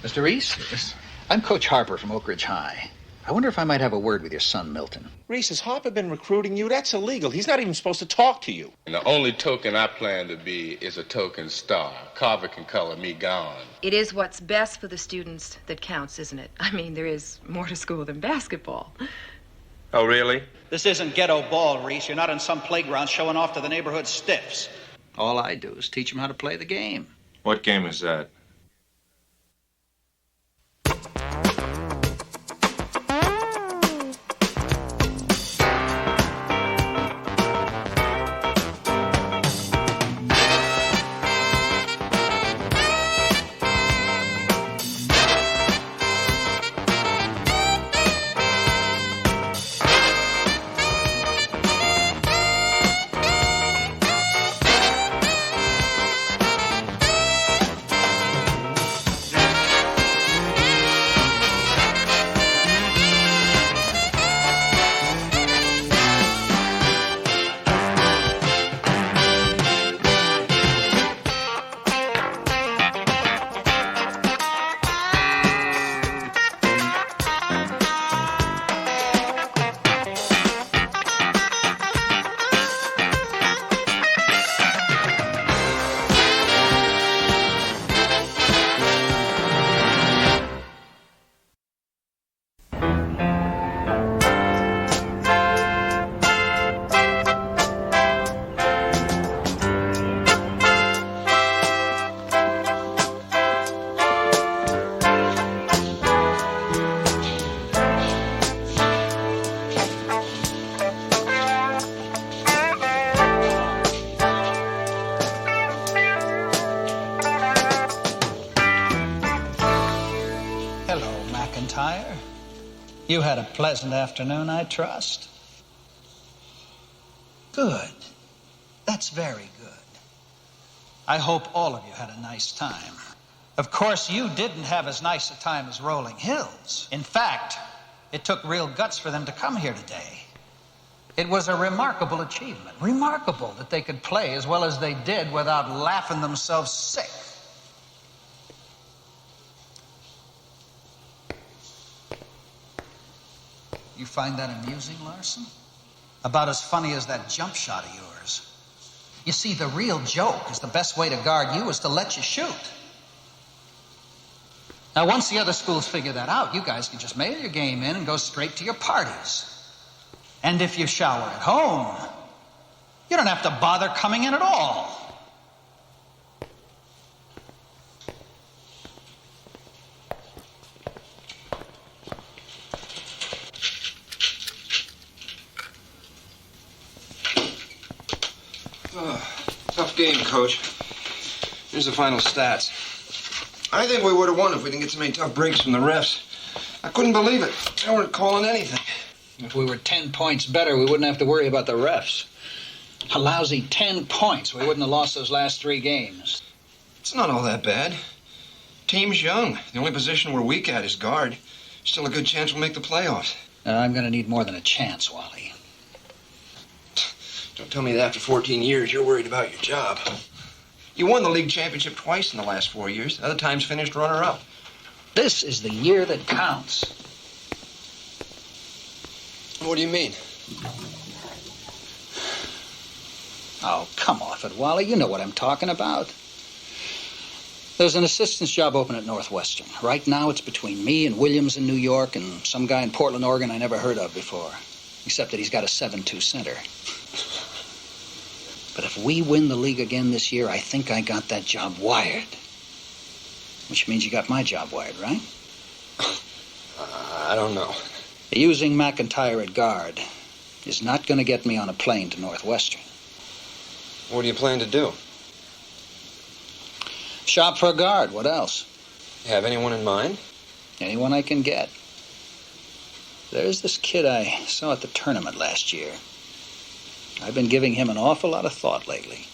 Mr. Reese? Yes. I'm Coach Harper from Oak Ridge High. I wonder if I might have a word with your son, Milton. Reese, has Harper been recruiting you? That's illegal. He's not even supposed to talk to you. And the only token I plan to be is a token star. Carver can color me gone. It is what's best for the students that counts, isn't it? I mean, there is more to school than basketball. Oh, really? This isn't ghetto ball, Reese. You're not in some playground showing off to the neighborhood stiffs. All I do is teach him how to play the game. What game is that? You had a pleasant afternoon, I trust. Good. That's very good. I hope all of you had a nice time. Of course, you didn't have as nice a time as Rolling Hills. In fact, it took real guts for them to come here today. It was a remarkable achievement. Remarkable that they could play as well as they did without laughing themselves sick. You find that amusing, Larson? About as funny as that jump shot of yours. You see, the real joke is the best way to guard you is to let you shoot. Now, once the other schools figure that out, you guys can just mail your game in and go straight to your parties. And if you shower at home, you don't have to bother coming in at all. Tough game, Coach. Here's the final stats. I think we would have won if we didn't get so many tough breaks from the refs. I couldn't believe it. They weren't calling anything. If we were 10 points better, we wouldn't have to worry about the refs. A lousy 10 points. We wouldn't have lost those last 3 games. It's not all that bad. Team's young. The only position we're weak at is guard. Still a good chance we'll make the playoffs. I'm going to need more than a chance, Wally. Don't tell me that after 14 years you're worried about your job. You won the league championship twice in the last 4 years. Other times finished runner-up. This is the year that counts. What do you mean? Oh, come off it, Wally. You know what I'm talking about. There's an assistant's job open at Northwestern. Right now it's between me and Williams in New York and some guy in Portland, Oregon I never heard of before. Except that he's got a 7'2" center. But if we win the league again this year, I think I got that job wired. Which means you got my job wired, right? I don't know. Using McIntyre at guard is not going to get me on a plane to Northwestern. What do you plan to do? Shop for a guard. What else? You have anyone in mind? Anyone I can get. There's this kid I saw at the tournament last year. I've been giving him an awful lot of thought lately.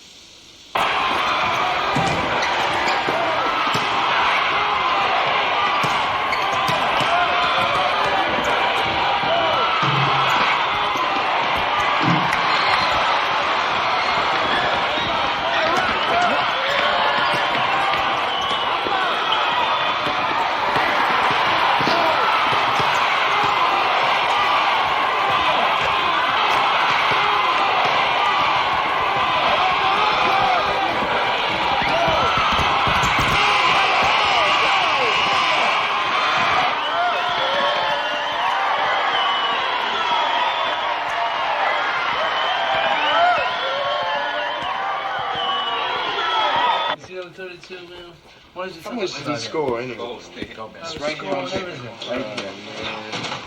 32, man. What is it? How much did he score anyway? It's right here on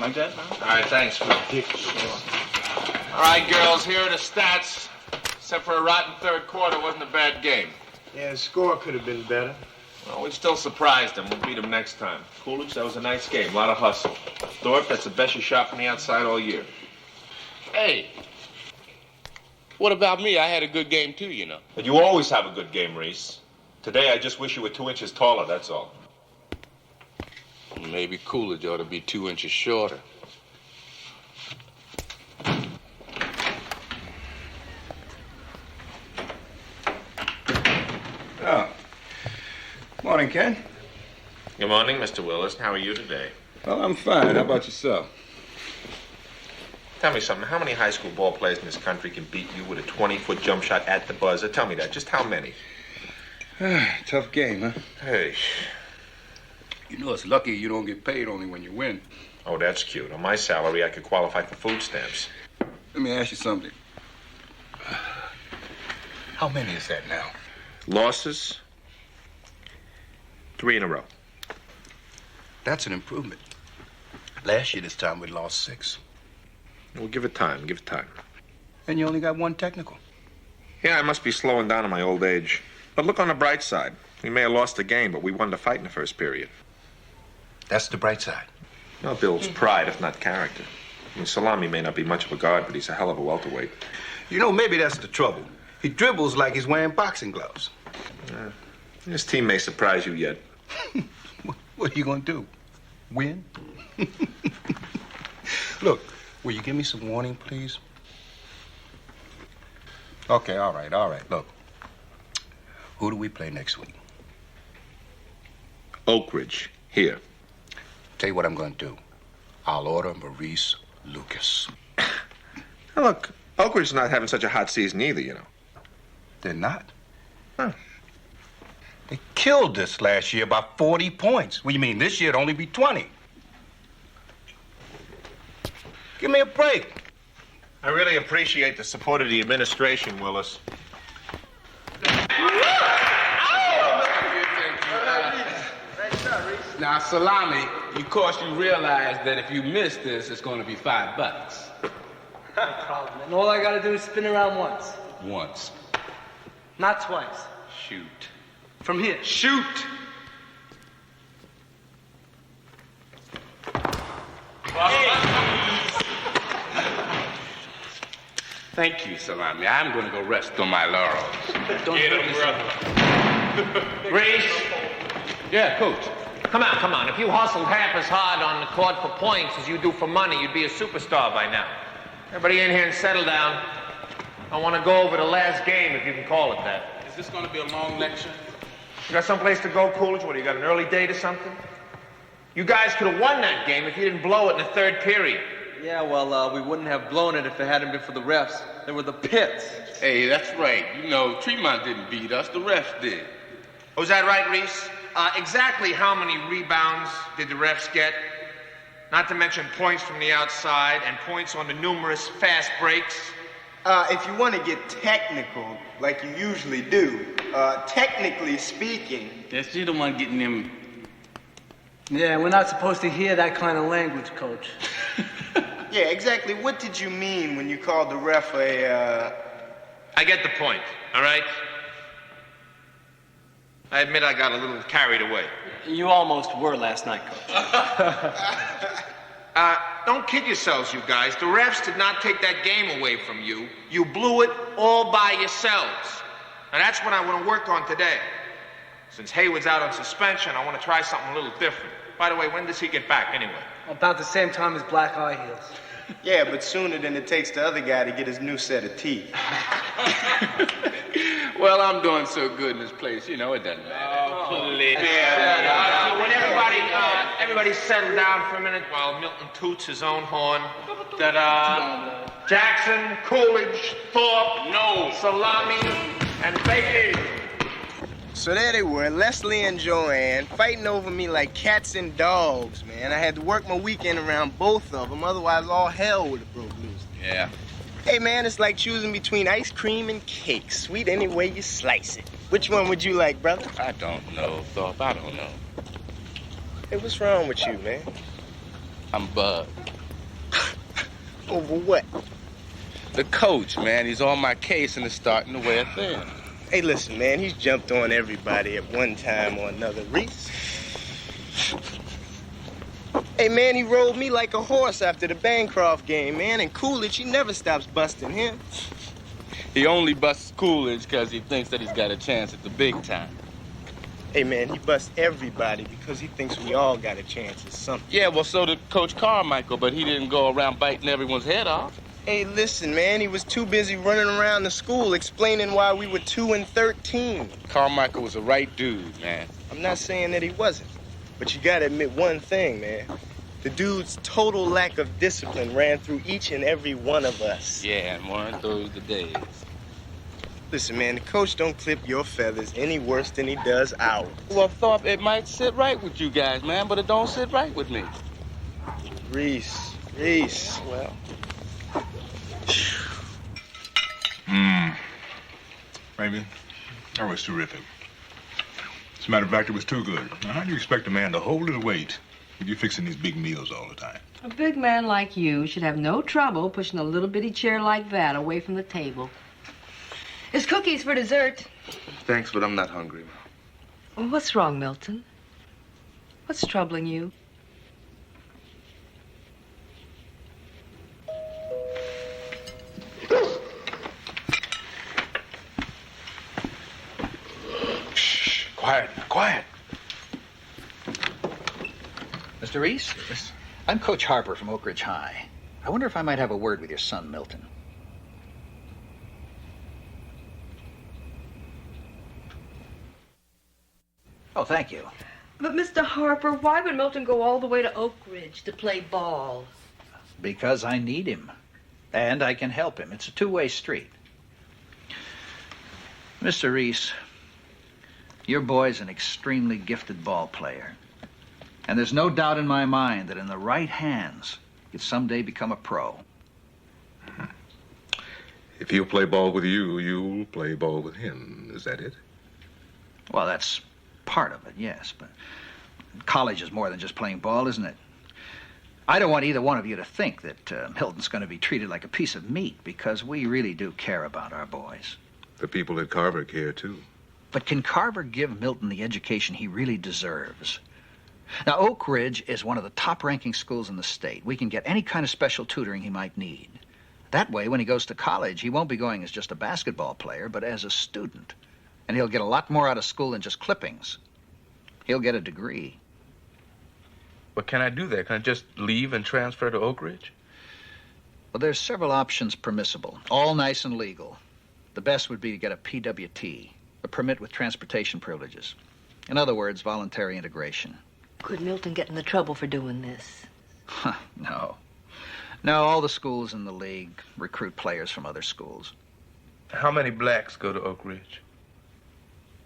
Like that? All right, thanks. All right, girls, here are the stats. Except for a rotten third quarter, it wasn't a bad game. Yeah, the score could have been better. Well, we've still surprised them. We'll beat them next time. Coolidge, that was a nice game. A lot of hustle. Thorpe, that's the best you shot from the outside all year. Hey, what about me? I had a good game too, you know. But you always have a good game, Reese. Today, I just wish you were 2 inches taller, that's all. Maybe Coolidge ought to be 2 inches shorter. Oh. Morning, Ken. Good morning, Mr. Willis. How are you today? Well, I'm fine. How about yourself? Tell me something. How many high school ball players in this country can beat you with a 20-foot jump shot at the buzzer? Tell me that. Just how many? Tough game, huh? Hey. You know, it's lucky you don't get paid only when you win. Oh, that's cute. On my salary, I could qualify for food stamps. Let me ask you something. How many is that now? Losses? 3 in a row. That's an improvement. Last year, this time, we lost 6. Well, give it time. Give it time. And you only got 1 technical. Yeah, I must be slowing down in my old age. But look on the bright side. We may have lost the game, but we won the fight in the first period. That's the bright side. Well, Bill's pride, if not character. I mean, Salami may not be much of a guard, but he's a hell of a welterweight. You know, maybe that's the trouble. He dribbles like he's wearing boxing gloves. His team may surprise you yet. What are you going to do? Win? Look, will you give me some warning, please? Okay, all right. Look, who do we play next week? Oak Ridge, here. Tell you what I'm going to do. I'll order Maurice Lucas. Now, look, Oak Ridge's not having such a hot season either, you know. They're not? Huh. They killed us last year by 40 points. What do you mean, this year it'd only be 20? Give me a break. I really appreciate the support of the administration, Willis. Now, Salami, of course you realize that if you miss this, it's going to be $5. No problem. And all I gotta do is spin around once. Once. Not twice. Shoot. From here. Shoot! Thank you, Salami. I'm going to go rest on my laurels. Don't Get hurt him, yourself. brother. Reese, Yeah, Coach. come on. If you hustled half as hard on the court for points as you do for money, you'd be a superstar by now. Everybody in here and settle down. I want to go over the last game, if you can call it that. Is this going to be a long lecture? You got someplace to go, Coolidge? What, you got an early date or something? You guys could have won that game if you didn't blow it in the third period. Yeah, well, we wouldn't have blown it if it hadn't been for the refs. They were the pits. Hey, that's right. You know, Tremont didn't beat us. The refs did. Was that right, Reese? Exactly how many rebounds did the refs get? Not to mention points from the outside and points on the numerous fast breaks. If you want to get technical, like you usually do, technically speaking... Yes, you don't want getting them... Yeah, we're not supposed to hear that kind of language, Coach. Yeah, exactly. What did you mean when you called the ref a, I get the point, all right? I admit I got a little carried away. You almost were last night, Coach. Don't kid yourselves, you guys. The refs did not take that game away from you. You blew it all by yourselves. Now, that's what I want to work on today. Since Hayward's out on suspension, I want to try something a little different. By the way, when does he get back anyway? About the same time as Black Eye Heels. Yeah, but sooner than it takes the other guy to get his new set of teeth. Well, I'm doing so good in this place, you know, it doesn't matter. Oh, please. When everybody settle down for a minute while Milton toots his own horn. Jackson, Coolidge, Thorpe, Salami, and Beatty. So there they were, Leslie and Joanne, fighting over me like cats and dogs, man. I had to work my weekend around both of them, otherwise all hell would have broke loose. Yeah. Hey, man, it's like choosing between ice cream and cake. Sweet any way you slice it. Which one would you like, brother? I don't know, Thorpe. I don't know. Hey, what's wrong with you, man? I'm bugged. Over what? The coach, man, he's on my case and it's starting to wear thin. Hey, listen, man, he's jumped on everybody at one time or another. Reese. Hey, man, he rode me like a horse after the Bancroft game, man. And Coolidge, he never stops busting him. He only busts Coolidge because he thinks that he's got a chance at the big time. Hey, man, he busts everybody because he thinks we all got a chance at something. Yeah, well, so did Coach Carmichael, but he didn't go around biting everyone's head off. Hey, listen, man, he was too busy running around the school explaining why we were 2-13. Carmichael was the right dude, man. I'm not saying that he wasn't, but you gotta admit one thing, man. The dude's total lack of discipline ran through each and every one of us. Yeah, and weren't those the days? Listen, man, the coach don't clip your feathers any worse than he does ours. Well, Thorpe, it might sit right with you guys, man, but it don't sit right with me. Reese. Well... Maybe. That was terrific. As a matter of fact, it was too good. Now, how do you expect a man to hold his weight if you're fixing these big meals all the time? A big man like you should have no trouble pushing a little bitty chair like that away from the table. There's cookies for dessert. Thanks, but I'm not hungry. What's wrong, Milton? What's troubling you? Shh, quiet. Mr. Reese? Yes? I'm Coach Harper from Oak Ridge High. I wonder if I might have a word with your son, Milton. Oh, thank you. But, Mr. Harper, why would Milton go all the way to Oak Ridge to play ball? Because I need him. And I can help him. It's a two-way street. Mr. Reese, your boy's an extremely gifted ball player. And there's no doubt in my mind that in the right hands, he'd someday become a pro. If he'll play ball with you, you'll play ball with him. Is that it? Well, that's part of it, yes, but college is more than just playing ball, isn't it? I don't want either one of you to think that Milton's going to be treated like a piece of meat, because we really do care about our boys. The people at Carver care, too. But can Carver give Milton the education he really deserves? Now, Oak Ridge is one of the top-ranking schools in the state. We can get any kind of special tutoring he might need. That way, when he goes to college, he won't be going as just a basketball player, but as a student. And he'll get a lot more out of school than just clippings. He'll get a degree. But can I do that? Can I just leave and transfer to Oak Ridge? Well, there's several options permissible, all nice and legal. The best would be to get a PWT, a permit with transportation privileges. In other words, voluntary integration. Could Milton get into trouble for doing this? No. No, all the schools in the league recruit players from other schools. How many blacks go to Oak Ridge?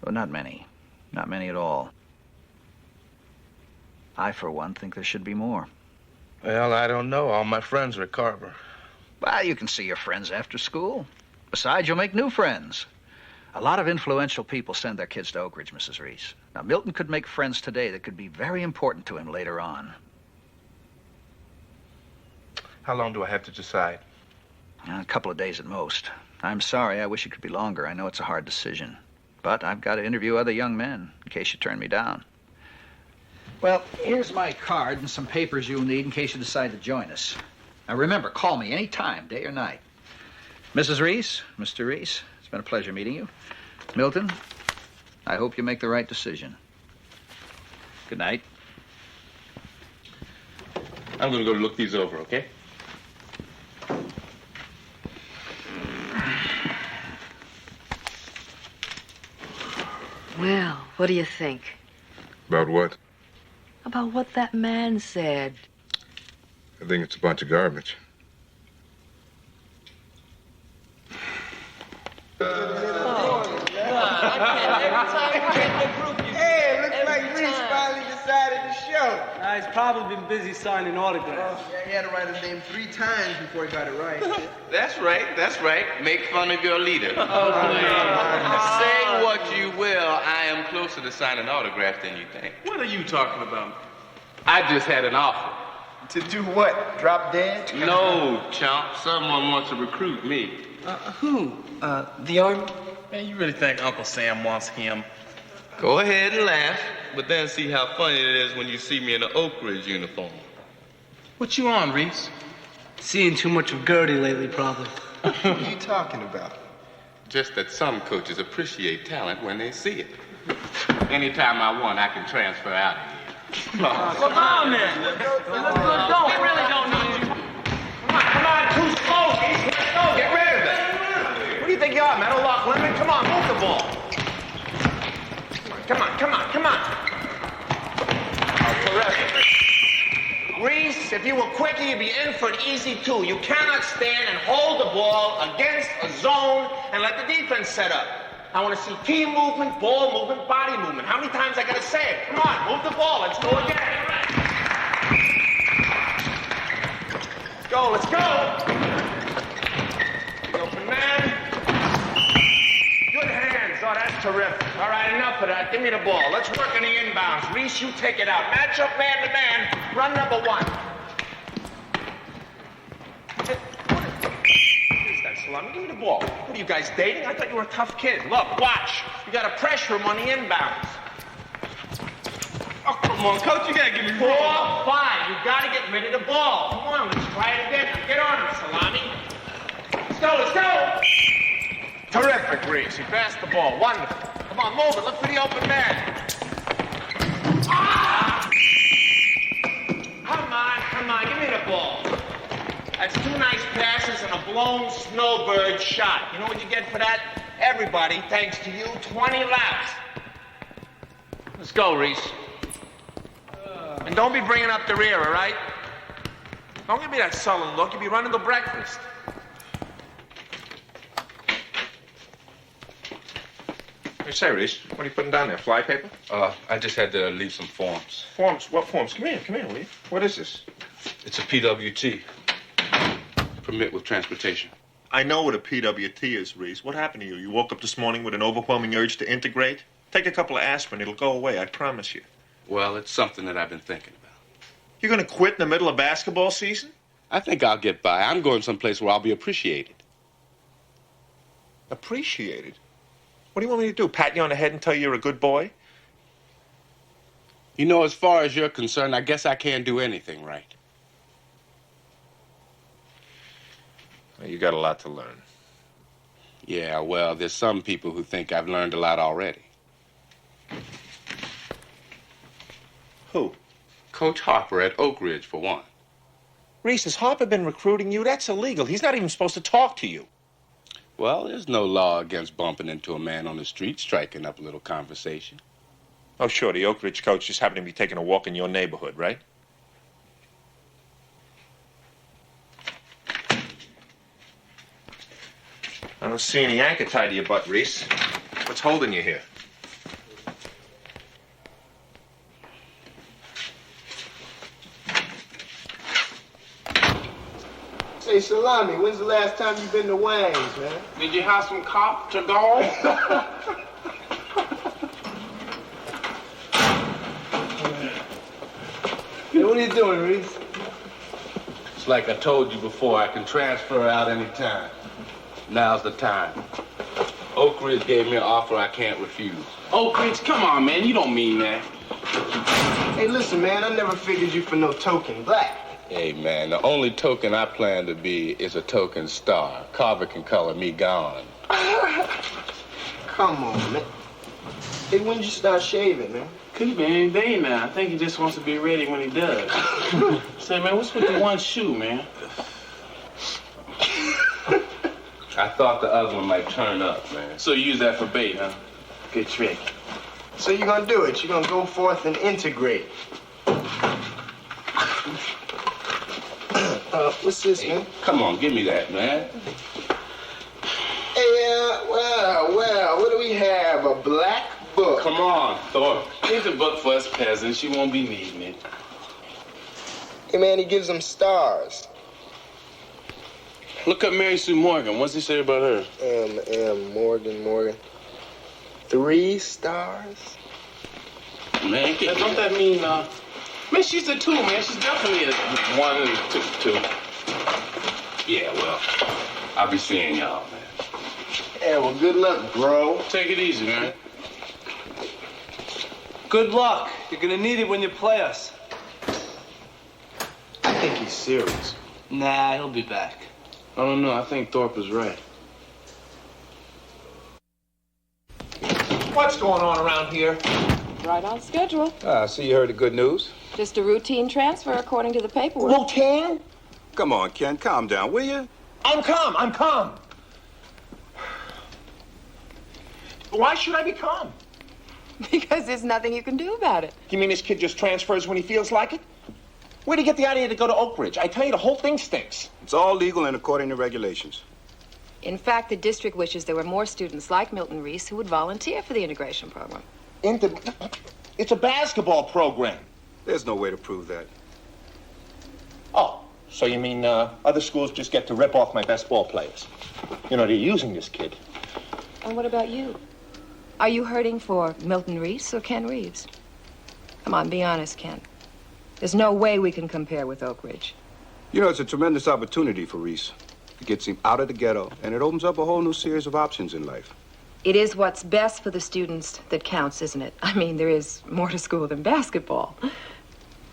Well, not many. Not many at all. I, for one, think there should be more. Well, I don't know. All my friends are at Carver. Well, you can see your friends after school. Besides, you'll make new friends. A lot of influential people send their kids to Oak Ridge, Mrs. Reese. Now, Milton could make friends today that could be very important to him later on. How long do I have to decide? A couple of days at most. I'm sorry. I wish it could be longer. I know it's a hard decision. But I've got to interview other young men in case you turn me down. Well, here's my card and some papers you'll need in case you decide to join us. Now, remember, call me any time, day or night. Mrs. Reese, Mr. Reese, it's been a pleasure meeting you. Milton, I hope you make the right decision. Good night. I'm going to go look these over, okay? Well, what do you think? About what? About what that man said. I think it's a bunch of garbage. I can't every time. Hey, looks like Reese finally decided to show. He's probably been busy signing autographs. Yeah, he had to write his name 3 times before he got it right. That's right, that's right. Make fun of your leader. Say what you will, I am closer to signing autographs than you think. What are you talking about? I just had an offer. To do what? Drop dead? No, chump. Someone wants to recruit me. Who? The Army? Man, you really think Uncle Sam wants him? Go ahead and laugh, but then see how funny it is when you see me in an Oak Ridge uniform. What you on, Reese? Seeing too much of Gertie lately, probably. What are you talking about? Just that some coaches appreciate talent when they see it. Anytime I want, I can transfer out of here. Come on, man. We really don't need you. Come on, too slow, Reese. Let's go. Get rid of it. What do you think you are, Metal Lock Lemon? Come on, move the ball. Come on. Oh, terrific. Reese, if you were quicker, you'd be in for an easy 2. You cannot stand and hold the ball against a zone and let the defense set up. I want to see team movement, ball movement, body movement. How many times I got to say it? Come on, move the ball. Let's go again. Let's go. The open man. Good hands. Oh, that's terrific. All right, enough of that. Give me the ball. Let's work on the inbounds. Reese, you take it out. Match up man to man. Run number 1. Salami, give me the ball. What are you guys dating? I thought you were a tough kid. Look, watch. You got to pressure him on the inbounds. Oh, come on, coach. You got to give me 4, 5. You got to get rid of the ball. Come on, let's try it again. Now get on him, Salami. Let's go. Terrific, Reese. You passed the ball. Wonderful. Come on, move it. Look for the open man. Ah! Come on. Give me the ball. That's 2 nice passes and a blown snowbird shot. You know what you get for that? Everybody, thanks to you, 20 laps. Let's go, Reese. And don't be bringing up the rear, all right? Don't give me that sullen look. You'll be running to breakfast. Hey, say, Reese, what are you putting down there? Fly paper? I just had to leave some forms. Forms? What forms? Come here, will you? What is this? It's a PWT. Permit with transportation. I know what a PWT is, Reese. What happened to you? You woke up this morning with an overwhelming urge to integrate? Take a couple of aspirin. It'll go away, I promise you. Well, it's something that I've been thinking about. You're going to quit in the middle of basketball season? I think I'll get by. I'm going someplace where I'll be appreciated. Appreciated? What do you want me to do, pat you on the head and tell you you're a good boy? You know, as far as you're concerned, I guess I can't do anything right. Well, you got a lot to learn. Yeah, well, there's some people who think I've learned a lot already. Who? Coach Harper at Oak Ridge, for one. Reese, has Harper been recruiting you? That's illegal. He's not even supposed to talk to you. Well, there's no law against bumping into a man on the street, striking up a little conversation. Oh, sure, the Oak Ridge coach just happened to be taking a walk in your neighborhood, right? I don't see any anchor tied to your butt, Reese. What's holding you here? Say, Salami, when's the last time you've been to Wang's, man? Did you have some cop to go? Hey, what are you doing, Reese? It's like I told you before, I can transfer out any time. Now's the time. Oak Ridge gave me an offer I can't refuse. Oak Ridge, come on, man. You don't mean that. Hey, listen, man, I never figured you for no token black. Hey, man, the only token I plan to be is a token star. Carver can color me gone. Come on, man. Hey, when did you start shaving, man? Could be any day now. I think he just wants to be ready when he does. Say, man, what's with the one shoe, man? I thought the other one might turn up, man. So you use that for bait, huh? Good trick. So you're gonna do it. You're gonna go forth and integrate. What's this, man? Come on, give me that, man. Hey, well, what do we have? A black book. Come on, Thor. Here's a book for us peasants. You won't be needing it. Hey, man, he gives them stars. Look up Mary Sue Morgan. What's he say about her? Morgan. 3 stars? Man, don't that mean, man, she's a 2, man. She's definitely a 1 and a 2. Yeah, well, I'll be seeing y'all, man. Yeah, well, good luck, bro. Take it easy, man. Good luck. You're gonna need it when you play us. I think he's serious. Nah, he'll be back. I don't know. I think Thorpe is right. What's going on around here? Right on schedule. I see you heard the good news. Just a routine transfer according to the paperwork. Routine? Come on, Ken, calm down, will you? I'm calm. Why should I be calm? Because there's nothing you can do about it. You mean this kid just transfers when he feels like it? Where'd he get the idea to go to Oak Ridge? I tell you, the whole thing stinks. It's all legal and according to regulations. In fact, the district wishes there were more students like Milton Reese who would volunteer for the integration program. It's a basketball program. There's no way to prove that. Oh, so you mean other schools just get to rip off my best ball players? You know, they're using this kid. And what about you? Are you hurting for Milton Reese or Ken Reeves? Come on, be honest, Ken. There's no way we can compare with Oak Ridge. You know, it's a tremendous opportunity for Reese. It gets him out of the ghetto, and it opens up a whole new series of options in life. It is what's best for the students that counts, isn't it? I mean, there is more to school than basketball.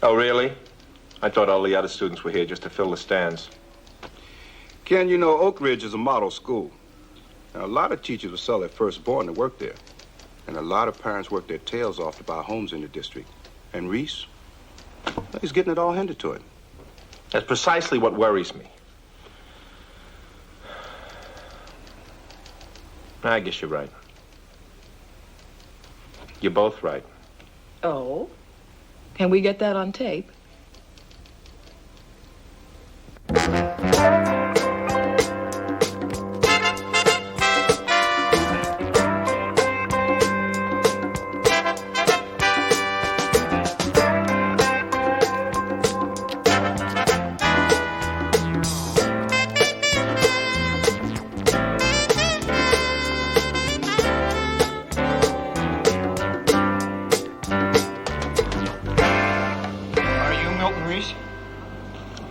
Oh, really? I thought all the other students were here just to fill the stands. Ken, you know, Oak Ridge is a model school. Now, a lot of teachers will sell their firstborn to work there. And a lot of parents work their tails off to buy homes in the district. And Reese, he's getting it all handed to him. That's precisely what worries me. I guess you're right. You're both right. Oh? Can we get that on tape?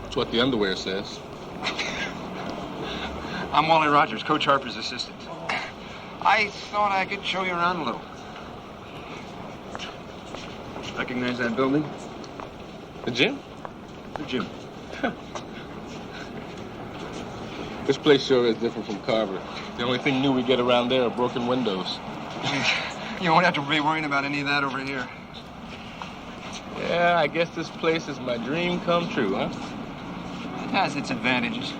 That's what the underwear says. I'm Wally Rogers, Coach Harper's assistant. I thought I could show you around a little. Recognize that building? The gym? The gym. This place sure is different from Carver. The only thing new we get around there are broken windows. You won't have to be worrying about any of that over here. Yeah, I guess this place is my dream come true, huh? It has its advantages.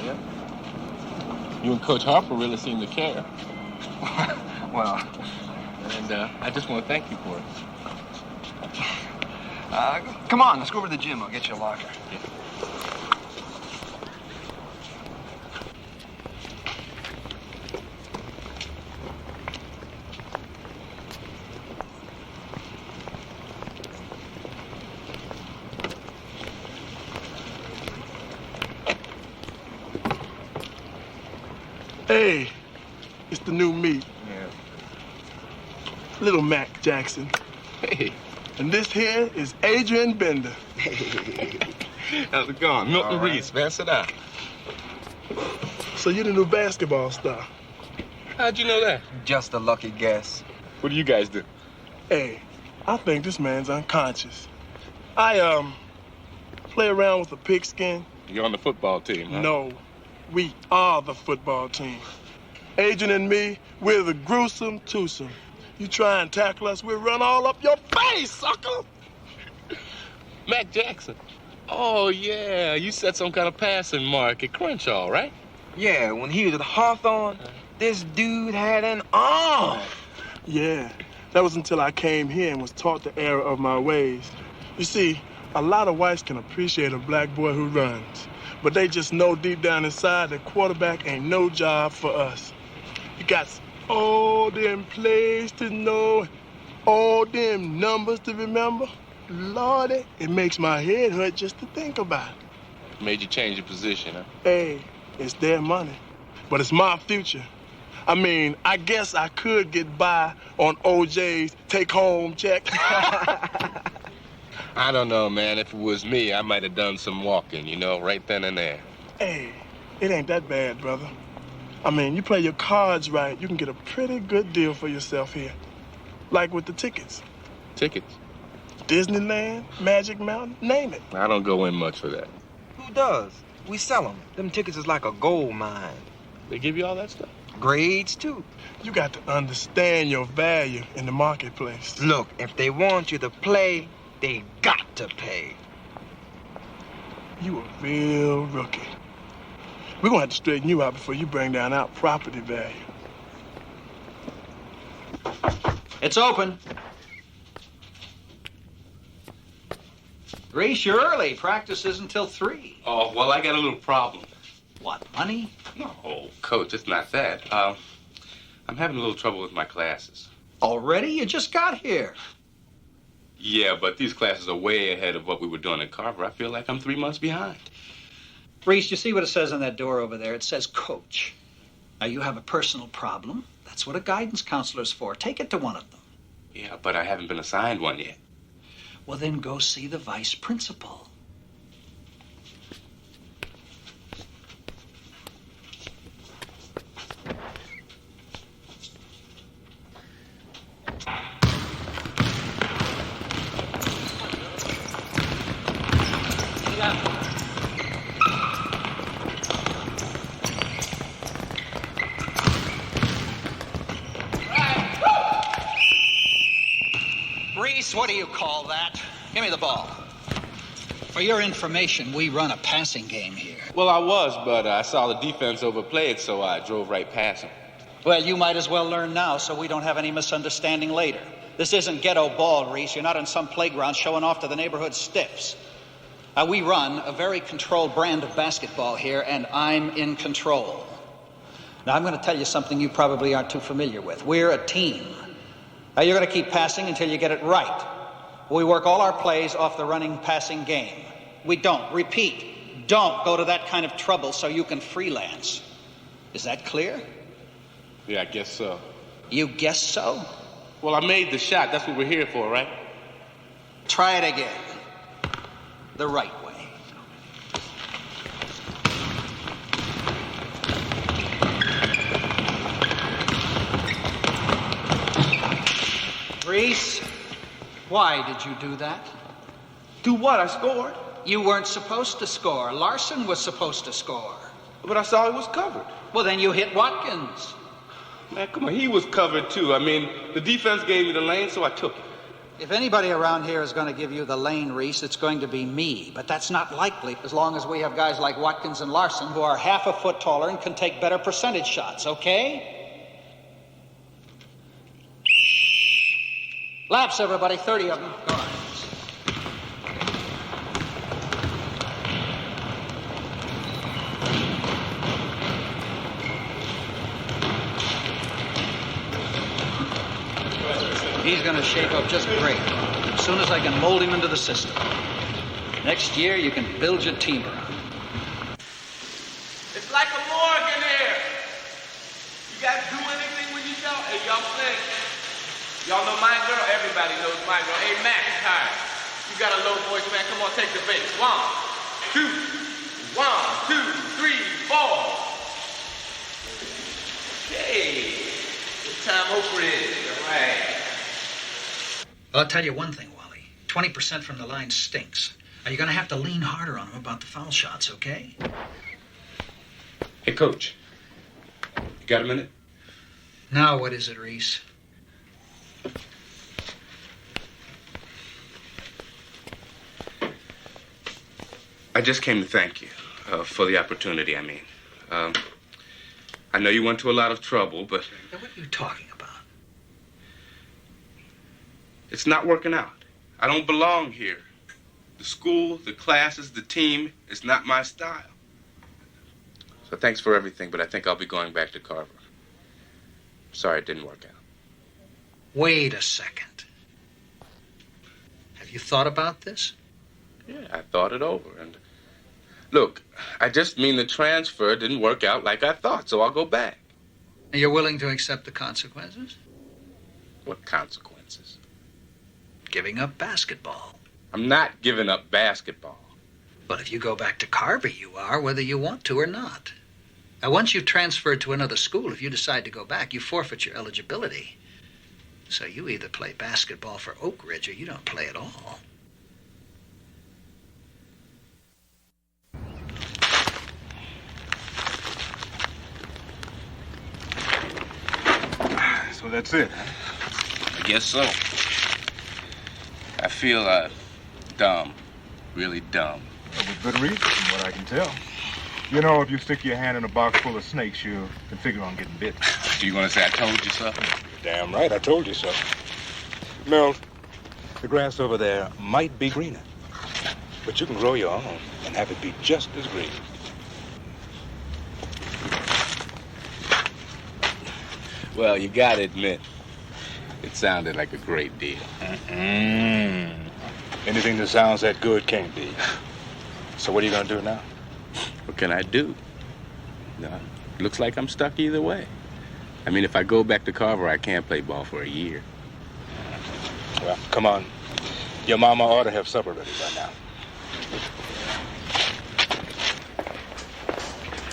Yeah. You and Coach Harper really seem to care. Well. And I just want to thank you for it. Come on, let's go over to the gym. I'll get you a locker. Yeah. Hey, it's the new me. Yeah. Little Mac Jackson. Hey. And this here is Adrian Bender. Hey. How's it going? Milton Reese, man. Sit down. So you're the new basketball star. How'd you know that? Just a lucky guess. What do you guys do? Hey, I think this man's unconscious. I, play around with a pigskin. You're on the football team, huh? No, we are the football team. Adrian and me, we're the gruesome twosome. You try and tackle us, we'll run all up your face, sucker! Mac Jackson. Oh, yeah. You set some kind of passing mark at Crenshaw, right? Yeah, when he was at Hawthorne, this dude had an arm. Yeah, that was until I came here and was taught the error of my ways. You see, a lot of whites can appreciate a black boy who runs, but they just know deep down inside that quarterback ain't no job for us. You got all them plays to know, All them numbers to remember. Lordy, it makes my head hurt just to think about it. Made you change your position, huh? Hey, it's their money, but it's my future. I mean, I guess I could get by on OJ's take-home check. I don't know, man. If it was me, I might have done some walking, you know, right then and there. Hey, it ain't that bad, brother. I mean, you play your cards right, you can get a pretty good deal for yourself here. Like with the tickets. Tickets? Disneyland, Magic Mountain, name it. I don't go in much for that. Who does? We sell them. Them tickets is like a gold mine. They give you all that stuff? Grades, too. You got to understand your value in the marketplace. Look, if they want you to play, they got to pay. You a real rookie. We're gonna have to straighten you out before you bring down our property value. It's open. Reese, you're early. Practice isn't till 3. Oh, well, I got a little problem. What, money? No, Coach, it's not that. I'm having a little trouble with my classes. Already? You just got here. Yeah, but these classes are way ahead of what we were doing in Carver. I feel like I'm 3 months behind. Reese, you see what it says on that door over there? It says coach. Now, you have a personal problem. That's what a guidance counselor's for. Take it to one of them. Yeah, but I haven't been assigned one yet. Well, then go see the vice principal. Reese, what do you call that? Give me the ball. For your information, we run a passing game here. Well, I was, but I saw the defense overplay it, so I drove right past him. Well, you might as well learn now so we don't have any misunderstanding later. This isn't ghetto ball, Reese. You're not on some playground showing off to the neighborhood stiffs. We run a very controlled brand of basketball here, and I'm in control. Now, I'm going to tell you something you probably aren't too familiar with. We're a team. Now, you're going to keep passing until you get it right. We work all our plays off the running passing game. We don't go to that kind of trouble so you can freelance. Is that clear? Yeah, I guess so. You guess so? Well, I made the shot. That's what we're here for, right? Try it again. The right way. Reese, why did you do that? Do what? I scored. You weren't supposed to score. Larson was supposed to score. But I saw he was covered. Well, then you hit Watkins. Man, come on. He was covered, too. I mean, the defense gave me the lane, so I took it. If anybody around here is going to give you the lane, Reese, it's going to be me. But that's not likely as long as we have guys like Watkins and Larson who are half a foot taller and can take better percentage shots, okay? Laps, everybody, 30 of them. Go on. He's going to shape up just great as soon as I can mold him into the system. Next year, you can build your team around him. It's like a morgue in here. You guys do anything when you show? Hey, y'all sing. Y'all know my girl? Everybody knows my girl. Hey, Mac is hired. You got a low voice, man. Come on, take the bass. 1, 2, 1, 2, 3, 4. Okay. It's time Oprah is. All right. Well, I'll tell you one thing, Wally. 20% from the line stinks. Now, you're going to have to lean harder on him about the foul shots, okay? Hey, Coach. You got a minute? Now what is it, Reese? I just came to thank you for the opportunity, I mean. I know you went to a lot of trouble, but... What are you talking about? It's not working out. I don't belong here. The school, the classes, the team, it's not my style. So thanks for everything, but I think I'll be going back to Carver. Sorry it didn't work out. Wait a second. You thought about this? Yeah, I thought it over. And look, I just mean the transfer didn't work out like I thought, so I'll go back. And you're willing to accept the consequences? What consequences? Giving up basketball. I'm not giving up basketball. But if you go back to Carver, you are, whether you want to or not. Now, once you've transferred to another school, if you decide to go back, you forfeit your eligibility. So you either play basketball for Oak Ridge or you don't play at all. So that's it, huh? I guess so. I feel dumb. Really dumb. With good reason, from what I can tell. You know, if you stick your hand in a box full of snakes, you can figure on getting bit. You gonna say I told you so? Damn right, I told you so. Milt, the grass over there might be greener, but you can grow your own and have it be just as green. Well, you gotta admit, it sounded like a great deal. Anything that sounds that good can't be. So what are you gonna do now? What can I do? No, looks like I'm stuck either way. I mean, if I go back to Carver, I can't play ball for a year. Well, come on. Your mama ought to have supper ready by now.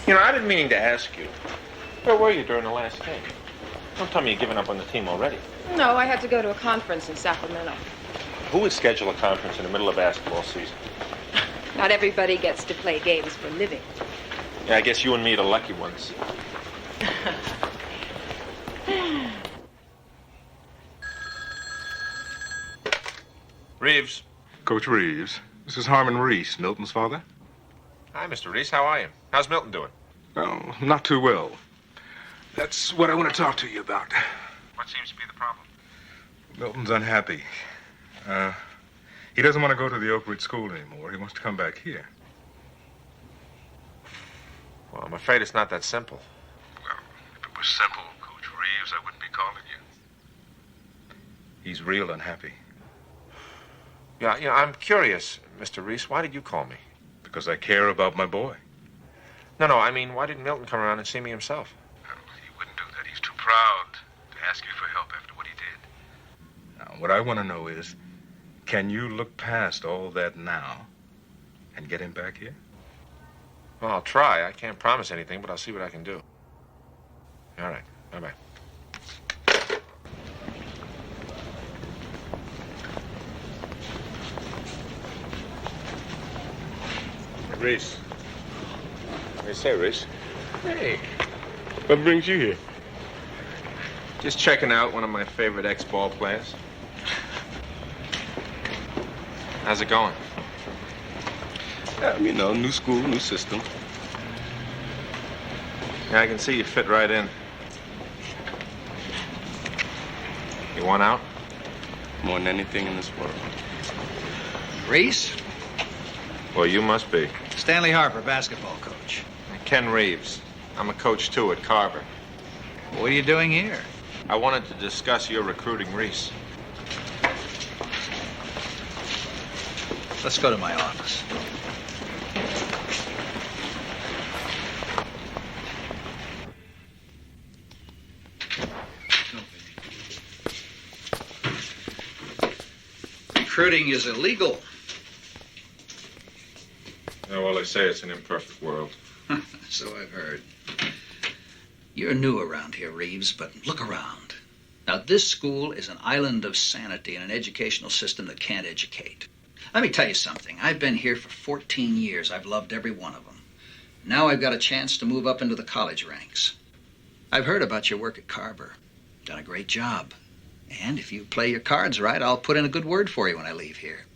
You know, I've been meaning to ask you, where were you during the last game? Don't tell me you're giving up on the team already. No, I had to go to a conference in Sacramento. Who would schedule a conference in the middle of basketball season? Not everybody gets to play games for a living. Yeah, I guess you and me are the lucky ones. Reeves. Coach Reeves, this is Harmon Reese, Milton's father. Hi, Mr. Reese. How are you? How's Milton doing? Oh, not too well. That's what I want to talk to you about. What seems to be the problem? Milton's unhappy. He doesn't want to go to the Oak Ridge School anymore. He wants to come back here. Well, I'm afraid it's not that simple. Well, if it was simple, Coach Reeves, I wouldn't be calling you. He's real unhappy. Yeah, I'm curious, Mr. Reese. Why did you call me? Because I care about my boy. No, I mean, why didn't Milton come around and see me himself? He wouldn't do that. He's too proud to ask you for help after what he did. Now, what I want to know is, can you look past all that now and get him back here? Well, I'll try. I can't promise anything, but I'll see what I can do. All right. Bye-bye. Reese. Hey, say, Reese. Hey. What brings you here? Just checking out one of my favorite ex-ball players. How's it going? You know, new school, new system. Yeah, I can see you fit right in. You want out? More than anything in this world. Reese? Well, you must be. Stanley Harper, basketball coach. Ken Reeves. I'm a coach, too, at Carver. What are you doing here? I wanted to discuss your recruiting Reese. Let's go to my office. Recruiting is illegal. Yeah, well, they say it's an imperfect world. So I've heard. You're new around here, Reeves, but look around. Now, this school is an island of sanity in an educational system that can't educate. Let me tell you something. I've been here for 14 years. I've loved every one of them. Now I've got a chance to move up into the college ranks. I've heard about your work at Carver. Done a great job. And if you play your cards right, I'll put in a good word for you when I leave here.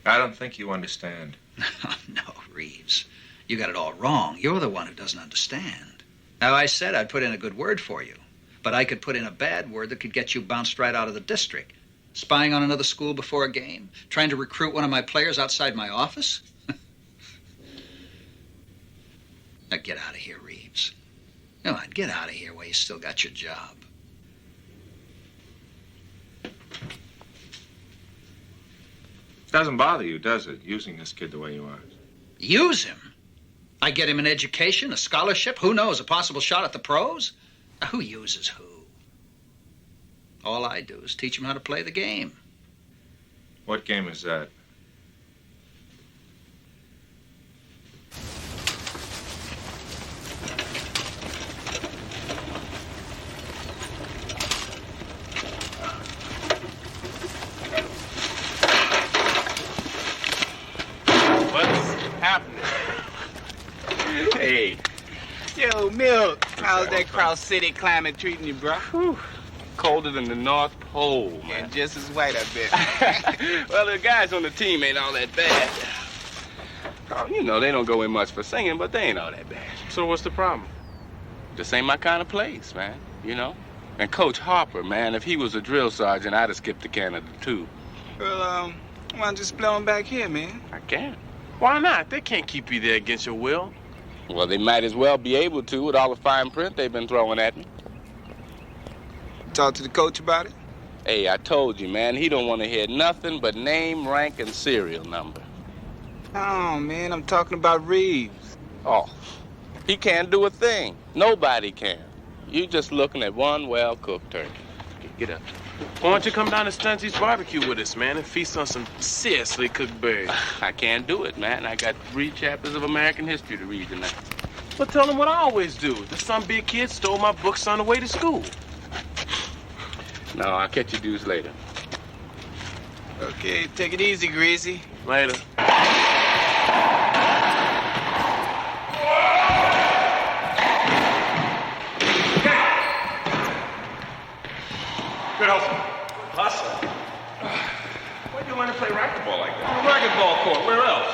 I don't think you understand. No, Reeves. You got it all wrong. You're the one who doesn't understand. Now, I said I'd put in a good word for you, but I could put in a bad word that could get you bounced right out of the district. Spying on another school before a game? Trying to recruit one of my players outside my office? Now, get out of here, Reeves. Come on, get out of here while you still got your job. Doesn't bother you, does it, using this kid the way you are? Use him? I get him an education, a scholarship, who knows, a possible shot at the pros? Who uses who? All I do is teach him how to play the game. What game is that? Hey. Yo, Milt, how's that Cross City climate treating you, bro? Whew. Colder than the North Pole, man. And just as white, I bet. Well, the guys on the team ain't all that bad. Oh, you know, they don't go in much for singing, but they ain't all that bad. So what's the problem? This ain't my kind of place, man, you know? And Coach Harper, man, if he was a drill sergeant, I'd have skipped to Canada, too. Well, why don't you just blow him back here, man? I can't. Why not? They can't keep you there against your will. Well, they might as well be able to with all the fine print they've been throwing at me. Talk to the coach about it? Hey, I told you, man, he don't want to hear nothing but name, rank, and serial number. Oh, man, I'm talking about Reeves. Oh, he can't do a thing. Nobody can. You just looking at one well-cooked turkey. Get up. Why don't you come down to Stunsy's barbecue with us, man, and feast on some seriously cooked birds? I can't do it, man. I got 3 chapters of American history to read tonight. Well, tell them what I always do. That some big kid stole my books on the way to school. No, I'll catch you dudes later. Okay, take it easy, Greasy. Later. Good hustle. Hustle? Where'd you learn to play racquetball like that? On a racquetball court. Where else?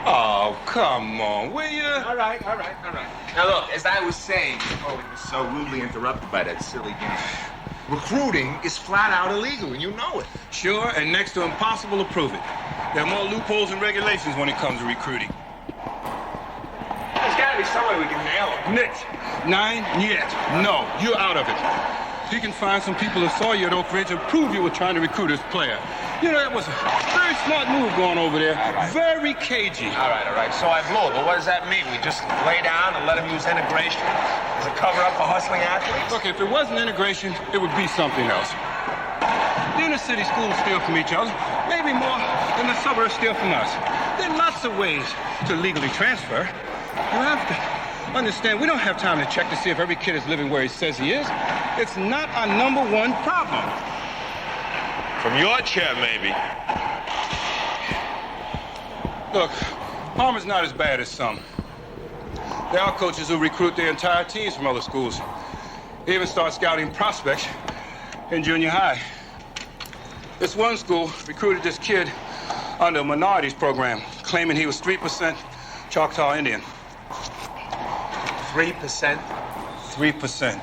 Oh, come on, will you? All right. Now, look, as I was saying before we were so rudely interrupted by that silly game, recruiting is flat out illegal, and you know it. Sure, and next to impossible to prove it. There are more loopholes and regulations when it comes to recruiting. There's got to be some way we can nail it. Nick, 9 yet. No, you're out of it. You can find some people who saw you at Oak Ridge and prove you were trying to recruit this player. You know, that was a very smart move going over there. Right. Very cagey. All right. So I blew it, but what does that mean? We just lay down and let him use integration as a cover-up for hustling athletes? Look, if it wasn't integration, it would be something else. The inner city schools steal from each other, maybe more than the suburbs steal from us. There are lots of ways to legally transfer. You have to understand, we don't have time to check to see if every kid is living where he says he is. It's not our #1 problem. From your chair, maybe. Look, Palmer's not as bad as some. There are coaches who recruit their entire teams from other schools. They even start scouting prospects in junior high. This one school recruited this kid under a minorities program, claiming he was 3% Choctaw Indian. 3%? 3%.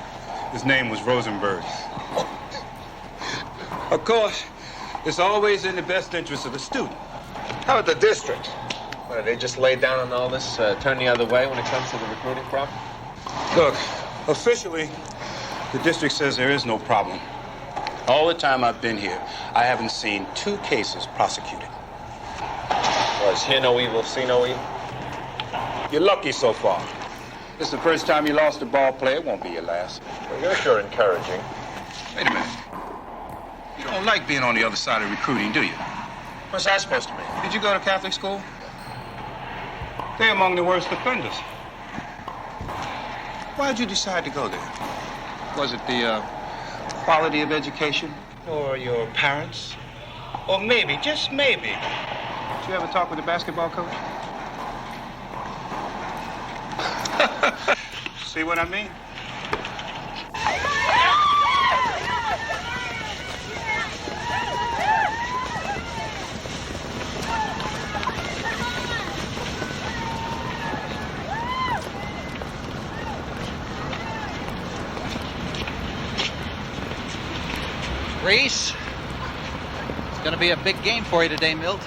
His name was Rosenberg. Of course, it's always in the best interest of the student. How about the district? What, they just laid down on all this, turn the other way when it comes to the recruiting problem? Look, officially, the district says there is no problem. All the time I've been here, I haven't seen 2 cases prosecuted. Was hear no evil, see no evil? You're lucky so far. This is the first time you lost a ball player. It won't be your last. Well, you're sure encouraging. Wait a minute. You don't like being on the other side of recruiting, do you? What's that supposed to mean? Did you go to Catholic school? They're among the worst offenders. Why did you decide to go there? Was it the quality of education? Or your parents? Or maybe, just maybe. Did you ever talk with the basketball coach? See what I mean? Reese, it's going to be a big game for you today, Milt.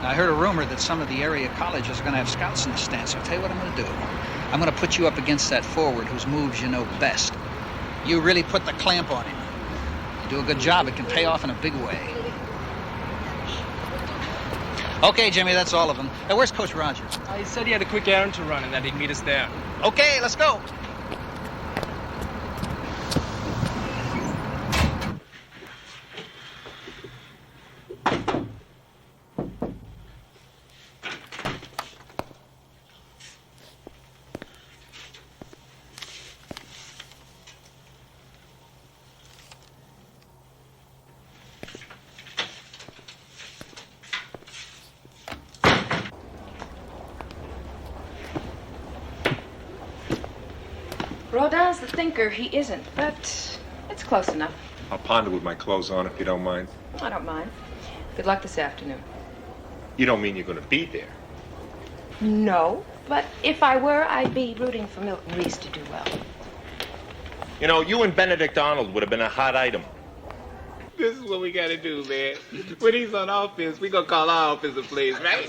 I heard a rumor that some of the area colleges are going to have scouts in the stands, so I'll tell you what I'm going to do. I'm going to put you up against that forward whose moves you know best. You really put the clamp on him. You do a good job, it can pay off in a big way. Okay, Jimmy, that's all of them. Now, where's Coach Rogers? He said he had a quick errand to run and that he'd meet us there. Okay, let's go. Rodin's the thinker, he isn't, but it's close enough. I'll ponder with my clothes on if you don't mind. I don't mind. Good luck this afternoon. You don't mean you're going to be there? No, but if I were, I'd be rooting for Milton Reese to do well. You know, you and Benedict Arnold would have been a hot item. This is what we gotta do, man. When he's on offense, we gonna call our offensive plays, right?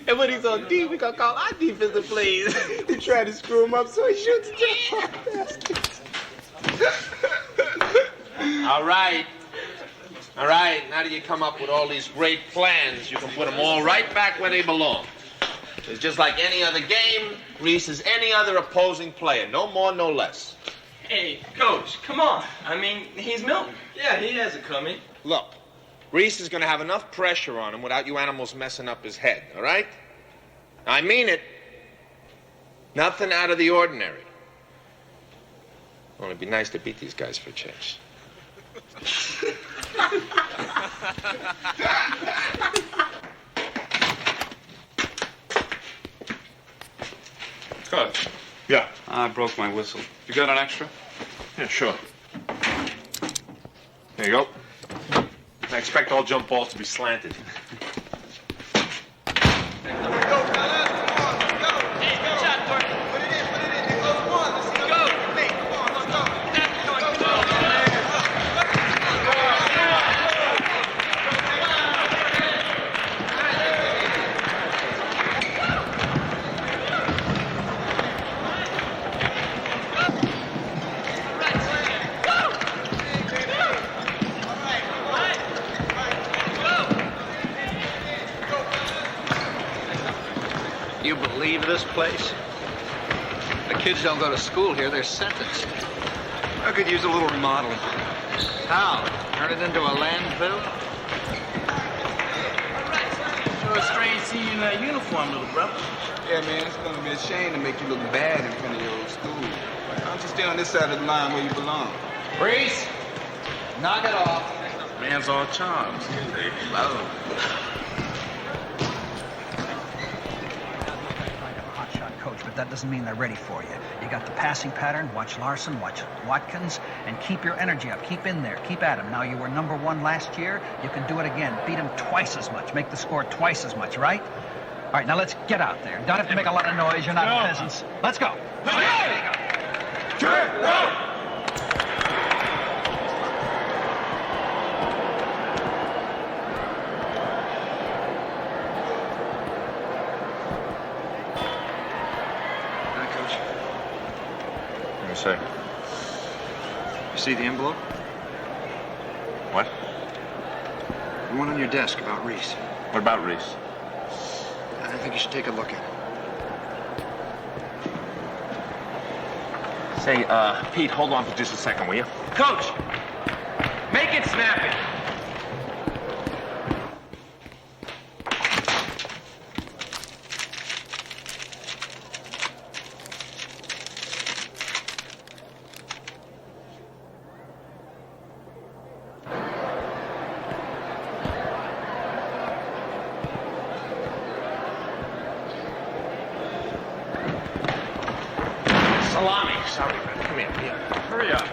And when he's on D, we gonna call our defensive plays. To try to screw him up so he shoots All right. All right, now that you come up with all these great plans, you can put them all right back where they belong. It's just like any other game. Reese is any other opposing player. No more, no less. Hey, Coach, come on. I mean, he's Milton. Yeah, he has it coming. Look, Reese is going to have enough pressure on him without you animals messing up his head, all right? I mean it. Nothing out of the ordinary. Well, it'd be nice to beat these guys for a change. Coach. Yeah. I broke my whistle. You got an extra? Yeah, sure. There you go. I expect all jump balls to be slanted. You believe this place? The kids don't go to school here, they're sentenced. I could use a little remodeling. How? Turn it into a landfill? Sure strange seeing you in that uniform, little brother. Yeah, man, it's gonna be a shame to make you look bad in front of your old school. Why don't you stay on this side of the line where you belong? Reese, knock it off. Man's all charms. Coach, but that doesn't mean they're ready for you. You got the passing pattern, watch Larson, watch Watkins, and keep your energy up. Keep in there, keep at them. Now, you were #1 last year. You can do it again. Beat them twice as much. Make the score twice as much, right? All right, now let's get out there. Don't have to make a lot of noise. You're not peasants. Let's go. There you go. Say. You see the envelope? What? The one on your desk about Reese. What about Reese? I think you should take a look at it. Say, Pete, hold on for just a second, will you? Coach, make it snappy. Salami. Sorry, man. Come here. Hurry up.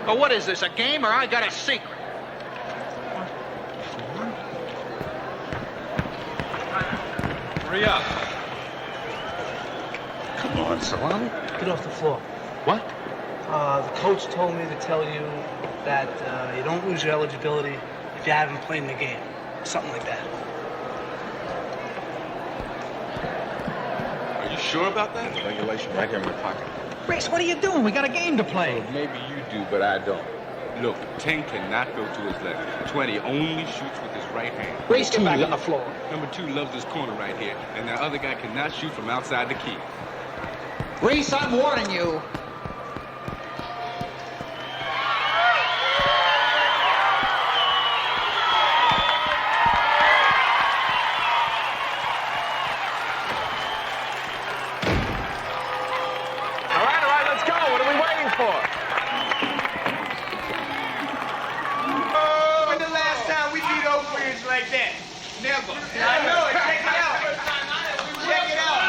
Well, what is this, a game or I got a secret? Hurry up. Come on, Salami. Get off the floor. What? The coach told me to tell you that you don't lose your eligibility if you haven't played in the game. Something like that. Are you sure about that? The regulation right here in my pocket. Reese, what are you doing? We got a game to play. Well, maybe you do, but I don't. Look, 10 cannot go to his left. 20 only shoots with his right hand. Reese, get back on the floor. Number 2 loves this corner right here, and that other guy cannot shoot from outside the key. Reese, I'm warning you. All right, let's go. What are we waiting for? When the last time we beat Oak Ridge like that? Never. I know it. Check it out. Check it out.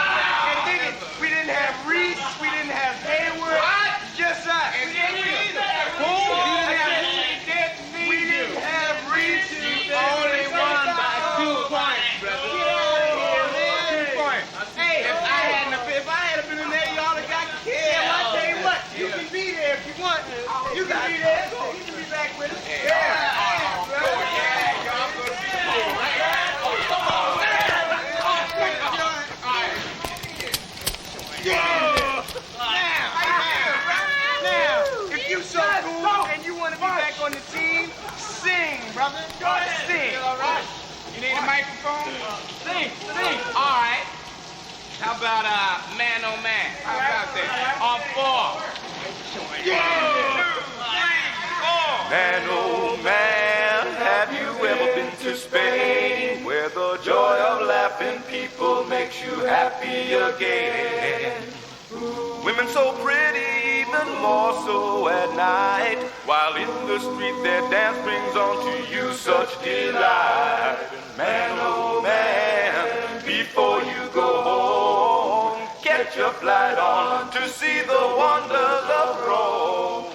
And dig it. We didn't have Reese. We didn't have Hayward. What? Just us. We didn't either. Who? We didn't have Reese. Only won by 2 points, brother. Get out of here, man. 2 points. Hey, if I had been in there, y'all have got killed. Yeah, well, I tell you what. You can be there if you want. You can be there. You can be back with us. Yeah. Now, if you so cool and you want to be back on the team, sing, brother. Sing. All right. You need a microphone? Sing. All right. How about man on man? How about that? On 4. Man, oh man, have you ever been to Spain, where the joy of laughing people makes you happy again? Women so pretty, even more so at night, while in the street their dance brings on to you such delight. Man, oh man, before you go home, catch a flight on to see the wonders of Rome.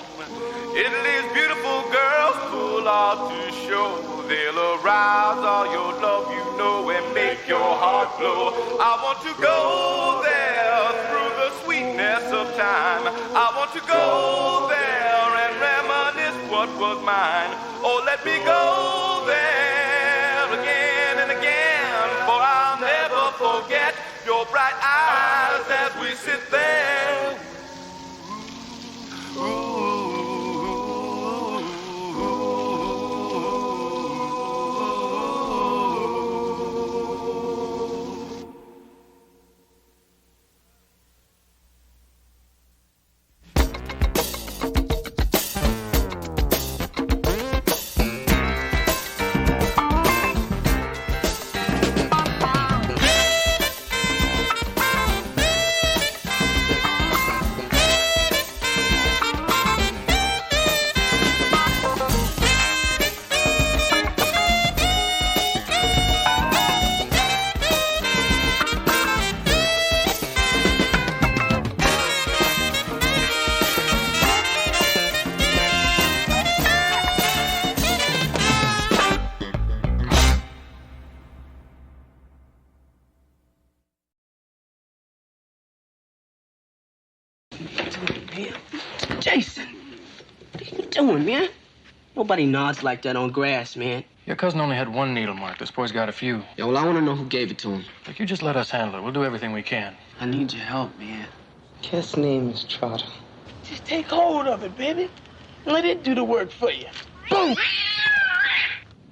Italy's beautiful girls pull out to show. They'll arouse all your love, you know, and make your heart glow. I want to go there through the sweetness of time. I want to go there and reminisce what was mine. Oh, let me go there again and again, for I'll never forget your bright eyes as we sit there. Jason, what are you doing, man? Nobody nods like that on grass, man. Your cousin only had one needle mark. This boy's got a few. Yeah, well, I want to know who gave it to him. Look, you just let us handle it. We'll do everything we can. I need your help, man. Kid's name is Trotter. Just take hold of it, baby. Let it do the work for you. Boom!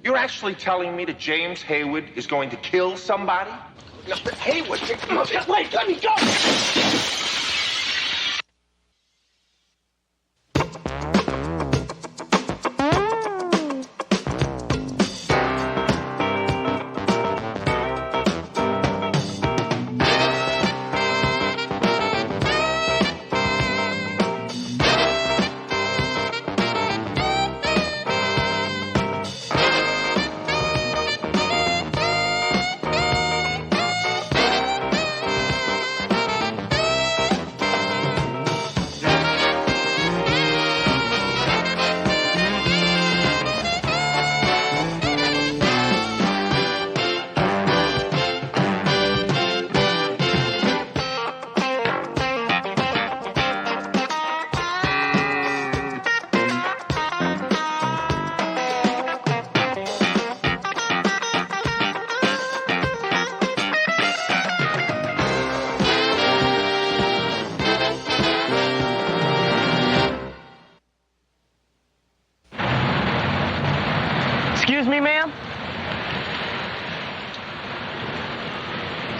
You're actually telling me that James Hayward is going to kill somebody? Hayward, wait, let me go! Excuse me, ma'am?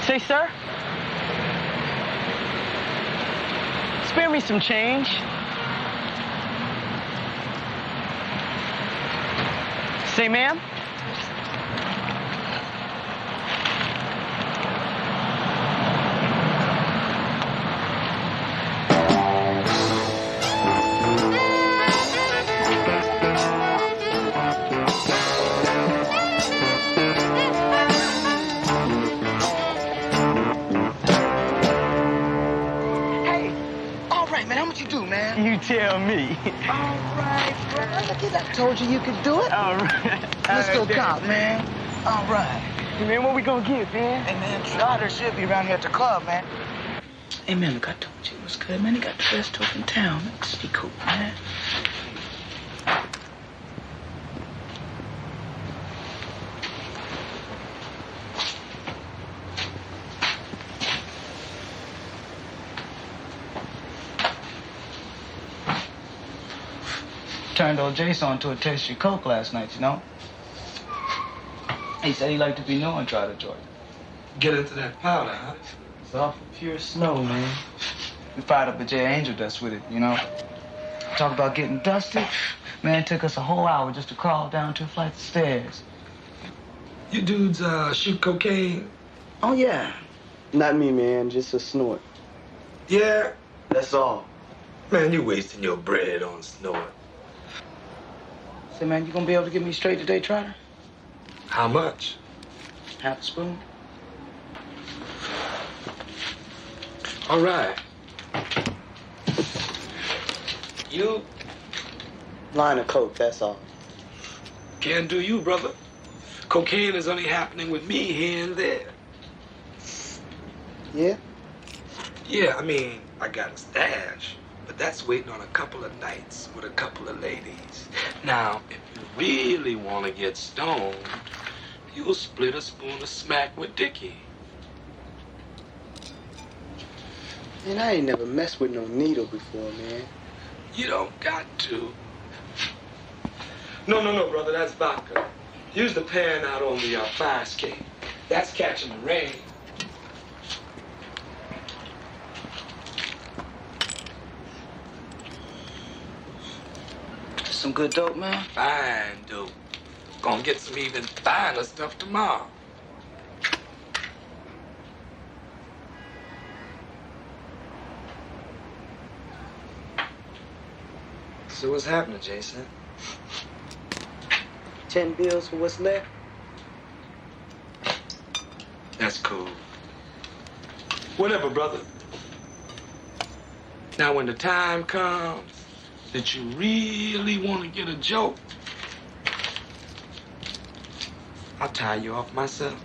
Say, sir? Spare me some change. Say, ma'am? You tell me. All right, brother. I told you could do it. All right. Let's go count, man. All right. Hey, man, what we gonna get, man? Hey, man, Trotter should be around here at the club, man. Hey, man, look, I told you it was good, man. He got the best dope in town. Let's be cool, man. Turned old Jason on to a taste of coke last night, you know? He said he liked to be known Trotter Jordan. Get into that powder, huh? It's all for pure snow, man. We fired up a J Angel dust with it, you know? Talk about getting dusted. Man, it took us a whole hour just to crawl down 2 flights of stairs. You dudes shoot cocaine? Oh, yeah. Not me, man. Just a snort. Yeah? That's all. Man, you wasting your bread on snort. Say, man, you gonna be able to get me straight today, Trotter? How much? Half a spoon. All right. You? Line of coke, that's all. Can do you, brother. Cocaine is only happening with me here and there. Yeah? Yeah, I mean, I got a stash, but that's waiting on a couple of nights with a couple of ladies. Now, if you really want to get stoned, you'll split a spoon of smack with Dickie. Man, I ain't never messed with no needle before, man. You don't got to. No, brother, that's vodka. Use the pan out on the fire escape. That's catching the rain. Some good dope, man. Fine dope. Gonna get some even finer stuff tomorrow. So what's happening, Jason? 10 bills for what's left? That's cool. Whatever, brother. Now, when the time comes that you really want to get a joke, I'll tie you off myself.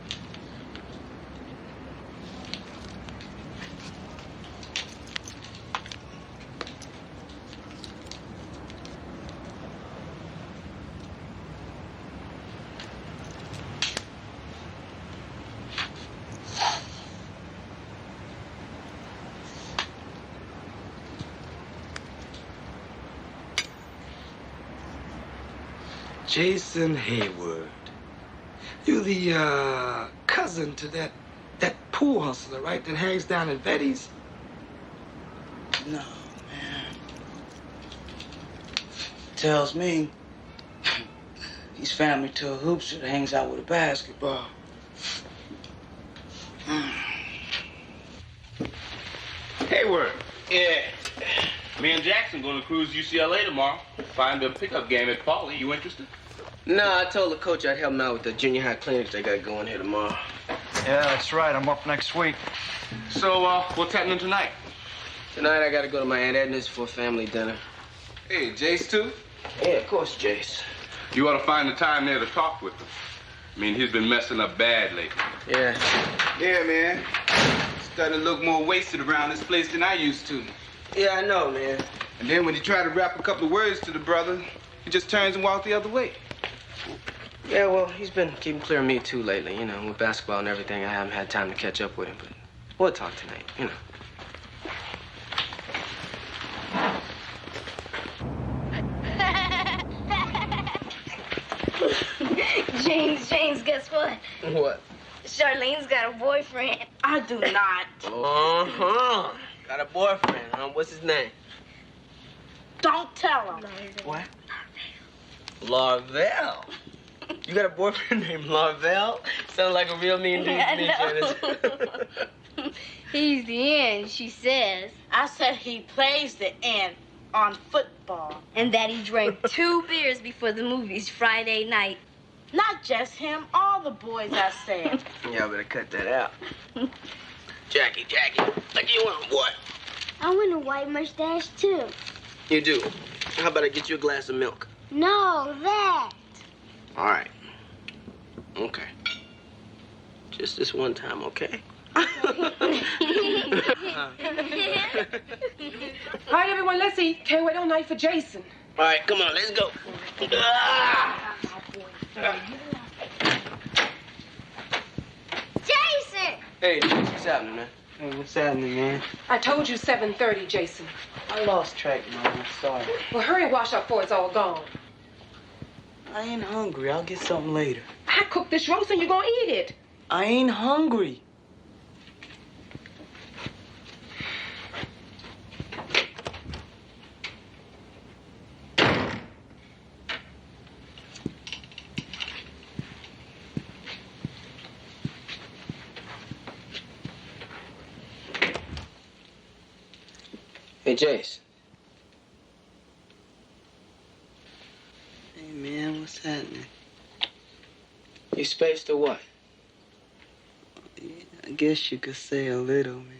Jason Hayward. You the cousin to that pool hustler, right? That hangs down at Betty's? No, man. Tells me he's family to a hoopster that hangs out with a basketball. Hayward. Yeah. Me and Jackson going to cruise UCLA tomorrow. Find a pickup game at Pauley. You interested? Nah, I told the coach I'd help him out with the junior high clinics they got going here tomorrow. Yeah, that's right. I'm up next week. So, what's happening tonight? Tonight I got to go to my Aunt Edna's for a family dinner. Hey, Jace, too? Yeah, of course, Jace. You ought to find the time there to talk with him. I mean, he's been messing up bad lately. Yeah. Yeah, man. Starting to look more wasted around this place than I used to. Yeah, I know, man. And then when you try to rap a couple of words to the brother, he just turns and walks the other way. Yeah, well, he's been keeping clear of me, too, lately. You know, with basketball and everything, I haven't had time to catch up with him. But we'll talk tonight, you know. James, guess what? What? Charlene's got a boyfriend. I do not. Uh-huh. Got a boyfriend, huh? What's his name? Don't tell him. What? Larvell. You got a boyfriend named Larvell? Sounds like a real mean dude to me, Janice. He's the end, she says. I said he plays the end on football. And that he drank 2 beers before the movies Friday night. Not just him, all the boys, I said. Y'all better cut that out. Jackie, what you want, boy? I want a white mustache, too. You do? How about I get you a glass of milk? No, that. All right. Okay. Just this one time, okay? All right, everyone, let's eat. Can't wait all night for Jason. All right, come on, let's go. Jason! Hey, what's happening, man? Hey, what's happening, man? I told you 7:30, Jason. I lost track, Mom. I'm sorry. Well, hurry and wash up before it's all gone. I ain't hungry. I'll get something later. I cooked this roast and you're gonna eat it. I ain't hungry. Hey, Jace. Hey, man, what's happening? You spaced or what? I guess you could say a little, man.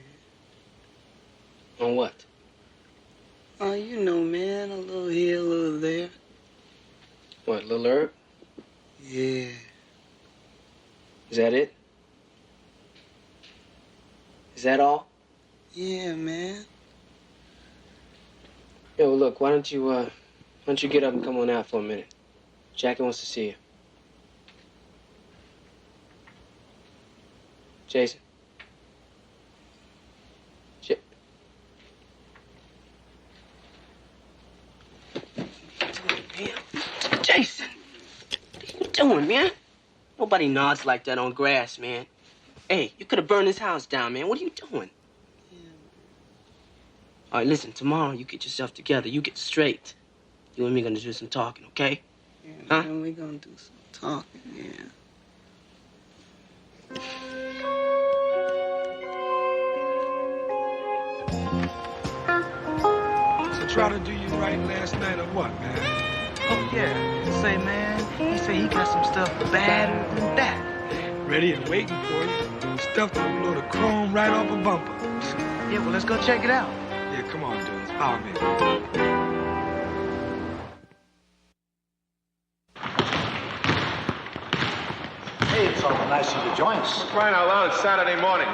On what? Oh, you know, man, a little here, a little there. What, Lil Herb? Yeah. Is that it? Is that all? Yeah, man. Yo, look, why don't you get up and come on out for a minute? Jackie wants to see you. Jason. Jason! What are you doing, man? Nobody nods like that on grass, man. Hey, you could have burned this house down, man. What are you doing? All right, listen, tomorrow you get yourself together. You get straight. You and me gonna do some talking, okay? Yeah, huh? man, we gonna do some talking, yeah. So try to do you right last night or what, man? Oh, yeah. Say, man, he say he got some stuff badder than that. Ready and waiting for you. Stuff that'll blow the chrome right off a bumper. Yeah, well, let's go check it out. Yeah, come on, dudes. Follow me. Hey, it's awful nice of you to join us. Crying out loud, it's Saturday morning.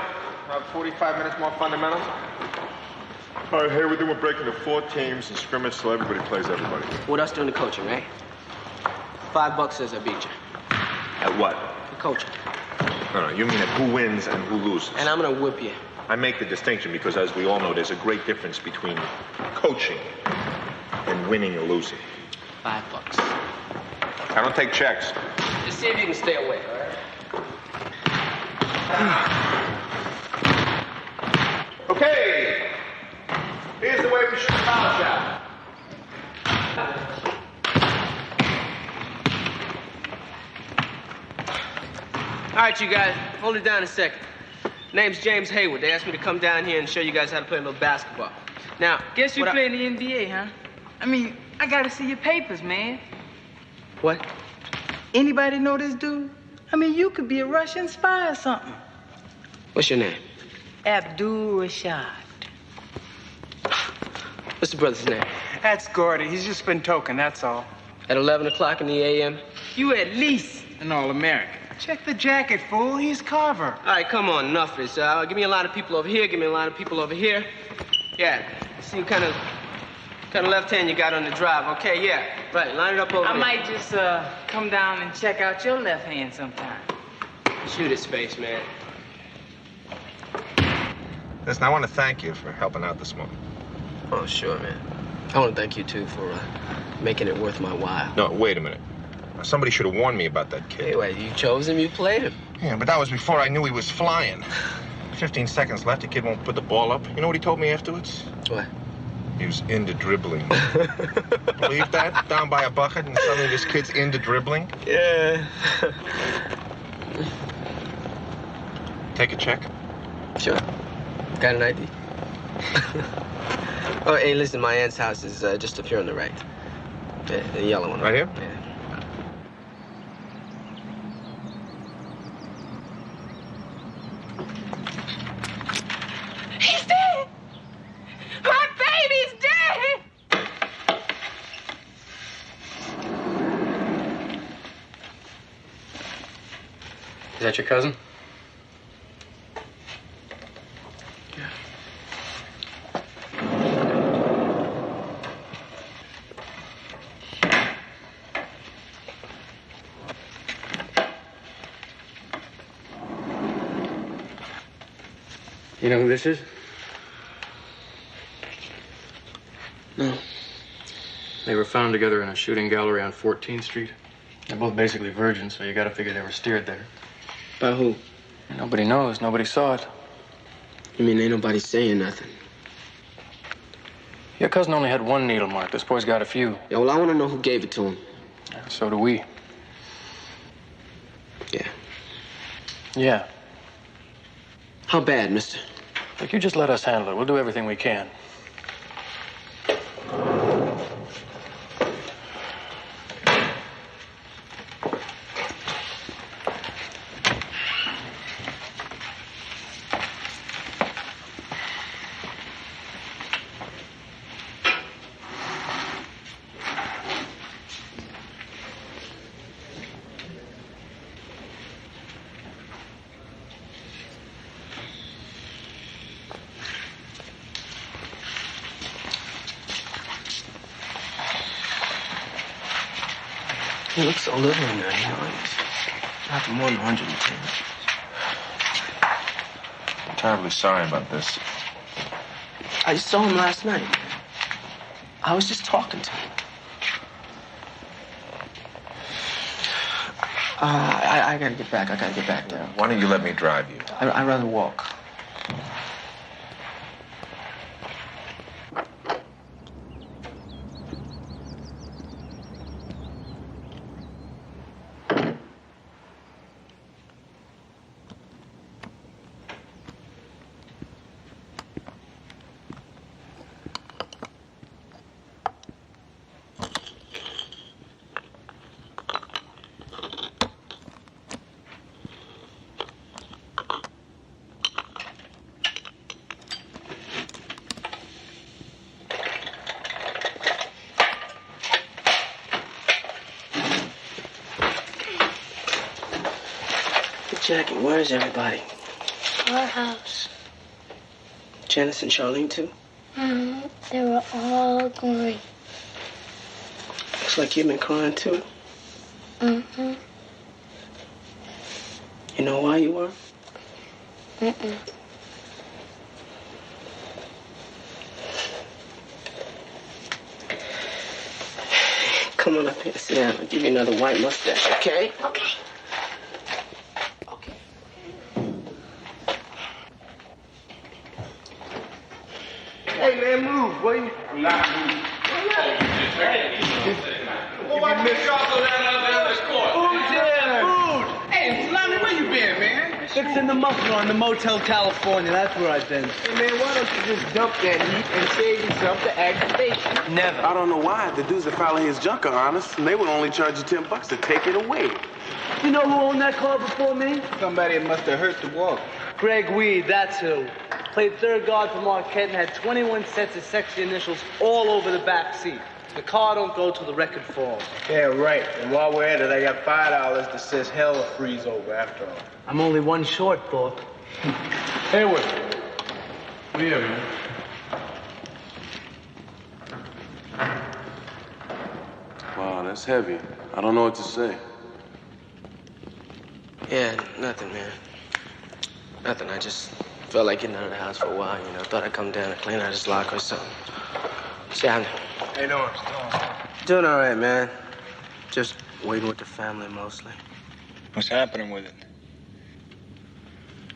About 45 minutes more fundamentals. All right, Hayward, then we're breaking to 4 teams and scrimmage so everybody plays everybody. What else doing the coaching, right? $5 says I beat you. At what? The coaching. No, you mean at who wins and who loses. And I'm gonna whip you. I make the distinction because, as we all know, there's a great difference between coaching and winning or losing. $5. I don't take checks. Just see if you can stay away, all right? Okay. Here's the way we shoot a foul shot. All right, you guys, hold it down a second. Name's James Hayward. They asked me to come down here and show you guys how to play a little basketball. Now, Guess you play in the NBA, huh? I mean, I gotta see your papers, man. What? Anybody know this dude? I mean, you could be a Russian spy or something. What's your name? Abdul Rashad. What's the brother's name? That's Gordy. He's just been token, that's all. At 11 o'clock in the a.m.? You at least an All-American. Check the jacket, fool. He's Carver. All right, come on, enough of this. Give me a lot of people over here. Give me a lot of people over here. Yeah. See what kind of left hand you got on the drive. Okay, yeah. Right, line it up over I there. might just come down and check out your left hand sometime. Shoot it, Space Man. Listen, I want to thank you for helping out this morning. Oh, sure, man. I want to thank you, too, for making it worth my while. No, wait a minute. Somebody should have warned me about that kid. Hey, wait, you chose him, you played him. Yeah, but that was before I knew he was flying. 15 seconds left, the kid won't put the ball up. You know what he told me afterwards? What? He was into dribbling. Believe that? Down by a bucket, and suddenly this kid's into dribbling? Yeah. Take a check? Sure. Got an ID? Oh, hey, listen, my aunt's house is just up here on the right. Yeah, the yellow one. Right here? Yeah. He's dead! My baby's dead! Is that your cousin? You know who this is? No. They were found together in a shooting gallery on 14th Street. They're both basically virgins, so you gotta figure they were steered there. By who? Nobody knows. Nobody saw it. You mean ain't nobody saying nothing? Your cousin only had one needle mark. This boy's got a few. Yeah, well, I want to know who gave it to him. So do we. Yeah. Yeah. How bad, mister? Look, you just let us handle it. We'll do everything we can. He looks so little in there, you know. He's not more than 110. I'm terribly sorry about this. I just saw him last night. I was just talking to him. I gotta get back. I gotta get back now. Why don't you let me drive you? I'd rather walk. Jackie, where is everybody? Our house. Janice and Charlene, too? They were all going. Looks like you've been crying, too. Mm-hmm. You know why you were? Mm-mm. Come on up here, sit down. I'll give you another white mustache, okay? Okay. Hey, man, move, will you? I'm not moving. Well, why can't y'all go down to this court? Food, yeah, food. Hey, Lonnie, where you been, man? Fixing the muffler on the Motel California. That's where I've been. Hey, man, why don't you just dump that heat and save yourself the aggravation? Never. I don't know why. The dudes that filing his junk are honest, and they would only charge you $10 to take it away. You know who owned that car before me? Somebody must have hurt the walk. Greg Weed, that's who. Played third guard for Marquette and had 21 sets of sexy initials all over the back seat. The car don't go till the record falls. Yeah, right. And while we're at it, I got $5 that says hell will freeze over after all. I'm only one short, Thorpe. Haywood. What do you have, man? Wow, that's heavy. I don't know what to say. Yeah, nothing, man. Nothing. I just felt like getting out of the house for a while, you know. Thought I'd come down and clean out his locker or something. See, I'm Hey, Norm. doing all right, man. Just Waiting with the family mostly. What's happening with it?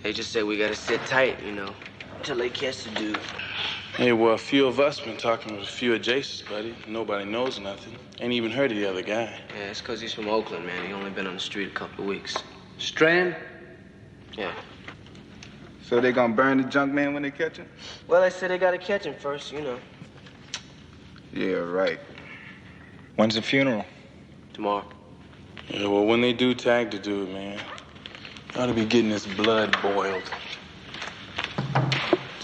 They just say we gotta sit tight, until they catch the dude. Hey, well, a few of us been talking with a few of Jason's, buddy. Nobody knows nothing. Ain't even heard of the other guy. Yeah, it's 'cause he's from Oakland, man. He only been on the street a couple of weeks. Strand? Yeah. So they gonna burn the junk man when they catch him? Well, they said they gotta catch him first, Yeah, right. When's the funeral? Tomorrow. Yeah, well, when they do tag the dude, man, ought to be getting his blood boiled.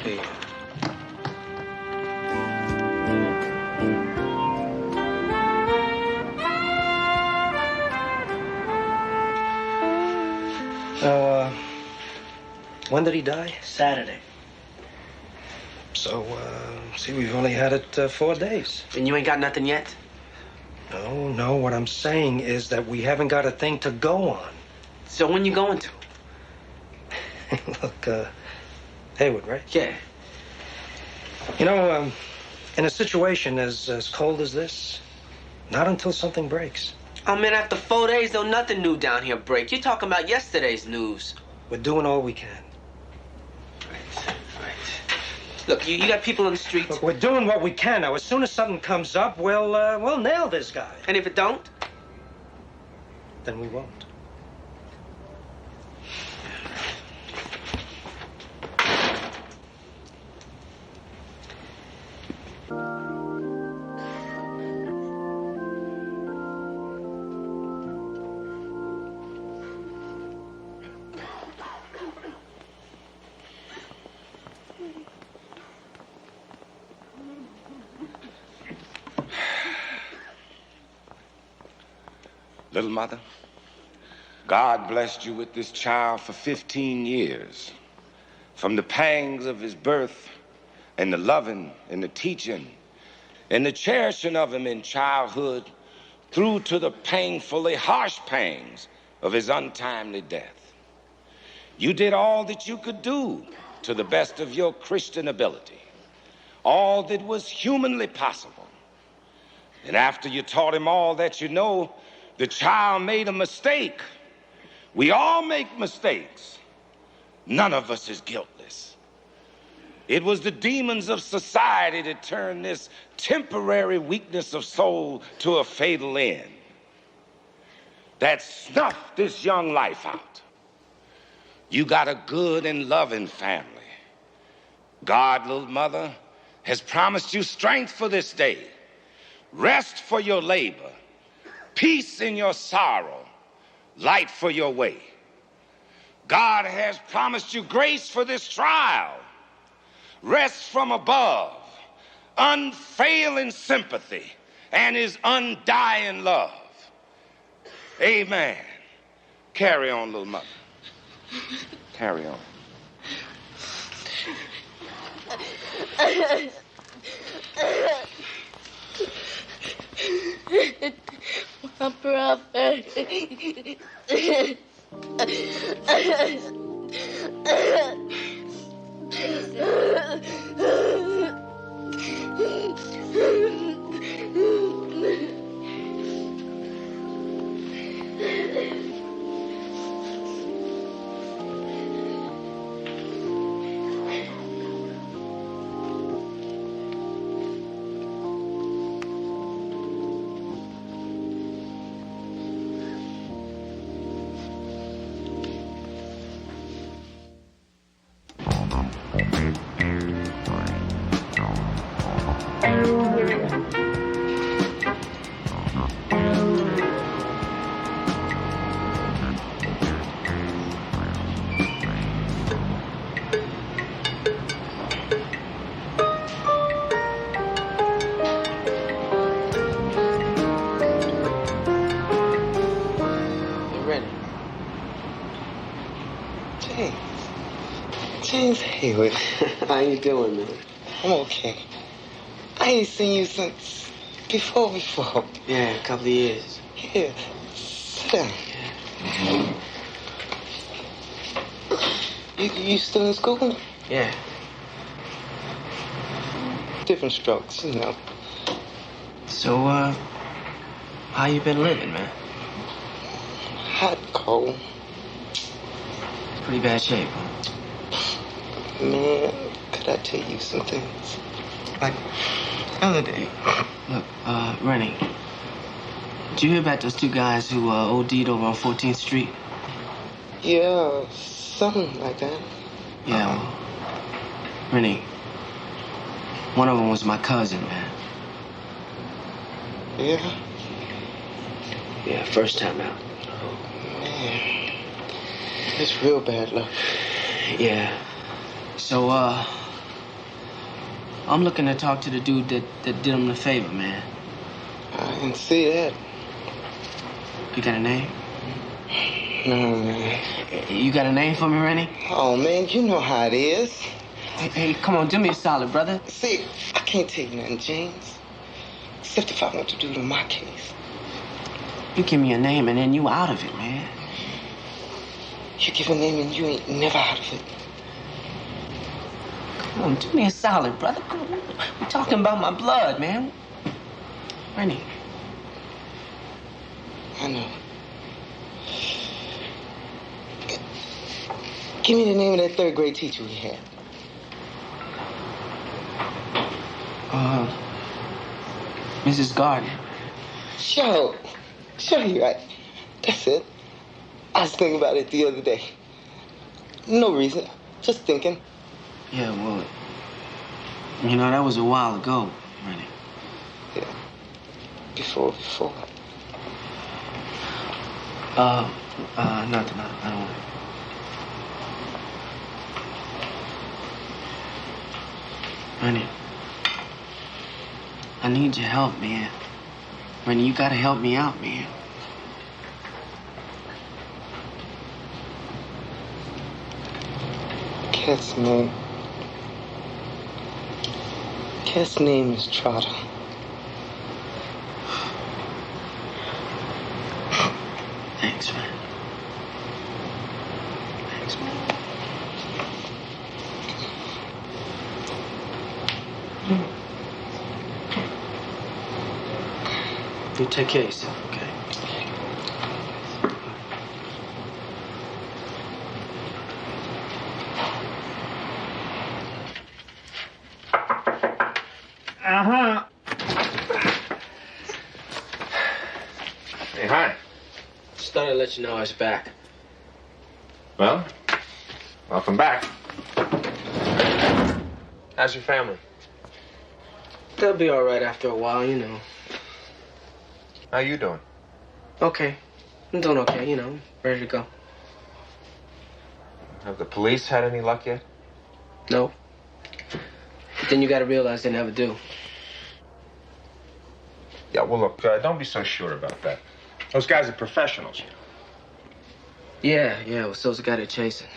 Hey. Now, when did he die? Saturday. So, see, we've only had it 4 days. And you ain't got nothing yet? No, what I'm saying is that we haven't got a thing to go on. So when you going to? Look, Haywood, right? Yeah. In a situation as cold as this, not until something breaks. Oh, man, after 4 days, though, nothing new down here break. You're talking about yesterday's news. We're doing all we can. Right. Look, you got people on the streets. Look, we're doing what we can now. As soon as something comes up, we'll nail this guy. And if it don't? Then we won't. Little mother, God blessed you with this child for 15 years. From the pangs of his birth and the loving and the teaching and the cherishing of him in childhood through to the painfully harsh pangs of his untimely death. You did all that you could do to the best of your Christian ability, all that was humanly possible. And after you taught him all that you know, the child made a mistake. We all make mistakes. None of us is guiltless. It was the demons of society that turned this temporary weakness of soul to a fatal end, that snuffed this young life out. You got a good and loving family. God, little mother, has promised you strength for this day, rest for your labor, peace in your sorrow, light for your way. God has promised you grace for this trial, rest from above, unfailing sympathy, and his undying love. Amen. Carry on, little mother. Carry on. My brother. James Haywood. How you doing, man? I'm okay. I ain't seen you since before. Yeah, a couple of years. Yeah. Sit down. You still in school? Yeah. Different strokes, you know. So, how you been living, man? hot and cold. Pretty bad shape. Man, could I tell you some things? Like the other day. Look, Rennie, did you hear about those two guys who OD'd over on 14th Street? Yeah, something like that. Yeah, well, Rennie, one of them was my cousin, man. Yeah? Yeah, first time out. Man, it's real bad luck. Yeah. So, I'm looking to talk to the dude that did him the favor, man. I didn't see that. You got a name? No, man. You got a name for me, Rennie? Oh, man, you know how it is. Hey, come on, do me a solid, brother. See, I can't tell you nothing, James. Except if I want to do it in my case. You give me a name and then you out of it, man. You give a name and you ain't never out of it. Come on, do me a solid, brother. Come on. We're talking about my blood, man. Rennie. I know. Give me the name of that third grade teacher we had. Mrs. Gardner. Sure, you're right. That's it. I was thinking about it the other day. No reason. Just thinking. Yeah, well, you know, that was a while ago, Rennie. Yeah. Before. Nothing. I don't want it. Rennie, I need your help, man. Rennie, you gotta help me out, man. Cat's name is Trotter. Thanks, man. Thanks, man. You take care of yourself, okay? Uh-huh. Hey, hi. Just thought I'd let you know I was back. Well, welcome back. How's your family? They'll be all right after a while, you know. How you doing? Okay. I'm doing okay, you know. Ready to go. Have the police had any luck yet? No. But then you gotta realize they never do. Yeah, well, look, don't be so sure about that. Those guys are professionals. Yeah, well, so's the guy they're chasing.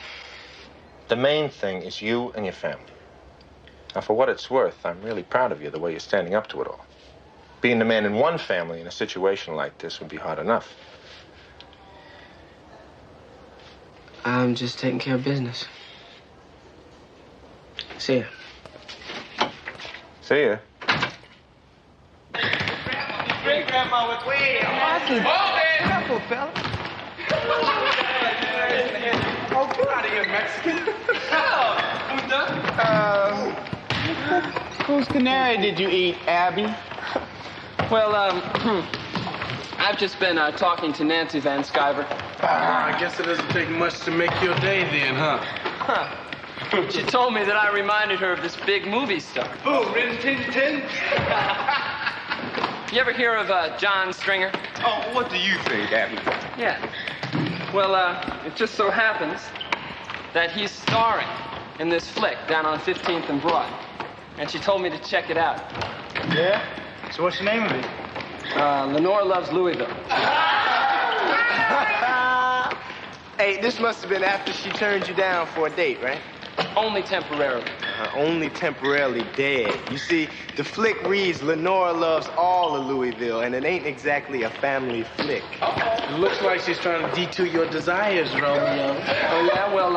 The main thing is you and your family. Now, for what it's worth, I'm really proud of you, the way you're standing up to it all. Being the man in one family in a situation like this would be hard enough. I'm just taking care of business. See ya. See ya. Great grandma was way careful, fella. Oh, get out of here, Mexican. Whose canary did you eat, Abby? Well, I've just been talking to Nancy Van Sciver. I guess it doesn't take much to make your day then, huh? She told me that I reminded her of this big movie star. Oh, Rin Tin Tin? You ever hear of John Stringer? Oh, what do you think, Abby? Yeah. Well, it just so happens that he's starring in this flick down on 15th and Broad. And she told me to check it out. Yeah? So what's the name of it? Lenore Loves Louisville. Hey, this must have been after she turned you down for a date, right? Only temporarily. Only temporarily dead. You see, the flick reads Lenore loves all of Louisville, and it ain't exactly a family flick. It looks like she's trying to detour your desires, Romeo. Oh, yeah? Well,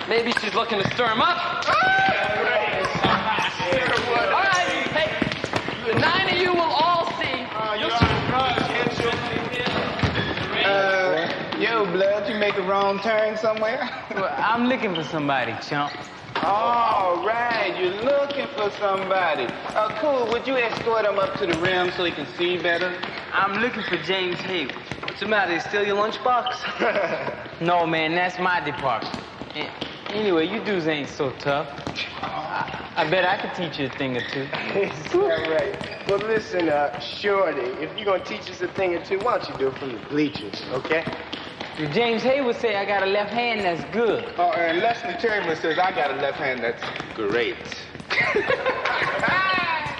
maybe she's looking to stir him up. All right. Hey, the 9 of you will all see. Yo, wrong turn somewhere? Well, I'm looking for somebody, chump. All right, you're looking for somebody. Cool, would you escort him up to the rim so he can see better? I'm looking for James Hayward. What's the matter? You steal your lunchbox? No, man, that's my department. Anyway, you dudes ain't so tough. I bet I could teach you a thing or two. All right. Well, listen, Shorty, if you're going to teach us a thing or two, why don't you do it from the bleachers, okay? If James Hayward say I got a left hand that's good. Oh, and Leslie Terryman says I got a left hand that's great.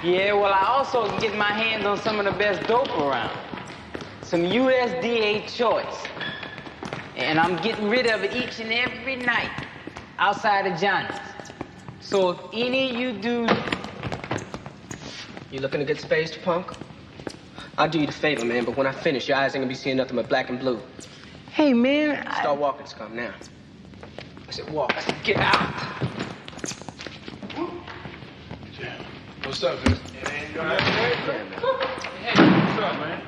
Yeah, well, I also can get my hands on some of the best dope around. Some USDA choice. And I'm getting rid of it each and every night outside of Johnny's. So if any of you dudes... You looking to get spaced, punk? I'll do you the favor, man, but when I finish, your eyes ain't gonna be seeing nothing but black and blue. Hey, man, Start walking, scum, now. I said walk. I said get out. What's up, man? Hey, what's up, man?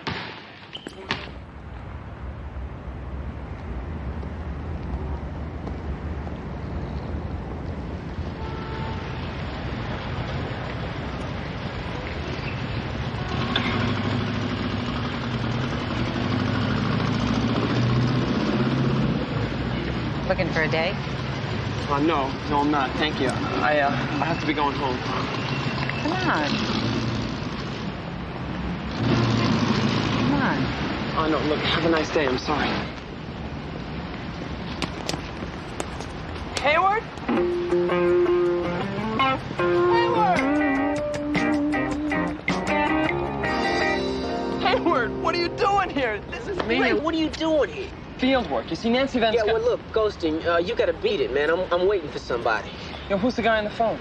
Looking for a date? No, I'm not. Thank you. I have to be going home. Come on. Come on. Oh, no, look, have a nice day. I'm sorry. Hayward? Hayward, what are you doing here? This is me. Ray, what are you doing here? Field work. You see, Nancy Van's Yeah, well, look, Ghosting, you gotta beat it, man. I'm waiting for somebody. Yo, who's the guy on the phone?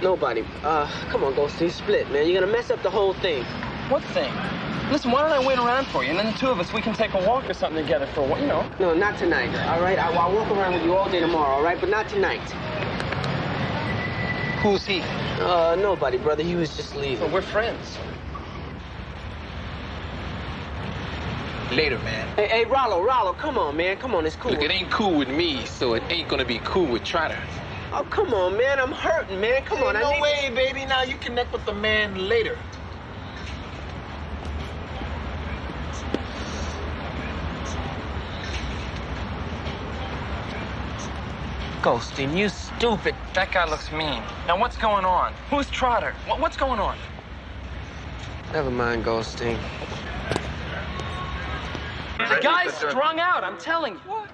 Nobody. Come on, Ghosting, split, man. You're gonna mess up the whole thing. What thing? Listen, why don't I wait around for you, and then the two of us, we can take a walk or something together for a while, you know. No, not tonight, all right? I'll walk around with you all day tomorrow, all right? But not tonight. Who's he? Nobody, brother. He was just leaving. Well, we're friends. Later, man. Hey, Rollo, come on, man. Come on, it's cool. Look, it ain't cool with me, so it ain't gonna be cool with Trotter. Oh, come on, man. I'm hurting, man. Come on. No way, baby. Now you connect with the man later. Ghosting, you stupid. That guy looks mean. Now, what's going on? Who's Trotter? What's going on? Never mind, Ghosting. The guy's strung out, I'm telling you. What?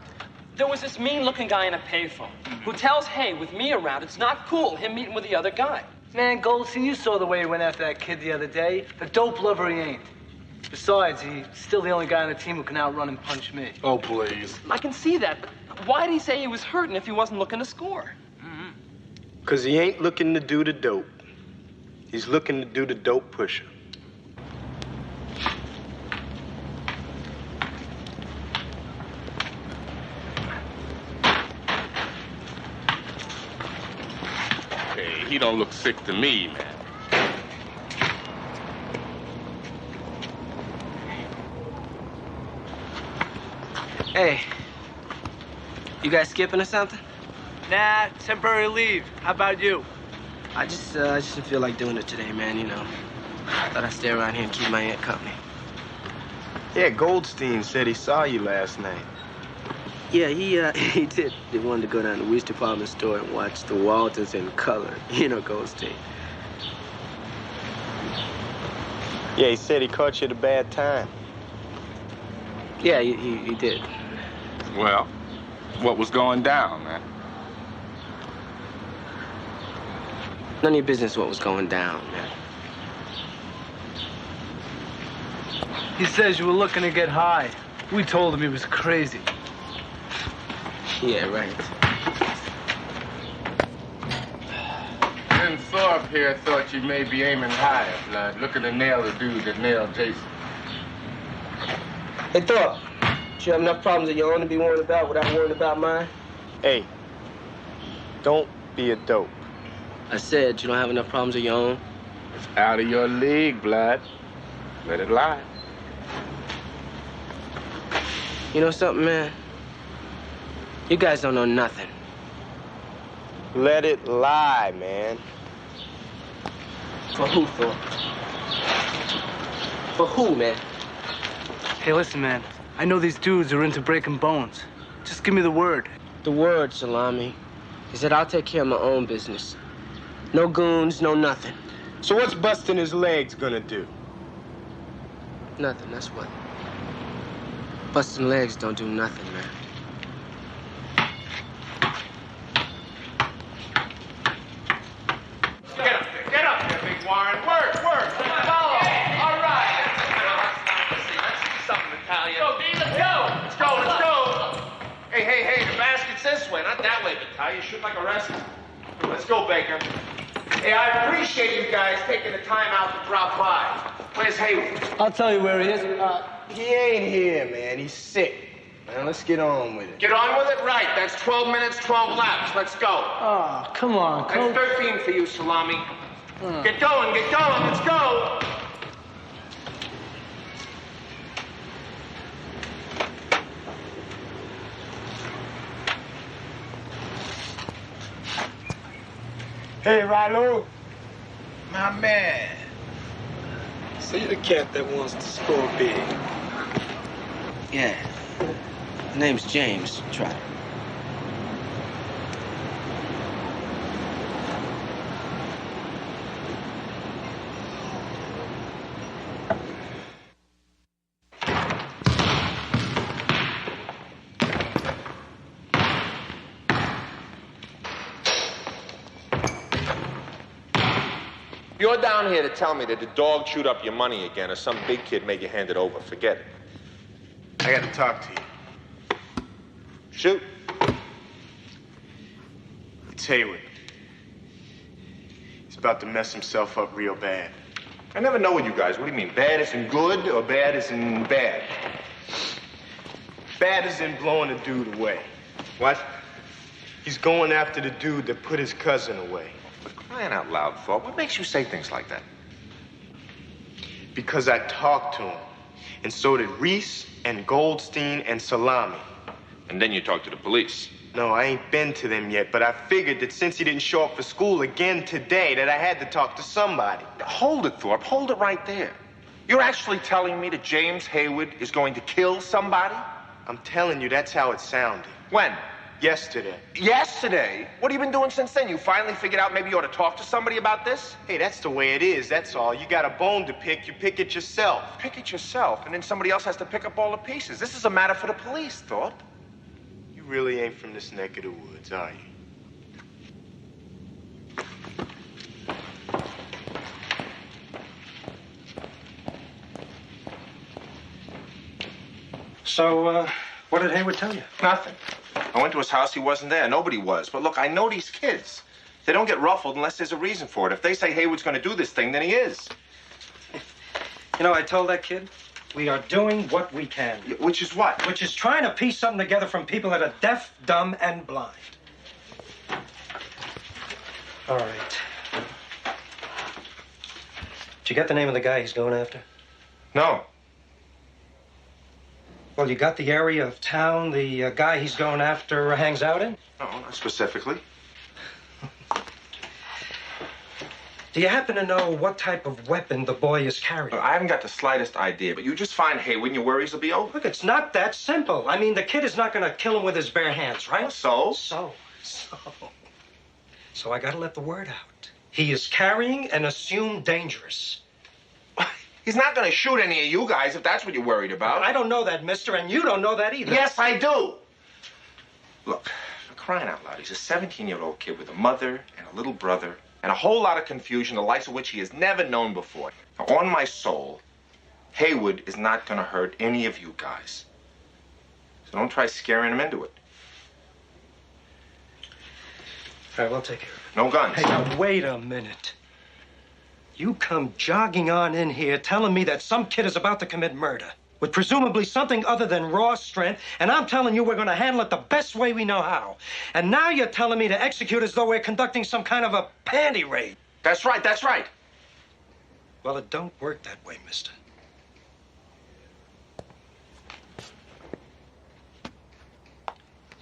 There was this mean-looking guy in a payphone who tells Hay, with me around, it's not cool, him meeting with the other guy. Man, Goldstein, you saw the way he went after that kid the other day. A dope lover he ain't. Besides, he's still the only guy on the team who can outrun and punch me. Oh, please. I can see that, but why'd he say he was hurting if he wasn't looking to score? Because he ain't looking to do the dope. He's looking to do the dope pusher. Hey, he don't look sick to me, man. Hey, you guys skipping or something? Nah, temporary leave. How about you? I just didn't feel like doing it today, man, you know. Thought I'd stay around here and keep my aunt company. Yeah, Goldstein said he saw you last night. Yeah, he did. They wanted to go down to Weed's department store and watch the Waltons in color. You know, Goldstein. Yeah, he said he caught you at a bad time. Yeah, he did. Well, what was going down, man? None of your business what was going down, man. He says you were looking to get high. We told him he was crazy. Yeah, right. Then Thorpe here thought you may be aiming higher, Blood, looking to nail the dude that nailed Jason. Hey, Thorpe, do you have enough problems of your own to be worried about without worrying about mine? Hey, don't be a dope. I said you don't have enough problems of your own. It's out of your league, Blood. Let it lie. You know something, man? You guys don't know nothing. Let it lie, man. For who, Thor? For who, man? Hey, listen, man. I know these dudes are into breaking bones. Just give me the word. The word, Salami, is that I'll take care of my own business. No goons, no nothing. So what's busting his legs gonna do? Nothing, that's what. Busting legs don't do nothing, man. Get up there, Big Warren. Work. Follow. All right. Let's see something, Natalia. Let's go. Hey, the basket's this way, not that way, Natalia. Shoot like a wrestler. Let's go, Baker. Hey, I appreciate you guys taking the time out to drop by. Where's Haywood? I'll tell you where he is. He ain't here, man. He's sick. Man, let's get on with it. Get on with it? Right. That's 12 minutes, 12 laps. Let's go. Oh, come on, That's 13 for you, Salami. Get going. Let's go. Hey, Rilo. My man. So you're the cat that wants to score big. Yeah. His name's James Trotter. You're down here to tell me that the dog chewed up your money again or some big kid made you hand it over. Forget it. I got to talk to you. Shoot. It's Haywood. He's about to mess himself up real bad. I never know with you guys. What do you mean? Bad as in good or bad as in bad? Bad as in blowing a dude away. What? He's going after the dude that put his cousin away. Crying out loud, Thor. What makes you say things like that? Because I talked to him. And so did Reese and Goldstein and Salami. And then you talked to the police. No, I ain't been to them yet, but I figured that since he didn't show up for school again today, that I had to talk to somebody. Hold it, Thorpe. Hold it right there. You're actually telling me that James Haywood is going to kill somebody? I'm telling you, that's how it sounded. When? Yesterday. Yesterday? What have you been doing since then? You finally figured out maybe you ought to talk to somebody about this? Hey, that's the way it is, that's all. You got a bone to pick, you pick it yourself. Pick it yourself, and then somebody else has to pick up all the pieces. This is a matter for the police, Thorpe. You really ain't from this neck of the woods, are you? So, what did Haywood tell you? Nothing. I went to his house, he wasn't there. Nobody was. But look, I know these kids. They don't get ruffled unless there's a reason for it. If they say Haywood's going to do this thing, then he is. You know, I told that kid, we are doing what we can. Which is what? Which is trying to piece something together from people that are deaf, dumb, and blind. All right. Did you get the name of the guy he's going after? No. Well, you got the area of town the guy he's going after hangs out in? No, not specifically. Do you happen to know what type of weapon the boy is carrying? I haven't got the slightest idea, but you just find Haywood and your worries will be over. Look, it's not that simple. I mean, the kid is not going to kill him with his bare hands, right? So? So I got to let the word out. He is carrying and assumed dangerous. He's not going to shoot any of you guys if that's what you're worried about. I don't know that, mister, and you don't know that either. Yes, I do. Look, for crying out loud, he's a 17-year-old kid with a mother and a little brother and a whole lot of confusion, the likes of which he has never known before. Now, on my soul, Haywood is not going to hurt any of you guys. So don't try scaring him into it. All right, we'll take care of it. No guns. Hey, now, wait a minute. You come jogging on in here telling me that some kid is about to commit murder with presumably something other than raw strength, and I'm telling you we're going to handle it the best way we know how. And now you're telling me to execute as though we're conducting some kind of a panty raid. That's right, that's right. Well, it don't work that way, mister.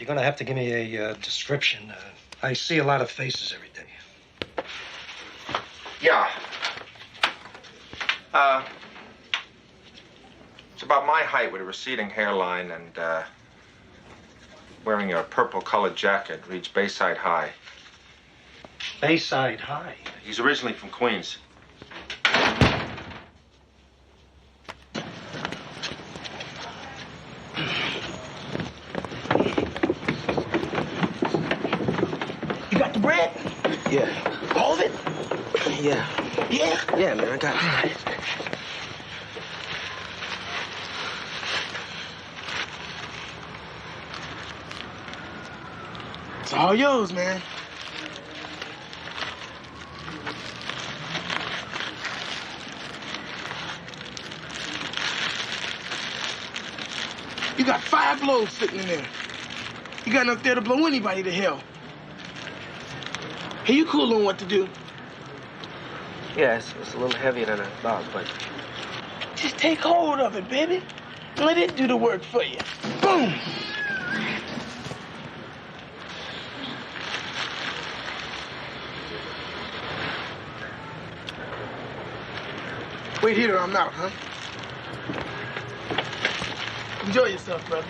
You're gonna have to give me a description. I see a lot of faces every day. Yeah. It's about my height with a receding hairline and wearing a purple-colored jacket. Reads Bayside High. Bayside High? He's originally from Queens. You got the bread? Yeah. All of it? Yeah. Yeah? Yeah, man, I got it. It's all yours, man. You got 5 loads sitting in there. You got enough there to blow anybody to hell. Hey, you cool on what to do. Yeah, it's a little heavier than I thought, but Just take hold of it, baby. Let it do the work for you. Boom! Wait here, I'm out, huh? Enjoy yourself, brother.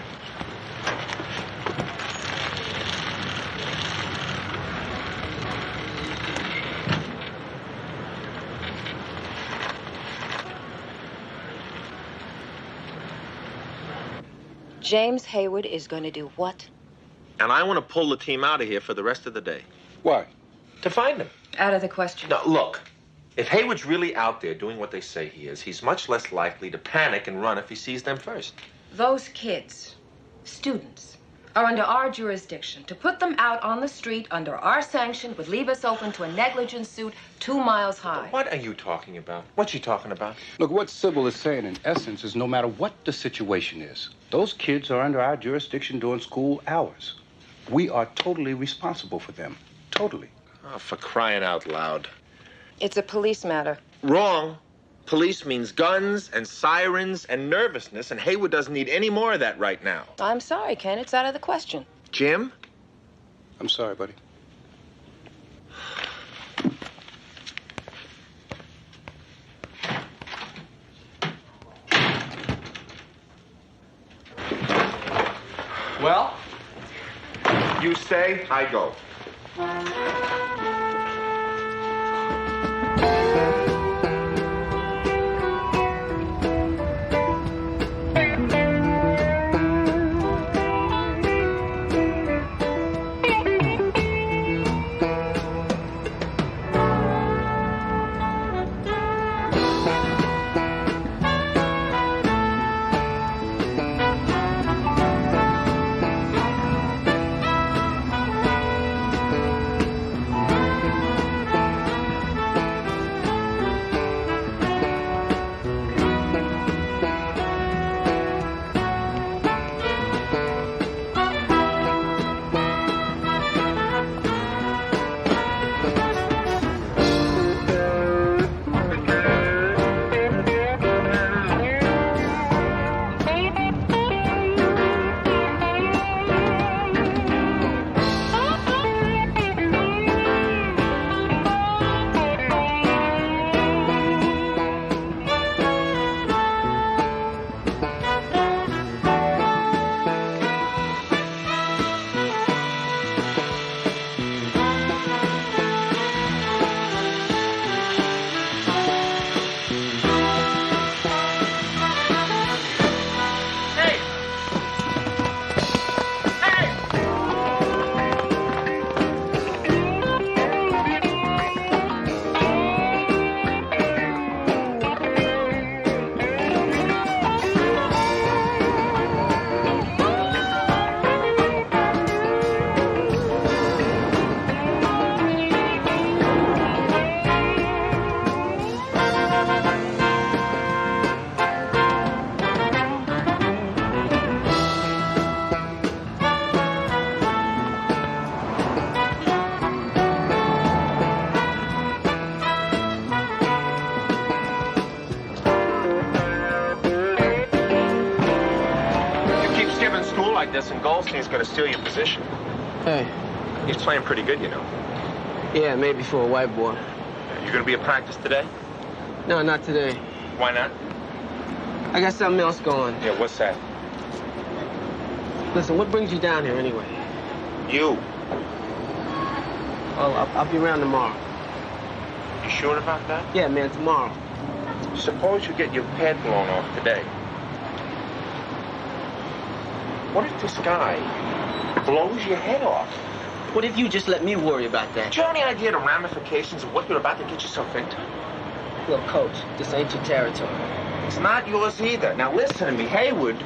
James Haywood is going to do what? And I want to pull the team out of here for the rest of the day. Why? To find him. Out of the question. Now, look. If Haywood's really out there doing what they say he is, he's much less likely to panic and run if he sees them first. Those kids, students, are under our jurisdiction. To put them out on the street under our sanction would leave us open to a negligence suit 2 miles high. What are you talking about? What's she talking about? Look, what Sybil is saying, in essence, is no matter what the situation is, those kids are under our jurisdiction during school hours. We are totally responsible for them. Totally. Oh, for crying out loud. It's a police matter. Wrong. Police means guns and sirens and nervousness, and Haywood doesn't need any more of that right now. I'm sorry, Ken. It's out of the question. Jim? I'm sorry, buddy. Well? You say, I go. like this, and Goldstein's going to steal your position. Hey. He's playing pretty good, you know. Yeah, maybe for a white boy. You going to be at practice today? No, not today. Why not? I got something else going. Yeah, what's that? Listen, what brings you down here anyway? You. Well, I'll be around tomorrow. You sure about that? Yeah, man, tomorrow. Suppose you get your head blown off today. What if this guy blows your head off? What if you just let me worry about that? Do you have any idea the ramifications of what you're about to get yourself into? Look, Coach, this ain't your territory. It's not yours either. Now listen to me, Haywood.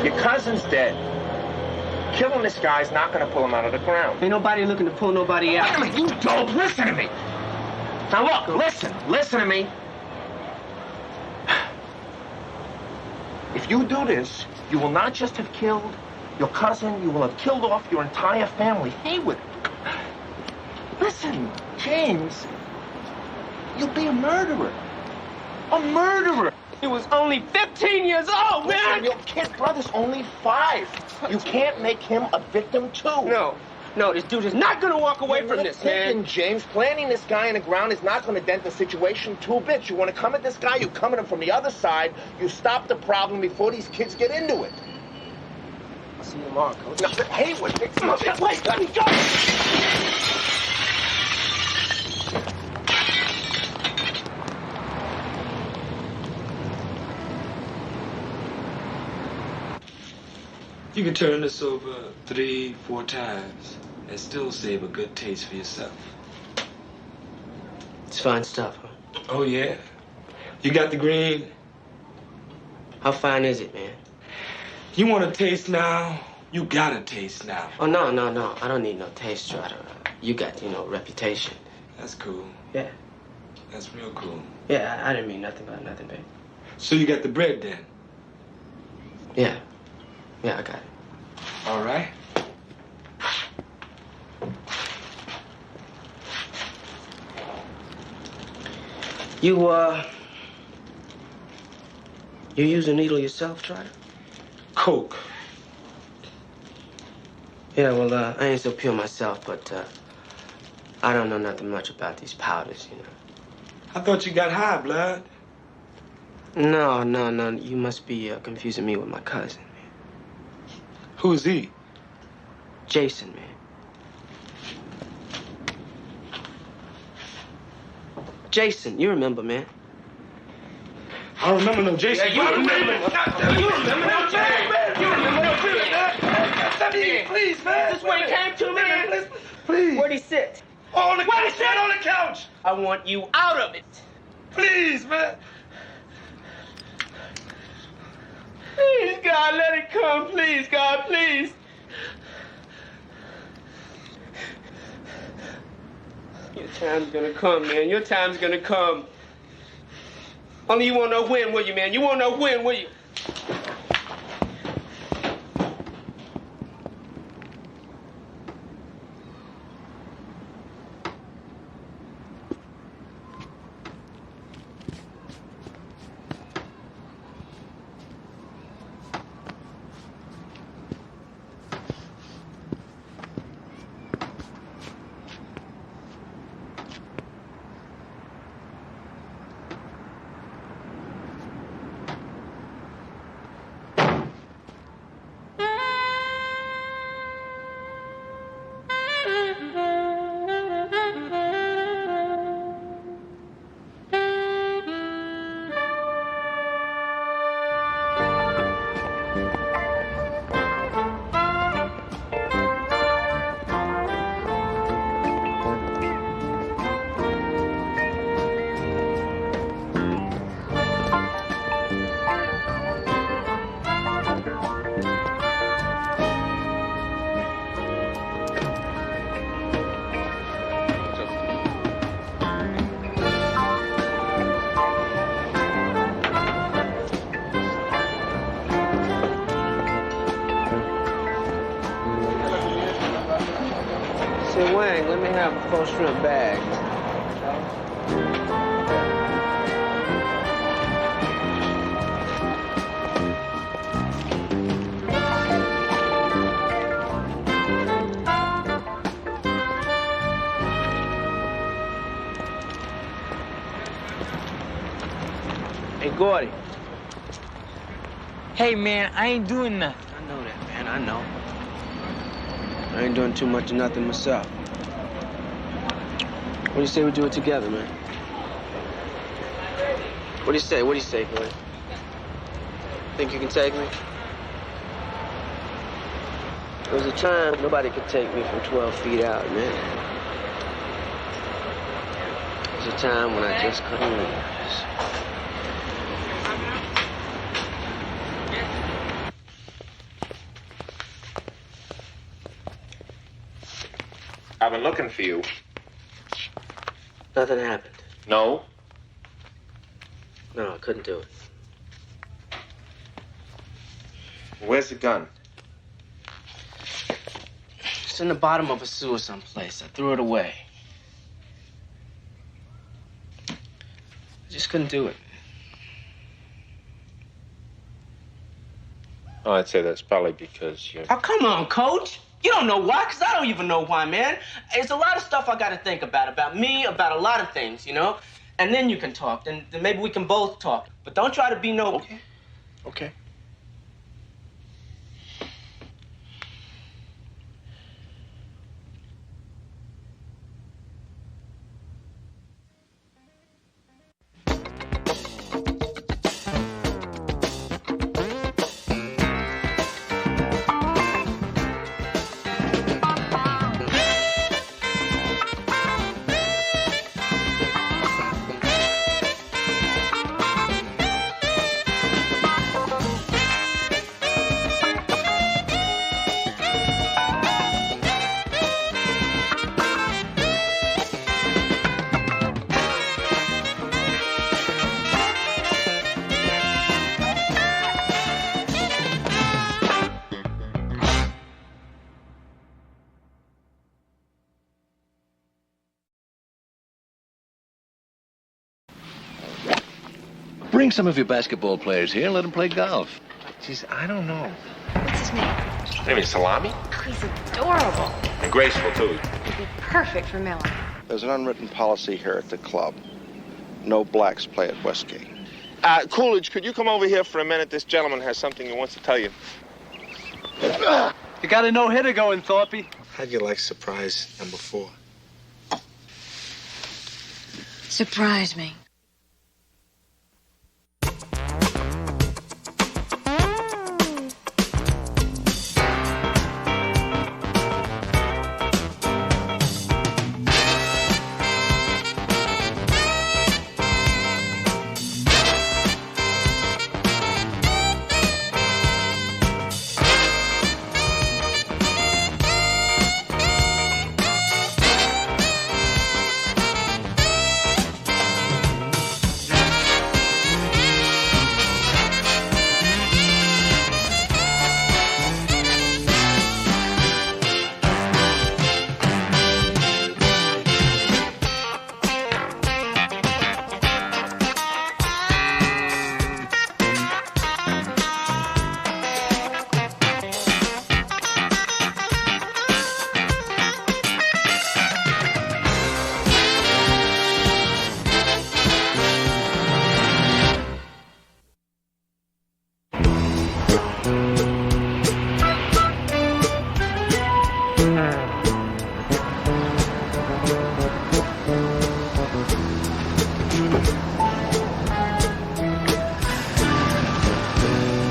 Your cousin's dead. Killing this guy's not going to pull him out of the ground. Ain't nobody looking to pull nobody out. Wait a minute, you dope. Listen to me. Now look, listen to me. If you do this, you will not just have killed your cousin, you will have killed off your entire family. Haywood, listen, James, you'll be a murderer. A murderer. He was only 15 years old, man! Listen, your kid brother's only 5. You can't make him a victim, too. No, this dude is not gonna walk away from this, man. James, planting this guy in the ground is not gonna dent the situation 2 bits. You wanna come at this guy, you come at him from the other side, you stop the problem before these kids get into it. I'll see you tomorrow, Coach. No, Haywood, wait, let me go! You can turn this over 3-4 times and still save a good taste for yourself. It's fine stuff, huh? Oh, yeah? You got the green? How fine is it, man? You want to taste now? You gotta taste now. Oh, no. I don't need no taste strider. You got, reputation. That's cool. Yeah. That's real cool. Yeah, I didn't mean nothing about nothing, babe. So you got the bread, then? Yeah. Yeah, I got it. All right. You use a needle yourself, Trotter? Coke. Yeah, well, I ain't so pure myself, but, I don't know nothing much about these powders, I thought you got high, blood. No. You must be confusing me with my cousin, man. Who's he? Jason, man. Jason, you remember, man. I remember no Jason. Yeah, you remember no Jason. You remember no Jason. Please, man. This way he came to, man. Please. Where'd he sit? On the couch. Sit on the couch. I want you out of it. Please, man. Please, God, let it come. Please, God, please. Your time's gonna come, man. Your time's gonna come. Only you won't know when, will you, man? You won't know when, will you? Say, Wang, let me have a 4 shrimp bag. Shorty. Hey, man, I ain't doing nothing. I know that, man. I know. I ain't doing too much of nothing myself. What do you say we do it together, man? What do you say? What do you say, boy? Think you can take me? There was a time nobody could take me from 12 feet out, man. There was a time when I just couldn't lose. I've been looking for you. Nothing happened. No? No, I couldn't do it. Where's the gun? It's in the bottom of a sewer someplace. I threw it away. I just couldn't do it. Oh, I'd say that's probably because you're... Oh, come on, Coach. You don't know why, because I don't even know why, man. There's a lot of stuff I got to think about me, about a lot of things, you know? And then you can talk. Then maybe we can both talk. But don't try to be no... Okay. Okay. Bring some of your basketball players here and let them play golf. Jeez, I don't know. What's his name? His name is Salami? Oh, he's adorable. And graceful, too. He'd be perfect for Melanie. There's an unwritten policy here at the club. No blacks play at Westgate. Coolidge, could you come over here for a minute? This gentleman has something he wants to tell you. You got a no-hitter going, Thorpe. How'd you like surprise number 4? Surprise me.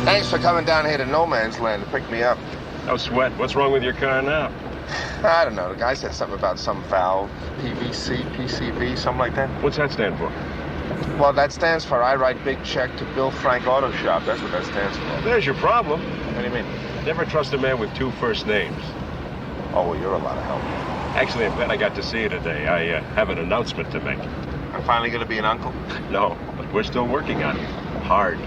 Thanks for coming down here to No Man's Land to pick me up. No sweat. What's wrong with your car now? I don't know. The guy said something about some valve, PVC, PCV, something like that. What's that stand for? Well, that stands for I write big check to Bill Frank Auto Shop. That's what that stands for. There's your problem. What do you mean? Never trust a man with 2 first names. Oh, well, you're a lot of help. Actually, I'm glad I got to see you today. I have an announcement to make. I'm finally going to be an uncle? No, but we're still working on it. Hard.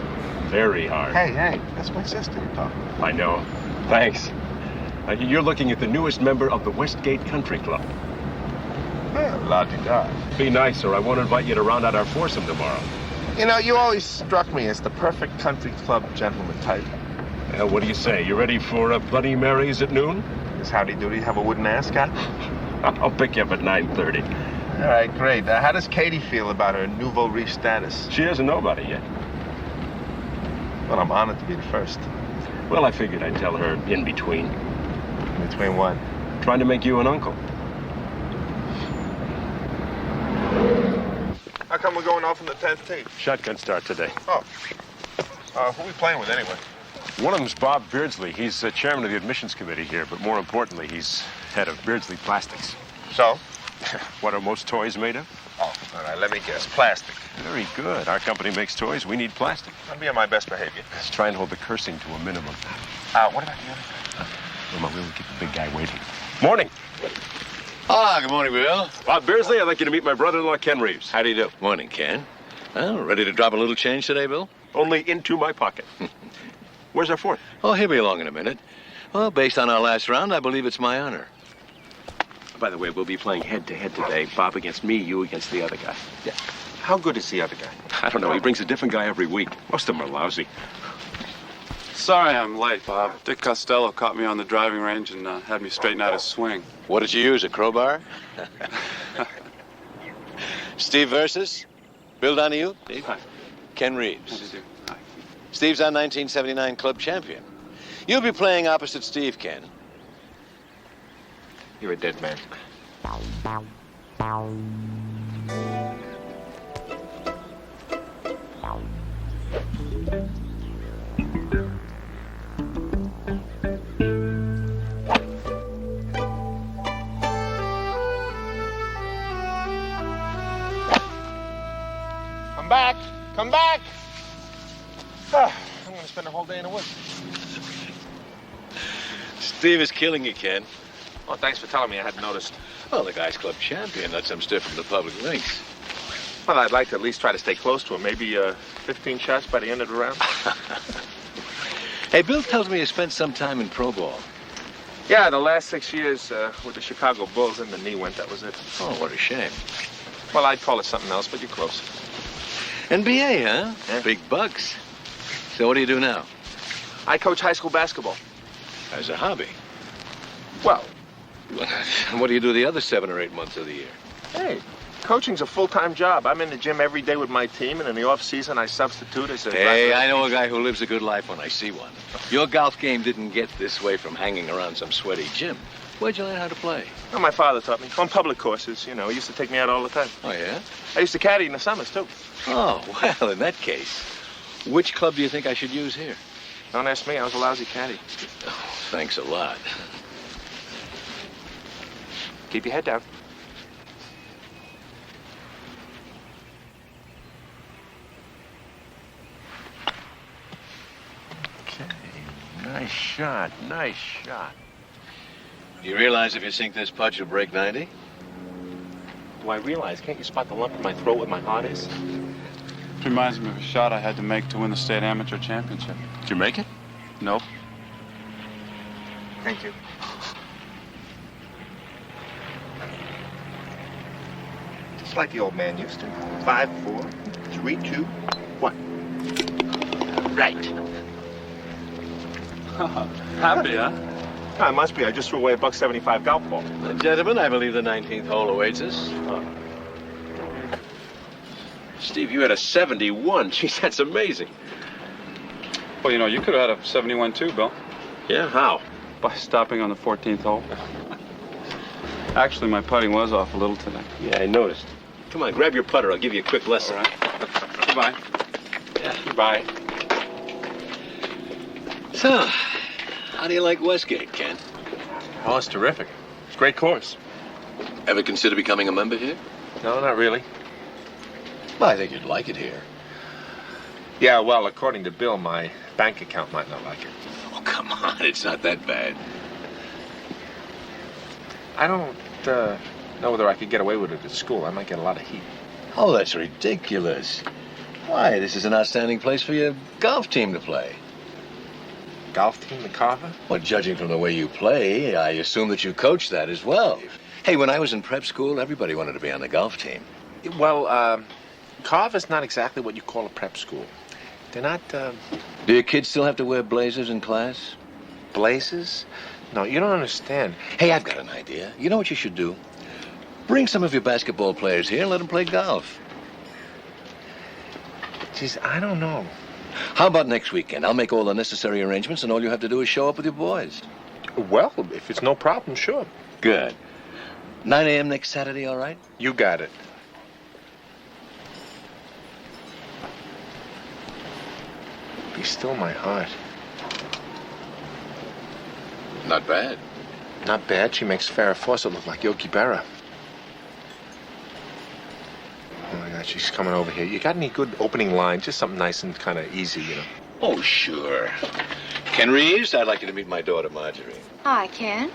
Very hard. Hey, that's my sister you're talking to. I know. Thanks. You're looking at the newest member of the Westgate Country Club. Yeah, la-di-da. Be nice, or I won't invite you to round out our foursome tomorrow. You know, you always struck me as the perfect country club gentleman type. What do you say? You ready for Bloody Marys at noon? Does Howdy Doody have a wooden ascot? I'll pick you up at 9:30. All right, great. How does Katie feel about her nouveau riche status? She doesn't know about it yet. Well, I'm honored to be the first. Well, I figured I'd tell her in between. In between what? Trying to make you an uncle. How come we're going off on the 10th tee? Shotgun start today. Oh. Who are we playing with anyway? One of them's Bob Beardsley. He's chairman of the admissions committee here, but more importantly, he's head of Beardsley Plastics. So? What are most toys made of? Oh, all right, let me guess. Plastic. Very good. Our company makes toys. We need plastic. I'll be on my best behavior. Let's try and hold the cursing to a minimum. What about the other? We'll keep the big guy waiting. Morning. Good morning, Bill. Bob Beardsley, I'd like you to meet my brother-in-law, Ken Reeves. How do you do? Morning, Ken. Well, ready to drop a little change today, Bill? Only into my pocket. Where's our fourth? Oh, he'll be along in a minute. Well, based on our last round, I believe it's my honor. By the way, we'll be playing head-to-head today. Bob against me, you against the other guy. Yeah. How good is the other guy? I don't know. He brings a different guy every week. Most of them are lousy. Sorry I'm late, Bob. Dick Costello caught me on the driving range and had me straighten out his swing. What did you use, a crowbar? Steve Versus? Bill Donahue? Steve. Hi. Ken Reeves. How do you do? Hi. Steve's our 1979 club champion. You'll be playing opposite Steve, Ken. You're a dead man. Come back! Come back! I'm going to spend the whole day in the woods. Steve is killing you, Ken. Oh, thanks for telling me. I hadn't noticed. Well, the guy's club champion lets him stiff from the public links. Well, I'd like to at least try to stay close to him. Maybe 15 shots by the end of the round. Hey, Bill tells me you spent some time in pro ball. Yeah, the last 6 years with the Chicago Bulls, and the knee went. That was it. Oh, what a shame. Well, I'd call it something else, but you're close. NBA, huh? Yeah. Big bucks. So what do you do now? I coach high school basketball. As a hobby? Well, what do you do the other 7 or 8 months of the year? hey, coaching's a full-time job. I'm in the gym every day with my team, and in the off-season, I substitute as a... Hey, I know a guy who lives a good life when I see one. Your golf game didn't get this way from hanging around some sweaty gym. Where'd you learn how to play? Well, my father taught me. On public courses, you know. He used to take me out all the time. Oh, yeah? I used to caddy in the summers, too. Oh, well, in that case, which club do you think I should use here? Don't ask me. I was a lousy caddy. Oh, thanks a lot. Keep your head down. Okay, nice shot, nice shot. Do you realize if you sink this putt, you'll break 90? Do I realize? Can't you spot the lump in my throat where my heart is? Reminds me of a shot I had to make to win the state amateur championship. Did you make it? Nope. Thank you. Just like the old man used to. 5, 4, 3, 2, 1. Right. Happy, huh? I must be. I just threw away a $1.75 golf ball. Gentlemen, I believe the 19th hole awaits us. Steve, you had a 71. Geez, that's amazing. Well, you know, you could have had a 71 too, Bill. Yeah, how? By stopping on the 14th hole. Actually, my putting was off a little today. Yeah, I noticed. Come on, grab your putter. I'll give you a quick lesson. All right. Goodbye. Yeah, goodbye. So, how do you like Westgate, Ken? Oh, it's terrific. It's a great course. Ever consider becoming a member here? No, not really. Well, I think you'd like it here. Yeah, well, according to Bill, my bank account might not like it. Oh, come on. It's not that bad. I don't know whether I could get away with it at school. I might get a lot of heat. Oh, that's ridiculous. Why, this is an outstanding place for your golf team to play. Golf team, the Carver? Well, judging from the way you play, I assume that you coach that as well. Hey, when I was in prep school, everybody wanted to be on the golf team. Well, Carver's not exactly what you call a prep school. They're not, Do your kids still have to wear blazers in class? blazers? No, you don't understand. Hey, I've got an idea. You know what you should do? Bring some of your basketball players here and let them play golf. Geez, I don't know. How about next weekend? I'll make all the necessary arrangements, and all you have to do is show up with your boys. Well, if it's no problem, sure. Good. 9 a.m. next Saturday, all right? You got it. Be still my heart. Not bad. Not bad. She makes Farrah Fawcett look like Yogi Berra. Oh, my God, she's coming over here. You got any good opening lines? Just something nice and kind of easy, you know. Oh, sure. Ken Reeves, I'd like you to meet my daughter, Marjorie. Hi, Ken.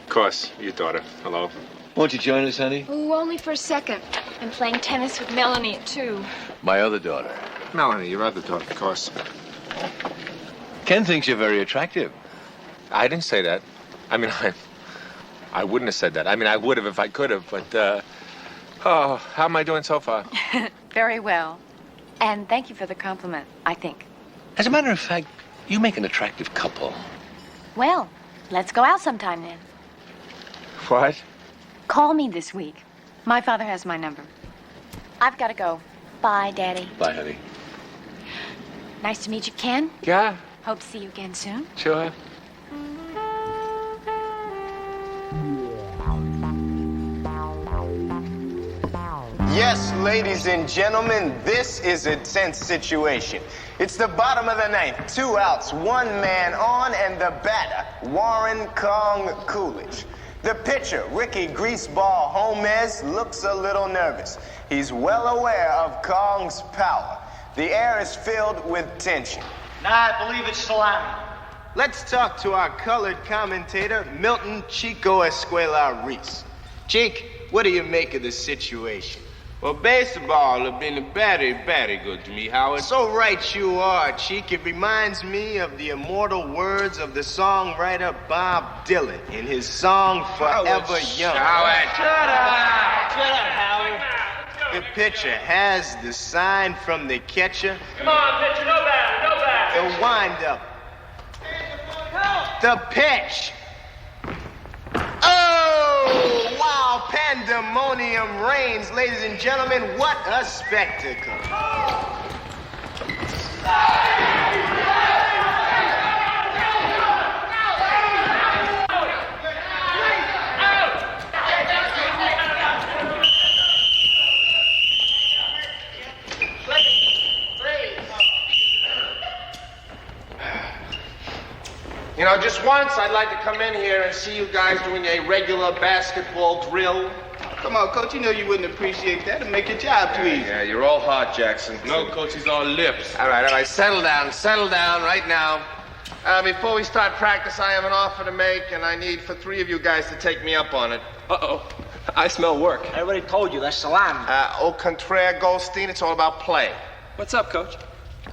Of course, your daughter. Hello. Won't you join us, honey? Ooh, only for a second. I'm playing tennis with Melanie at 2. My other daughter. Melanie, your other daughter, of course. Ken thinks you're very attractive. I didn't say that. I mean, I wouldn't have said that. I mean, I would have if I could have, but, oh, how am I doing so far? Very well. And thank you for the compliment, I think. As a matter of fact, you make an attractive couple. Well, let's go out sometime then. What? Call me this week. My father has my number. I've got to go. Bye, Daddy. Bye, honey. Nice to meet you, Ken. Yeah. Hope to see you again soon. Sure. Yes, ladies and gentlemen, this is a tense situation. It's the bottom of the ninth, 2 outs, 1 man on, and the batter, Warren Kong Coolidge. The pitcher, Ricky Greaseball Gomez, looks a little nervous. He's well aware of Kong's power. The air is filled with tension. Nah, I believe it's salami. Let's talk to our colored commentator, Milton Chico Escuela Reese. Chick, what do you make of the situation? Well, baseball has been very, very good to me, Howard. So right you are, Cheek. It reminds me of the immortal words of the songwriter Bob Dylan in his song Forever Young. Howard. Shut up. Shut up, Howard. The pitcher has the sign from the catcher. Come on, pitcher. No batter. No batter. The wind-up. The pitch. Oh, wow, pandemonium reigns, ladies and gentlemen. What a spectacle. You know, just once I'd like to come in here and see you guys doing a regular basketball drill. Come on, Coach, you know you wouldn't appreciate that. It'd make your job too easy. Yeah, you're all hot, Jackson. No, Coach, he's all lips. All right, settle down right now. Before we start practice, I have an offer to make, and I need for 3 of you guys to take me up on it. Uh-oh. I smell work. I already told you, that's salami. Au contraire, Goldstein, it's all about play. What's up, Coach?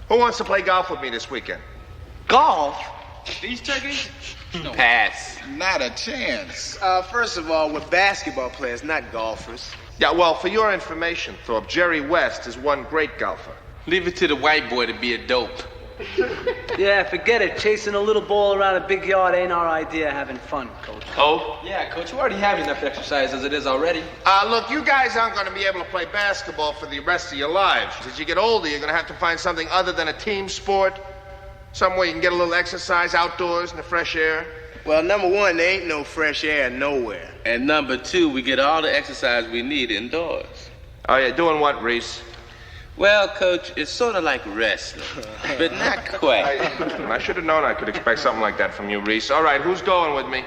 Who wants to play golf with me this weekend? Golf? These turkeys? No. Pass. Not a chance. First of all, we're basketball players, not golfers. Yeah, well, for your information, Thorpe, Jerry West is one great golfer. Leave it to the white boy to be a dope. Yeah, forget it. Chasing a little ball around a big yard ain't our idea of having fun, Coach. Oh? Yeah, Coach, you already have enough exercise as it is already. Look, you guys aren't going to be able to play basketball for the rest of your lives. As you get older, you're going to have to find something other than a team sport. Somewhere you can get a little exercise outdoors in the fresh air. Well, number one, there ain't no fresh air nowhere. And number 2, we get all the exercise we need indoors. Oh, yeah, doing what, Reese? Well, Coach, it's sort of like wrestling, but not quite. I should have known I could expect something like that from you, Reese. All right, who's going with me?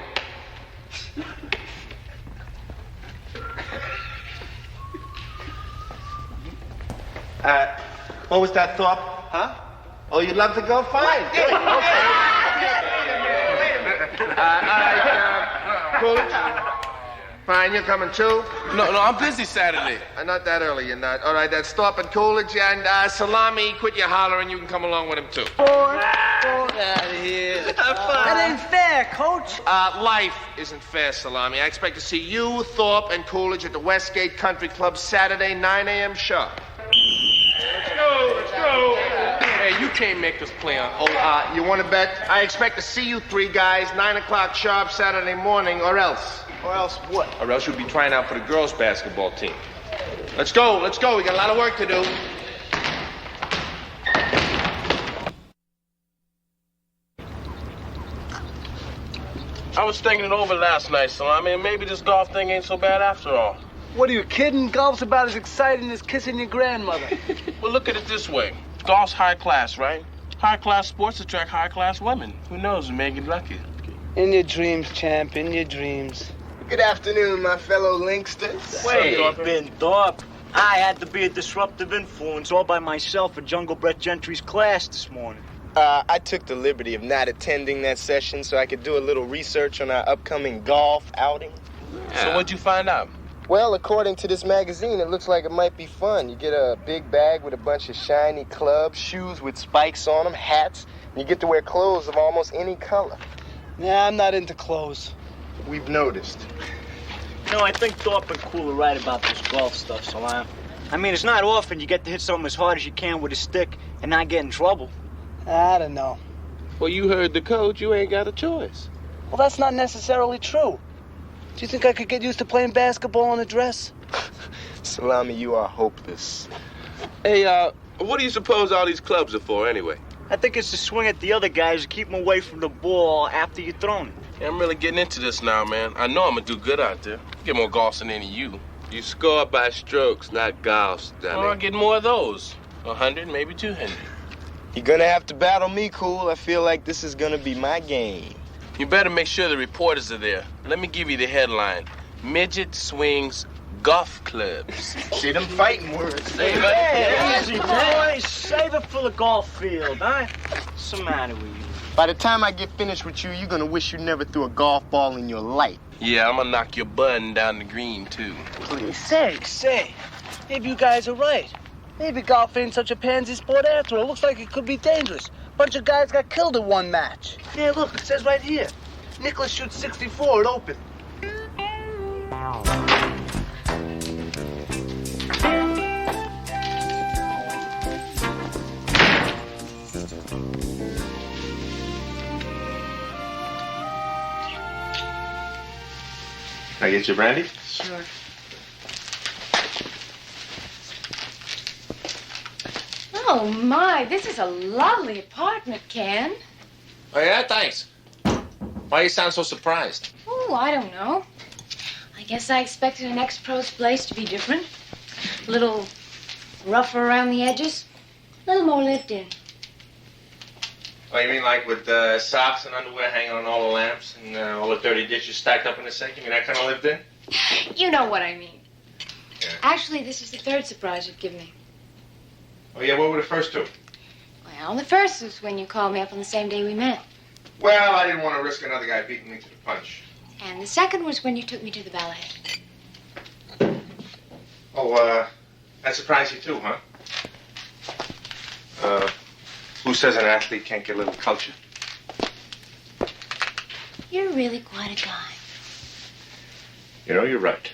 What was that, Thorpe? Huh? Oh, you'd love to go? Fine. Good. Coolidge? Fine, you're coming too? No, I'm busy Saturday. Not that early, you're not. All right, that's Thorpe and Coolidge and Salami. Quit your hollering. You can come along with him too. Out of here. That ain't fair, Coach. Life isn't fair, Salami. I expect to see you, Thorpe, and Coolidge at the Westgate Country Club Saturday, 9 a.m. sharp. Let's go. Hey, you can't make us play on hold. You want to bet? I expect to see you 3 guys, 9 o'clock sharp Saturday morning, or else. Or else what? Or else you'll be trying out for the girls' basketball team. Let's go. We got a lot of work to do. I was thinking it over last night, Salami, and maybe this golf thing ain't so bad after all. What are you kidding? Golf's about as exciting as kissing your grandmother. Well, look at it this way. Golf's high class, right? High-class sports attract high-class women. Who knows? We may get lucky. In your dreams, champ, in your dreams. Good afternoon, my fellow Linksters. Wait, Ben Thorpe. I had to be a disruptive influence all by myself at Jungle Brett Gentry's class this morning. I took the liberty of not attending that session so I could do a little research on our upcoming golf outing. So what'd you find out? Well, according to this magazine, it looks like it might be fun. You get a big bag with a bunch of shiny clubs, shoes with spikes on them, hats, and you get to wear clothes of almost any color. Nah, I'm not into clothes. We've noticed. You know, I think Thorpe and Cool are right about this golf stuff, Salam. I mean, it's not often you get to hit something as hard as you can with a stick and not get in trouble. I don't know. Well, you heard the coach. You ain't got a choice. Well, that's not necessarily true. Do you think I could get used to playing basketball in a dress? Salami, you are hopeless. Hey, what do you suppose all these clubs are for, anyway? I think it's to swing at the other guys and keep them away from the ball after you're thrown it. Yeah, I'm really getting into this now, man. I know I'm gonna do good out there. Get more golfs than any of you. You score by strokes, not golfs, dummy. Oh, I'll get more of those. 100, maybe 200. You're gonna have to battle me, Cool. I feel like this is gonna be my game. You better make sure the reporters are there. Let me give you the headline. Midget swings golf clubs. See them fighting words. Hey, easy, boys. Save it for the golf field, huh? What's the matter with you? By the time I get finished with you, you're gonna wish you never threw a golf ball in your life. Yeah, I'm gonna knock your bun down the green, too. Please. Say, maybe you guys are right. Maybe golf ain't such a pansy sport after all. It looks like it could be dangerous. Bunch of guys got killed in one match. Yeah, look, it says right here. Nicholas shoots 64 at Open. Can I get you brandy? Sure. Oh, my, this is a lovely apartment, Ken. Oh, yeah? Thanks. Why you sound so surprised? Oh, I don't know. I guess I expected an ex-pro's place to be different. A little rougher around the edges. A little more lived in. Oh, you mean like with socks and underwear hanging on all the lamps and all the dirty dishes stacked up in the sink? You mean that kind of lived in? You know what I mean. Yeah. Actually, this is the third surprise you've given me. Oh, yeah, what were the first two? Well, the first was when you called me up on the same day we met. Well, I didn't want to risk another guy beating me to the punch. And the second was when you took me to the ballet. Oh, that surprised you too, huh? Who says an athlete can't get a little culture? You're really quite a guy. You know, you're right.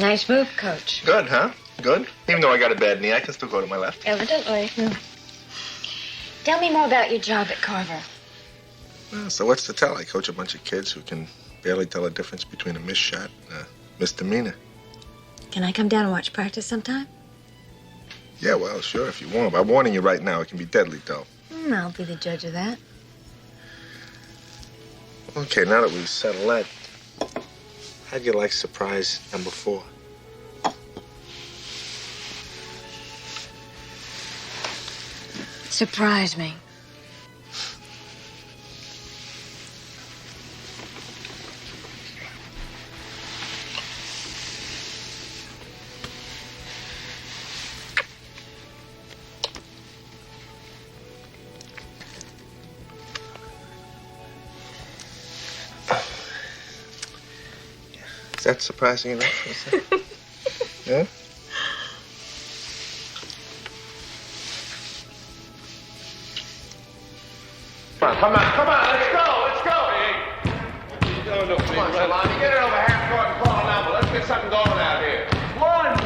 Nice move, Coach. Good, huh? Good. Even though I got a bad knee, I can still go to my left. Evidently. Tell me more about your job at Carver. Well, so what's to tell? I coach a bunch of kids who can barely tell the difference between a missed shot and a misdemeanor. Can I come down and watch practice sometime? Yeah, well, sure, if you want. But I'm warning you right now, it can be deadly, though. I'll be the judge of that. Okay, now that we've settled that, how'd you like surprise number 4? Surprise me. Is that surprising enough? Yeah? Come on, let's go, let's go! Come on, Salami, get it over half court and call a number. Let's get something going out here. One.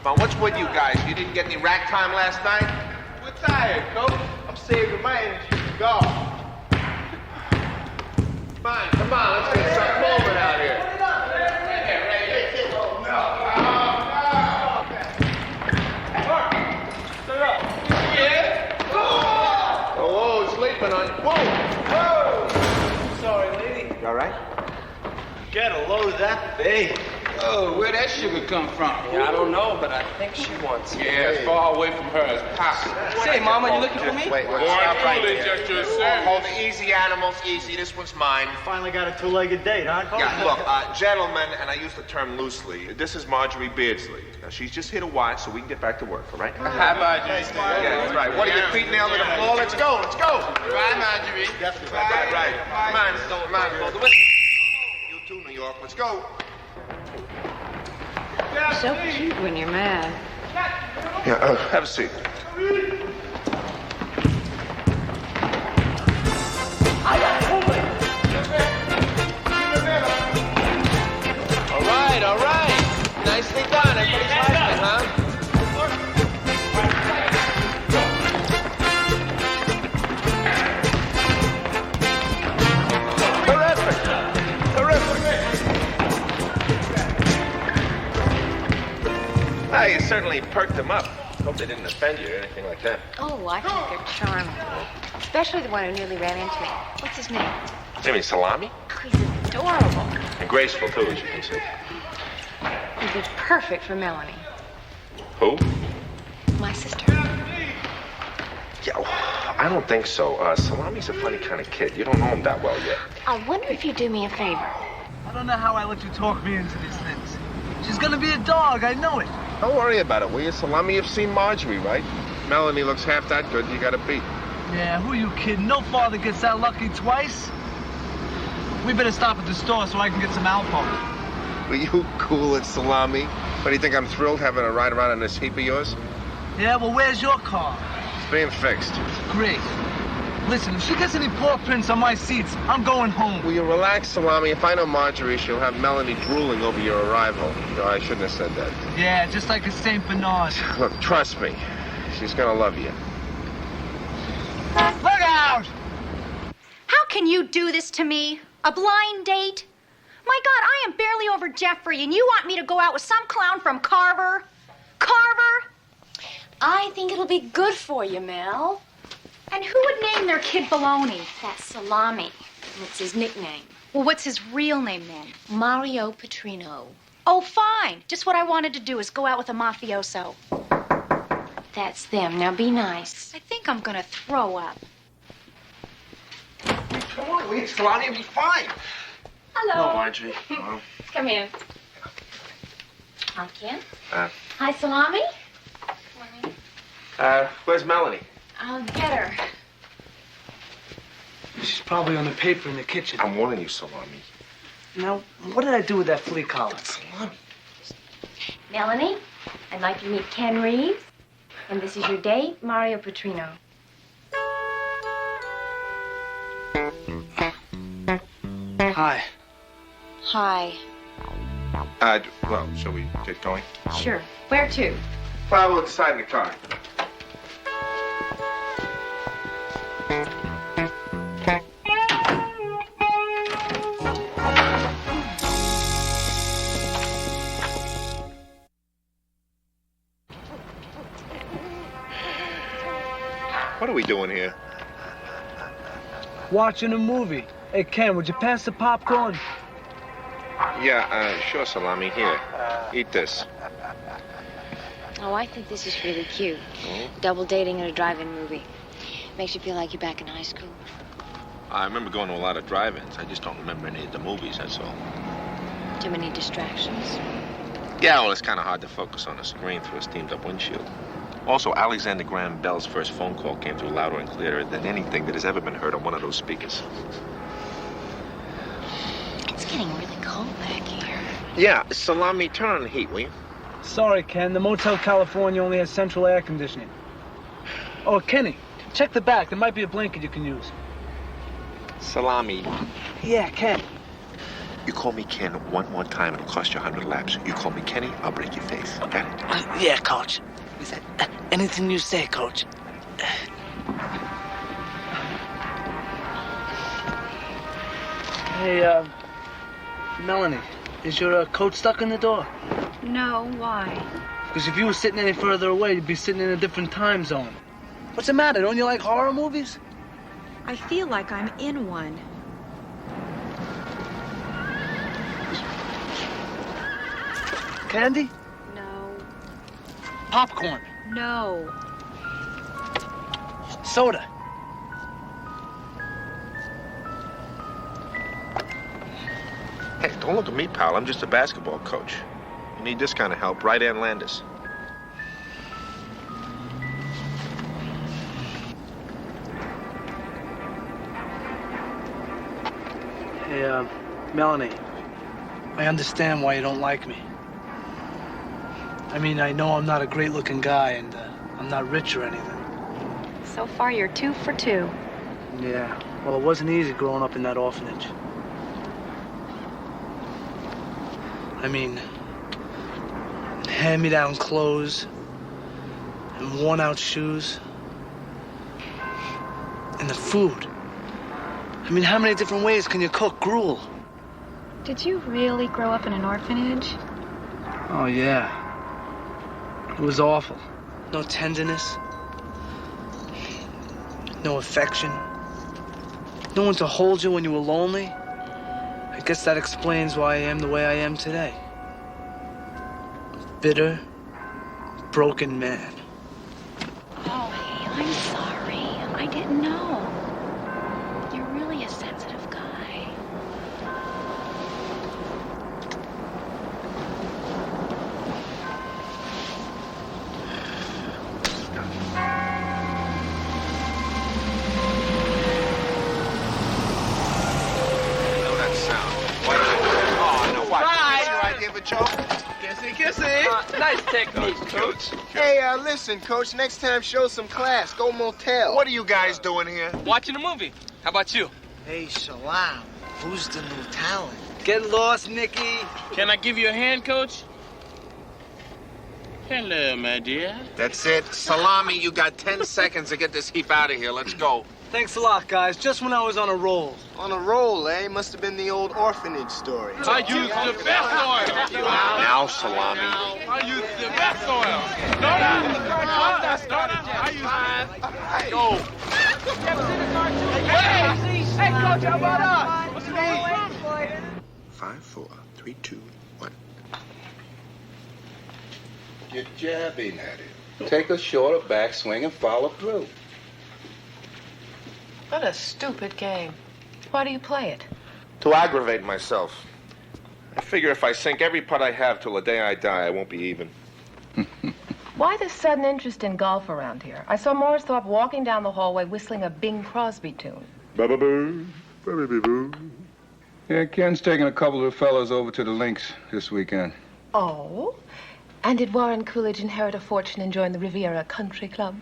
Come on, what's with you guys? You didn't get any rack time last night? We're tired, Coach. I'm saving my energy for golf. Come on, let's get something moving out here. Oh, sleeping on you. Whoa! Sorry, lady. You all right? Get a load of that bait. Oh, where'd that sugar come from? Yeah, I don't know, but I think she wants it. Yeah, as far away from her as possible. Say, Mama, you looking for me? Wait, stop right there. Hold it easy, animals, easy. This one's mine. Finally got a two-legged date, huh? Yeah, look, gentlemen, and I use the term loosely, this is Marjorie Beardsley. Now, she's just here to watch so we can get back to work, all right? Hi, Marjorie. Yeah, that's right. What are your feet nailed to the floor? Let's go, let's go. Bye, Marjorie. Definitely. Right. Come on, go. You too, New York. Let's go. You're so cute when you're mad. Yeah, have a seat. All right. Nicely done. Everybody's hustling, huh? Ah, you certainly perked them up. Hope they didn't offend you or anything like that. Oh, I think they're charming. Especially the one who nearly ran into me. What's his name? You mean Salami? Oh, he's adorable. And graceful, too, as you can see. He'd be perfect for Melanie. Who? My sister. Yeah, I don't think so. Salami's a funny kind of kid. You don't know him that well yet. I wonder if you'd do me a favor. I don't know how I let you talk me into these things. She's gonna be a dog, I know it. Don't worry about it, will you? Salami, you've seen Marjorie, right? Melanie looks half that good. You got a beat. Yeah, who you kidding? No father gets that lucky twice. We better stop at the store so I can get some Alpo. Will you cool it, Salami? What, do you think I'm thrilled having a ride around in this heap of yours? Yeah, well, where's your car? It's being fixed. Great. Listen, if she gets any paw prints on my seats, I'm going home. Will you relax, Salami? If I know Marjorie, she'll have Melanie drooling over your arrival. No, I shouldn't have said that. Yeah, just like a St. Bernard. Look, trust me. She's gonna love you. Look out! How can you do this to me? A blind date? My God, I am barely over Jeffrey, and you want me to go out with some clown from Carver? Carver? I think it'll be good for you, Mel. And who would name their kid Baloney? That's Salami. It's his nickname. Well, what's his real name then? Mario Petrino. Oh, fine. Just what I wanted to do is go out with a mafioso. That's them. Now be nice. I think I'm gonna throw up. Come on, wait, Salami, it'll be fine. Hello. Hello, Marjorie. Hello. Come here. Pumpkin. Uh, Hi, Salami. Where's Melanie? I'll get her. She's probably on the paper in the kitchen. I'm warning you, Salami. Now, what did I do with that flea collar? Salami. Melanie, I'd like you to meet Ken Reeves. And this is your date, Mario Petrino. Hi. Hi. Well, shall we get going? Sure. Where to? Well, we'll decide in the car. What are we doing here? Watching a movie. Hey, Ken, would you pass the popcorn? Yeah, sure, Salami. Here. Eat this. Oh, I think this is really cute. Double dating at a drive-in movie. Makes you feel like you're back in high school. I remember going to a lot of drive-ins. I just don't remember any of the movies, that's all. Too many distractions. Yeah, well, it's kind of hard to focus on a screen through a steamed-up windshield. Also, Alexander Graham Bell's first phone call came through louder and clearer than anything that has ever been heard on one of those speakers. It's getting really cold back here. Yeah, Salami, turn on the heat, will you? Sorry, Ken. The Motel California only has central air conditioning. Oh, Kenny, check the back. There might be a blanket you can use. Salami. Yeah, Ken. You call me Ken one more time, it'll cost you 100 laps. You call me Kenny, I'll break your face. Got it? Yeah, Coach. Anything you say, Coach. Hey, Melanie, is your coat stuck in the door? No, why? Because if you were sitting any further away, you'd be sitting in a different time zone. What's the matter? Don't you like horror movies? I feel like I'm in one. Candy? No. Popcorn? No. Soda? Hey, don't look at me, pal. I'm just a basketball coach. You need this kind of help, right, Ann Landis? Hey, Melanie, I understand why you don't like me. I mean, I know I'm not a great-looking guy, and I'm not rich or anything. So far, you're 2 for 2. Yeah, well, it wasn't easy growing up in that orphanage. I mean, hand-me-down clothes and worn-out shoes. And the food. I mean, how many different ways can you cook gruel? Did you really grow up in an orphanage? Oh, yeah. It was awful. No tenderness. No affection. No one to hold you when you were lonely. I guess that explains why I am the way I am today. Bitter, broken man. Oh, Hale, I'm sorry. I didn't know. You're really a sensitive guy. Kissy. Nice technique, Coach. Hey, listen, Coach. Next time, show some class. Go motel. What are you guys doing here? Watching a movie. How about you? Hey, Salam. Who's the new talent? Get lost, Nicky. Can I give you a hand, Coach? Hello, my dear. That's it. Salami, you got 10 seconds to get this heap out of here. Let's go. Thanks a lot, guys. Just when I was on a roll. On a roll, eh? Must have been the old orphanage story. I use the best oil. Now, Salami. I use the best oil. I use Go. Hey, Coach, how about us? What's the name? 5, 4, 3, 2, 1. You're jabbing at it. Take a shorter backswing and follow through. What a stupid game. Why do you play it? To aggravate myself. I figure if I sink every putt I have till the day I die, I won't be even. Why this sudden interest in golf around here? I saw Morristhorpe walking down the hallway whistling a Bing Crosby tune. Ba-ba-boo, ba-ba-boo. Yeah, Ken's taking a couple of fellows over to the links this weekend. Oh? And did Warren Coolidge inherit a fortune and join the Riviera Country Club?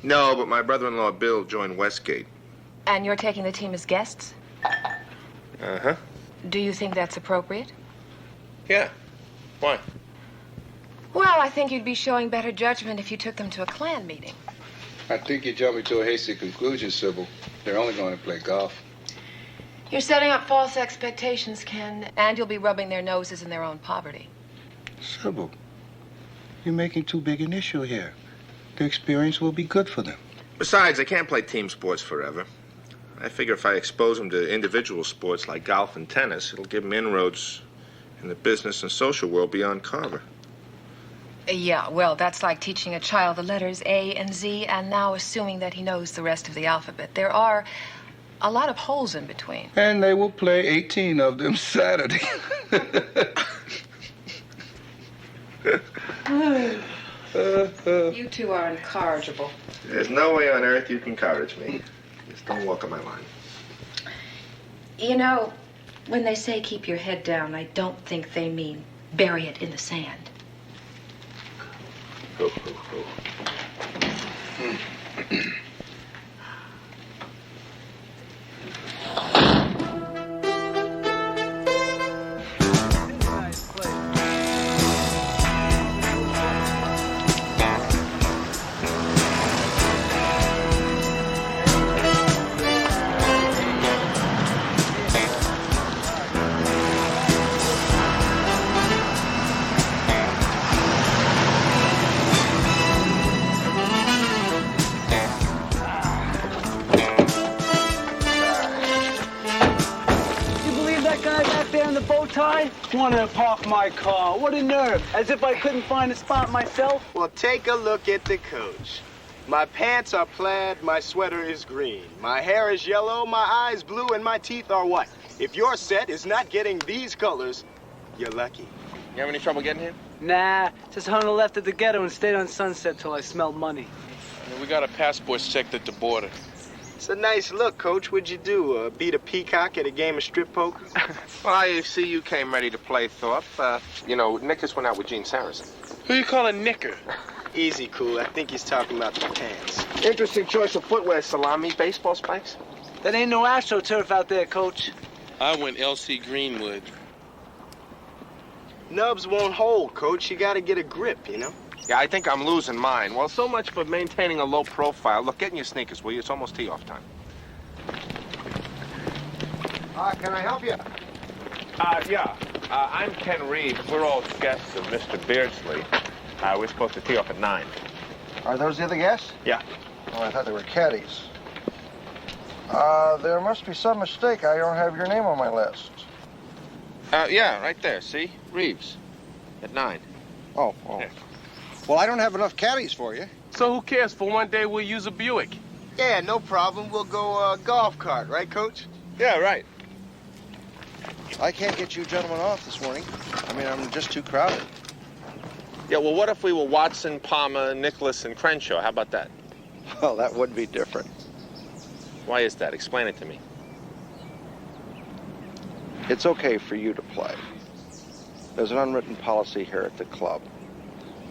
No, but my brother-in-law Bill joined Westgate. And you're taking the team as guests? Uh-huh. Do you think that's appropriate? Yeah. Why? Well, I think you'd be showing better judgment if you took them to a clan meeting. I think you're jumping to a hasty conclusion, Sybil. They're only going to play golf. You're setting up false expectations, Ken, and you'll be rubbing their noses in their own poverty. Sybil, you're making too big an issue here. The experience will be good for them. Besides, they can't play team sports forever. I figure if I expose them to individual sports like golf and tennis, it'll give them inroads in the business and social world beyond Carver. Yeah, well, that's like teaching a child the letters A and Z and now assuming that he knows the rest of the alphabet. There are a lot of holes in between. And they will play 18 of them Saturday. You two are incorrigible. There's no way on earth you can encourage me. Just don't walk on my line. You know, when they say keep your head down, I don't think they mean bury it in the sand. Ho, ho, ho. wanted to park my car. What a nerve. As if I couldn't find a spot myself. Well, take a look at the coach. My pants are plaid, my sweater is green. My hair is yellow, my eyes blue, and my teeth are white. If your set is not getting these colors, you're lucky. You have any trouble getting here? Nah, just hung a left at the ghetto and stayed on Sunset till I smelled money. We got our passports checked at the border. It's a nice look, Coach. What'd you do? Beat a peacock at a game of strip poker? Well, I see you came ready to play, Thorpe. You know, Nick just went out with Gene Saracen. Who you calling Nicker? Easy, Cool. I think he's talking about the pants. Interesting choice of footwear, Salami. Baseball spikes? That ain't no AstroTurf out there, Coach. I went L.C. Greenwood. Nubs won't hold, Coach. You gotta get a grip, you know? Yeah, I think I'm losing mine. Well, so much for maintaining a low profile. Look, get in your sneakers, will you? It's almost tee-off time. Can I help you? Yeah. I'm Ken Reeves. We're all guests of Mr. Beardsley. We're supposed to tee off at 9. Are those the other guests? Yeah. Oh, I thought they were caddies. There must be some mistake. I don't have your name on my list. Yeah, right there. See? Reeves. At 9. Oh. Yeah. Well, I don't have enough caddies for you. So who cares? For one day, we'll use a Buick. Yeah, no problem. We'll go golf cart, right, Coach? Yeah, right. I can't get you gentlemen off this morning. I mean, I'm just too crowded. Yeah, well, what if we were Watson, Palmer, Nicholas, and Crenshaw? How about that? Well, that would be different. Why is that? Explain it to me. It's okay for you to play. There's an unwritten policy here at the club.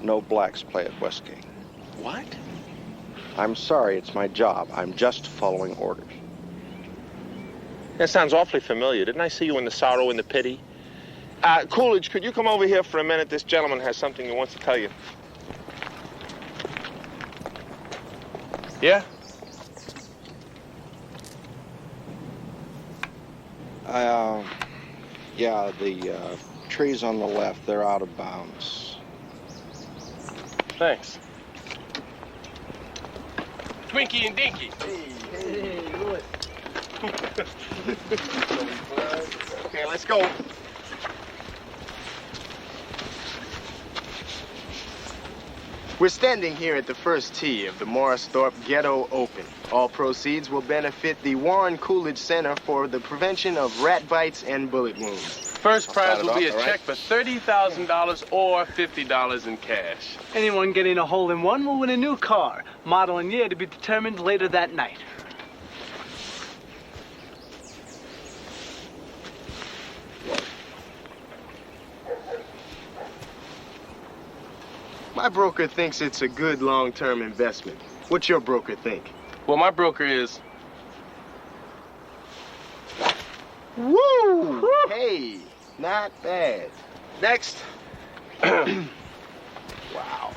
No blacks play at Westgate. What? I'm sorry, it's my job. I'm just following orders. That sounds awfully familiar. Didn't I see you in The Sorrow and the Pity? Coolidge, could you come over here for a minute? This gentleman has something he wants to tell you. Yeah? Yeah, the trees on the left, they're out of bounds. Thanks. Twinkie and Dinky. Hey, Louis. Okay, let's go. We're standing here at the first tee of the Morris Thorpe Ghetto Open. All proceeds will benefit the Warren Coolidge Center for the prevention of rat bites and bullet wounds. First prize will be a check for $30,000 or $50 in cash. Anyone getting a hole-in-one will win a new car. Model and year to be determined later that night. My broker thinks it's a good long-term investment. What's your broker think? Well, my broker is... Woo! Hey, not bad. Next. Wow.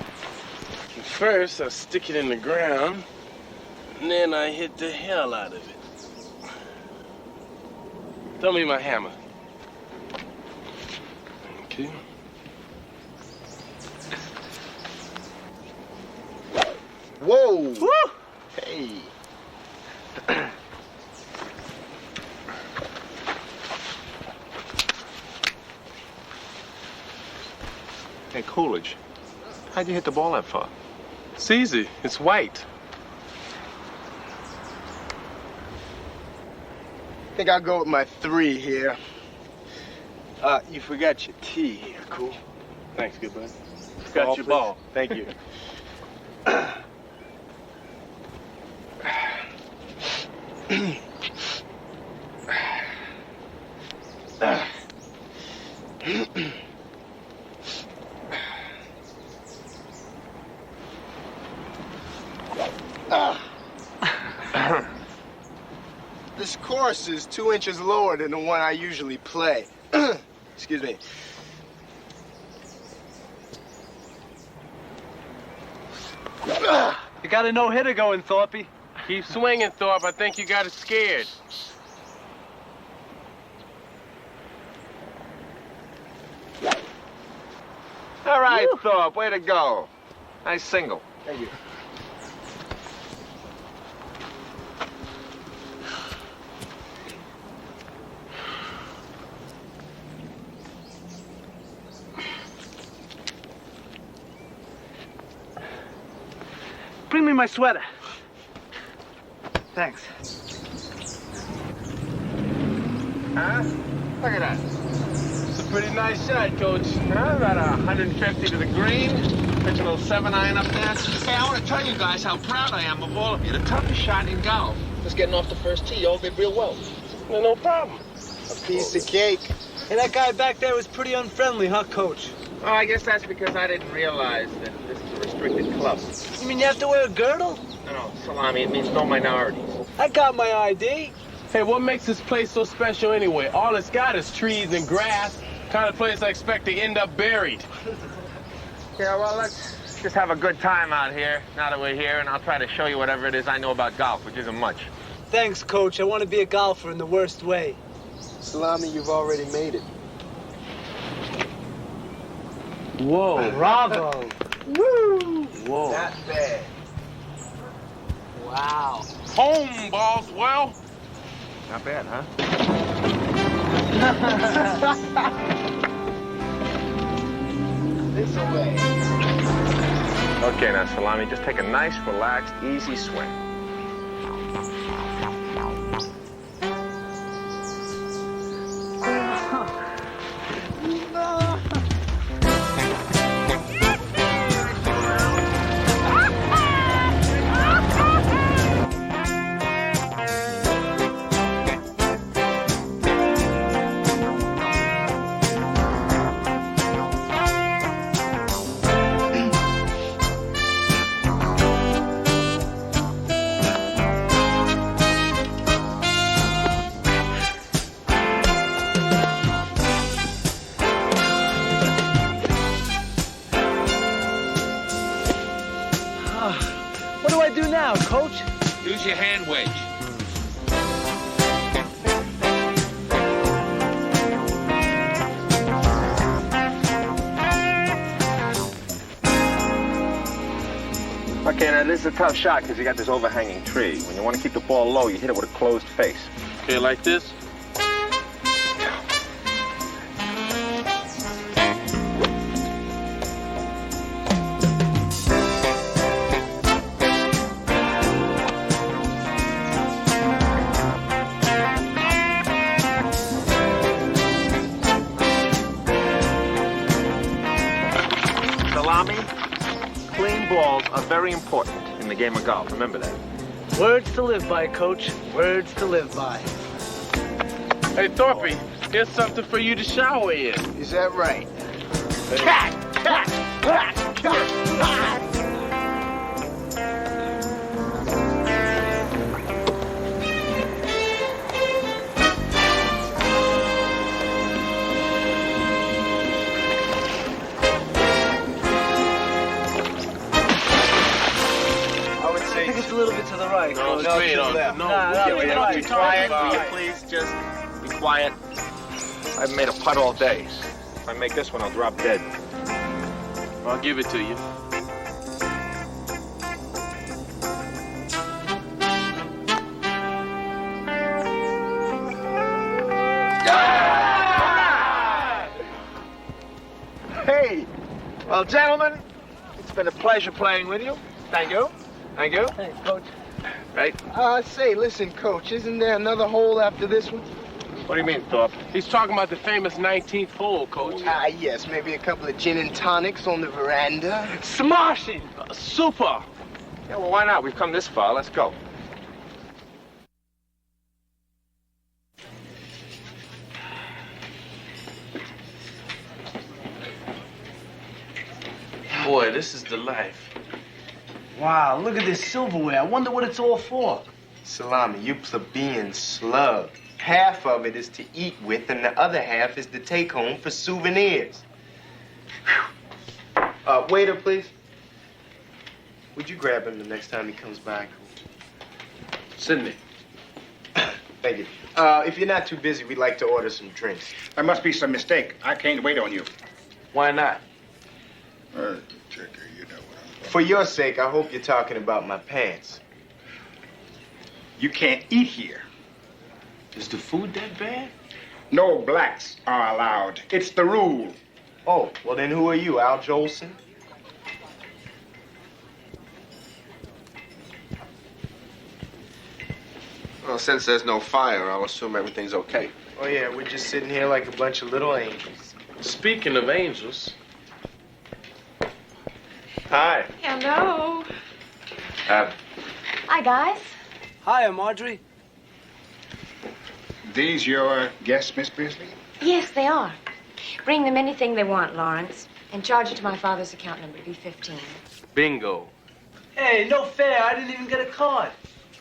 First, I stick it in the ground, and then I hit the hell out of it. Throw me my hammer. Okay. Whoa! Woo! Hey. Hey, Coolidge, how'd you hit the ball that far? It's easy. It's white. I think I'll go with my 3 here. You forgot your tee here, Cool. Thanks, good buddy. Got your ball. Thank you. This course is 2 inches lower than the one I usually play. Excuse me. You got a no-hitter going, Thorpe. Keep swinging, Thorpe. I think you got it scared. All right, Thorpe, way to go. Nice single. Thank you. bring me my sweater. Thanks. Huh? Look at that. It's a pretty nice shot, Coach. Huh? About 150 to the green. Pitch a little 7-iron up there. Hey, I want to tell you guys how proud I am of all of you. The toughest shot in golf. Just getting off the first tee. Y'all did real well. No problem. A piece of cake. Hey, that guy back there was pretty unfriendly, huh, Coach? Oh, I guess that's because I didn't realize that this is a restricted club. You mean you have to wear a girdle? No, salami, it means no minorities. I got my ID. Hey, what makes this place so special anyway? All it's got is trees and grass. Kind of place I expect to end up buried. Yeah, well, let's just have a good time out here, now that we're here, and I'll try to show you whatever it is I know about golf, which isn't much. Thanks, Coach. I want to be a golfer in the worst way. Salami, you've already made it. Whoa. Bravo. Woo. Whoa. Not bad. Wow. Home, Boswell. Not bad, huh? This away. Okay, now, Salami, just take a nice, relaxed, easy swing. What do I do now, Coach? Use your hand wedge. Okay, now this is a tough shot because you got this overhanging tree. When you want to keep the ball low, you hit it with a closed face. Okay, like this? Salami, clean balls are very important in the game of golf. Remember that. Words to live by, Coach. Words to live by. Hey, Thorpe, here's something for you to shower in. Is that right? I think it's a little bit to the right, No, Coach. straight on. Be quiet, will you please? Just be quiet. I've made a putt all day. If I make this one, I'll drop dead. I'll give it to you. Hey! Well, gentlemen, it's been a pleasure playing with you. Thank you. Thank you. Thanks, Coach. Right. Say, listen, Coach, isn't there another hole after this one? What do you mean, Thorpe? He's talking about the famous 19th hole, Coach. Yes, maybe a couple of gin and tonics on the veranda. Smashing! Super! Yeah, well, why not? We've come this far. Let's go. Boy, this is the life. Wow, look at this silverware. I wonder what it's all for. Salami, you plebeian slug. Half of it is to eat with, and the other half is to take home for souvenirs. Waiter, please. Would you grab him the next time he comes back? Sidney. Thank you. If you're not too busy, we'd like to order some drinks. There must be some mistake. I can't wait on you. Why not? For your sake, I hope you're talking about my pants. You can't eat here. Is the food that bad? No blacks are allowed. It's the rule. Oh, well then who are you, Al Jolson? Well, since there's no fire, I'll assume everything's okay. Oh, yeah, we're just sitting here like a bunch of little angels. Speaking of angels. Hi. Hello. Hi, guys. Hiya, Marjorie. These your guests, Miss Beardsley? Yes, they are. Bring them anything they want, Lawrence, and charge it to my father's account number, B15. Bingo. Hey, no fair. I didn't even get a card.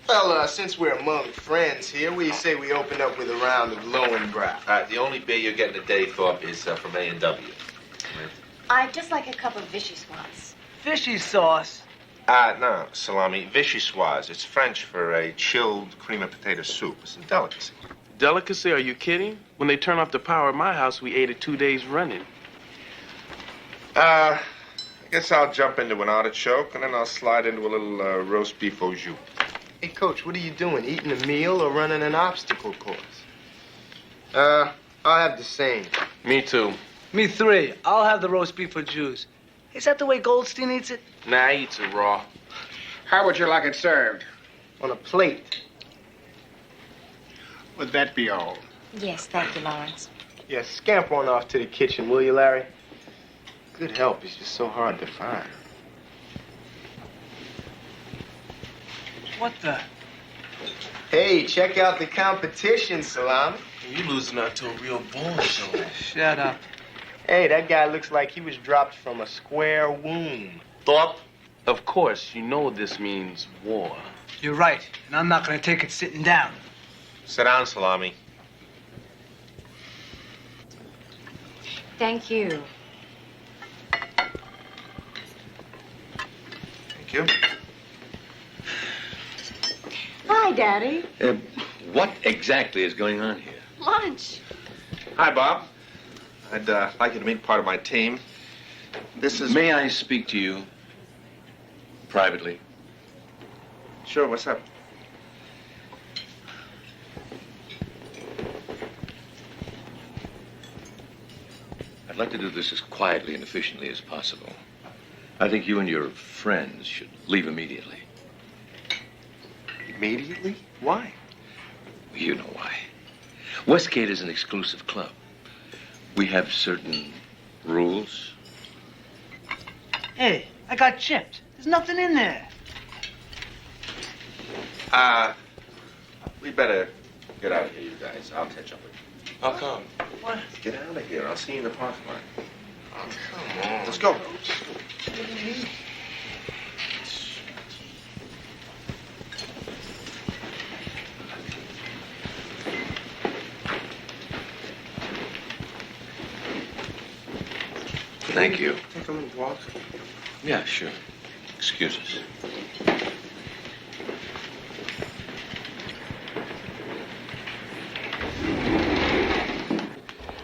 Well, since we're among friends here, we say we open up with a round of Lowenbrow. The only beer you're getting today, Thorpe, is from A&W. I'd just like a cup of Vichyssoise. Fishy sauce. No, salami. Vichyssoise. It's French for a chilled cream of potato soup. It's a delicacy. Delicacy? Are you kidding? When they turn off the power at my house, we ate it 2 days running. I guess I'll jump into an artichoke, and then I'll slide into a little roast beef au jus. Hey, Coach, what are you doing? Eating a meal or running an obstacle course? I'll have the same. Me too. Me 3. I'll have the roast beef for Jews. Is that the way Goldstein eats it? Nah, he eats it raw. How would you like it served? On a plate. Would that be all? Yes, thank you, Lawrence. Yeah, scamper on off to the kitchen, will you, Larry? Good help is just so hard to find. What the? Hey, check out the competition, Salami. You losing out to a real bull show. Shut up. Hey, that guy looks like he was dropped from a square womb. Thorpe, of course, you know this means war. You're right, and I'm not going to take it sitting down. Sit down, Salami. Thank you. Thank you. Hi, Daddy. What exactly is going on here? Lunch. Hi, Bob. I'd like you to meet part of my team. This is... May I speak to you privately? Sure, what's up? I'd like to do this as quietly and efficiently as possible. I think you and your friends should leave immediately. Immediately? Why? You know why. Westgate is an exclusive club. We have certain rules. Hey, I got chipped. There's nothing in there. We better get out of here, you guys. I'll catch up with you. How come? What? Get out of here. I'll see you in the parking lot. Oh, come on. Let's go. Thank you. Take a little walk. Yeah, sure. Excuse us.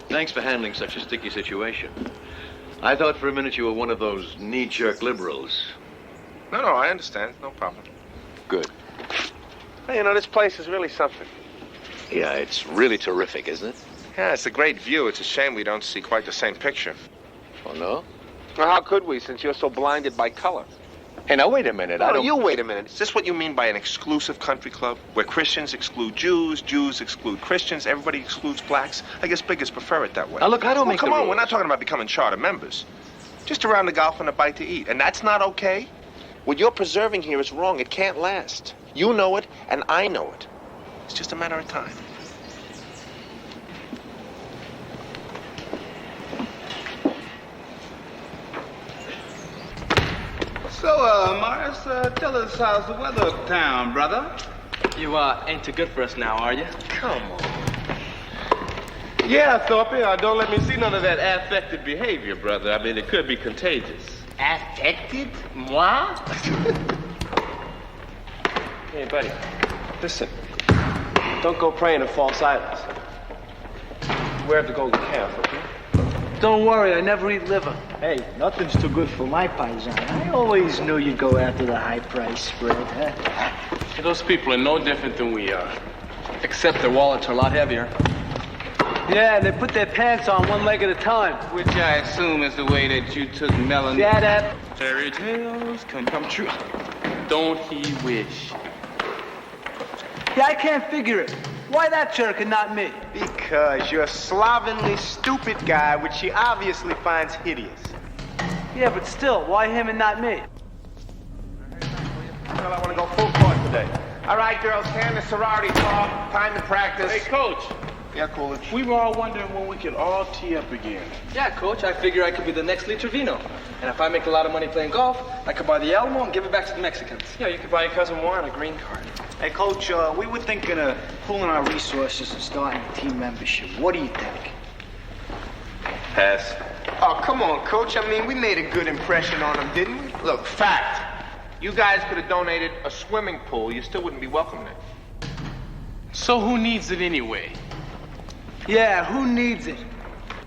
Thanks for handling such a sticky situation. I thought for a minute you were one of those knee-jerk liberals. No, I understand. No problem. Good. Hey, you know, this place is really something. Yeah, it's really terrific, isn't it? Yeah, it's a great view. It's a shame we don't see quite the same picture. Oh, no? Well, how could we, since you're so blinded by color? Hey, now, wait a minute. I don't... You wait a minute. Is this what you mean by an exclusive country club? Where Christians exclude Jews, Jews exclude Christians, everybody excludes blacks? I guess bigots prefer it that way. Now, look, I don't make come the on, rules. we're not talking about becoming charter members. Just a round of golf and a bite to eat. And that's not okay? What you're preserving here is wrong. It can't last. You know it, and I know it. It's just a matter of time. So, Morris, tell us how's the weather uptown, brother? You, ain't too good for us now, are you? Come on. Yeah, Thorpe, don't let me see none of that affected behavior, brother. I mean, it could be contagious. Affected? Moi? Hey, buddy, listen. Don't go praying to false idols. Beware of the golden calf, okay? Don't worry, I never eat liver. Hey, nothing's too good for my paisan. I always knew you'd go after the high price spread, huh? Those people are no different than we are. Except their wallets are a lot heavier. Yeah, they put their pants on one leg at a time. Which I assume is the way that you took Melanie. Shut up. Fairy tales can come true. Don't he wish? Yeah, I can't figure it. Why that jerk and not me? Because you're a slovenly, stupid guy, which she obviously finds hideous. Yeah, but still, why him and not me? Well, I want to go full court today. All right, girls, hand the sorority talk. Time to practice. Hey, Coach. Yeah, Coolidge. We were all wondering when we could all tee up again. Yeah, Coach, I figure I could be the next Lee Trevino. And if I make a lot of money playing golf, I could buy the Alamo and give it back to the Mexicans. Yeah, you could buy your cousin Warren a green card. Hey, Coach, we were thinking of pooling our resources and starting a team membership. What do you think? Pass. Oh, come on, Coach. I mean, we made a good impression on him, didn't we? Look, fact. You guys could have donated a swimming pool. You still wouldn't be welcome there. So who needs it anyway? Yeah, who needs it?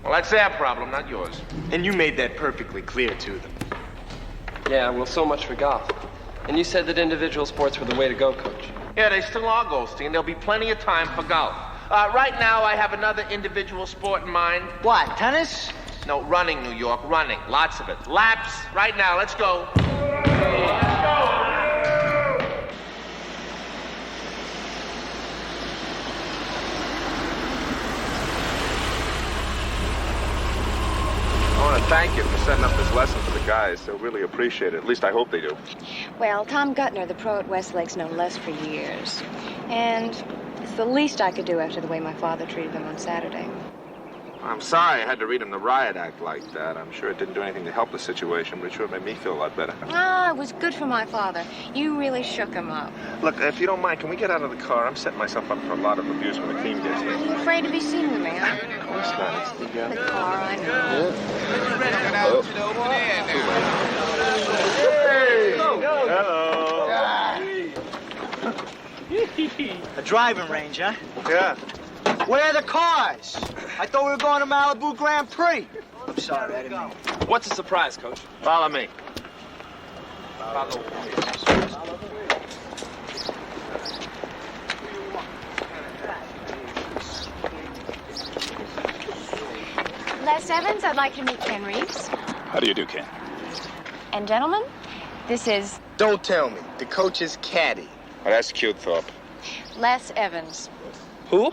Well, that's their problem, not yours. And you made that perfectly clear to them. Yeah, well, so much for golf. And you said that individual sports were the way to go, Coach. Yeah, they still are, Goldstein. There'll be plenty of time for golf. Right now, I have another individual sport in mind. What, tennis? No, running, New York, running. Lots of it. Laps, right now, let's go. I want to thank you for setting up this lesson for the guys. They'll really appreciate it. At least I hope they do. Well, Tom Guttner, the pro at Westlake's known Les for years. And it's the least I could do after the way my father treated them on Saturday. I'm sorry I had to read him the riot act like that. I'm sure it didn't do anything to help the situation, but it sure made me feel a lot better. Ah, it was good for my father. You really shook him up. Look, if you don't mind, can we get out of the car? I'm setting myself up for a lot of abuse when the team gets Are here. you afraid to be seen with me, huh? Of course not. The car, I know. Hello. A driving range, huh? Yeah. Where are the cars? I thought we were going to Malibu Grand Prix. I'm sorry, I didn't mean. What's the surprise, Coach? Follow me. Les Evans, I'd like to meet Ken Reeves. How do you do, Ken? And gentlemen, this is Don't tell me. The coach's caddy. Oh, that's cute, Thorpe. Les Evans. Who?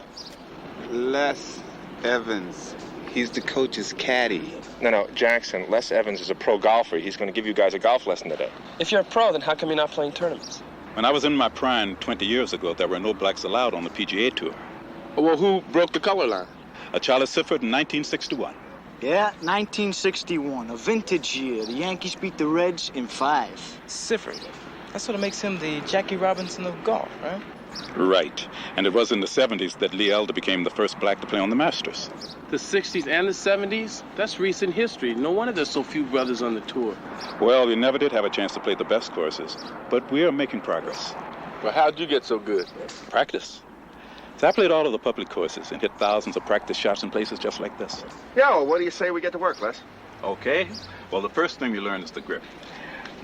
Les Evans. He's the coach's caddy. No, Jackson. Les Evans is a pro golfer. He's going to give you guys a golf lesson today. If you're a pro, then how come you're not playing tournaments? When I was in my prime 20 years ago, there were no blacks allowed on the PGA Tour. Well, who broke the color line? Charlie Sifford in 1961. Yeah, 1961, a vintage year. The Yankees beat the Reds in 5. Sifford. That sort of makes him the Jackie Robinson of golf, right? Right. And it was in the 70s that Lee Elder became the first black to play on the Masters. The 60s and the 70s? That's recent history. No wonder there's so few brothers on the tour. Well, we never did have a chance to play the best courses, but we are making progress. Well, how'd you get so good? Practice. So I played all of the public courses and hit thousands of practice shots in places just like this. Yeah, well, what do you say we get to work, Les? Okay. Well, the first thing you learn is the grip.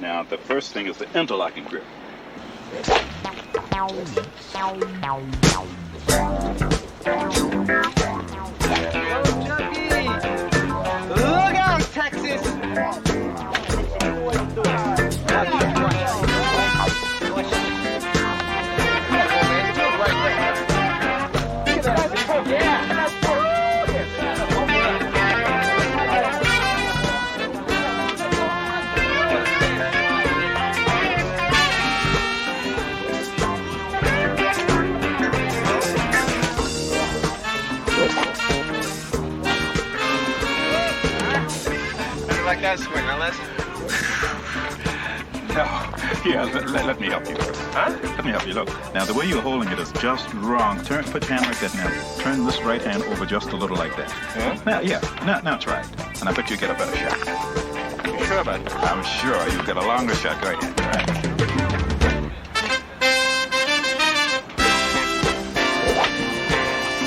Now, the first thing is the interlocking grip. Look out, Texas! Like that swing, huh, Les? No. Yeah, let me help you. Huh? Let me help you. Look, now the way you're holding it is just wrong. Put your hand like that now. Turn this right hand over just a little like that. Yeah? Now try it. And I bet you get a better shot. You sure about that? I'm sure you'll get a longer shot. Go ahead. All right.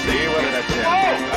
See what did I tell you?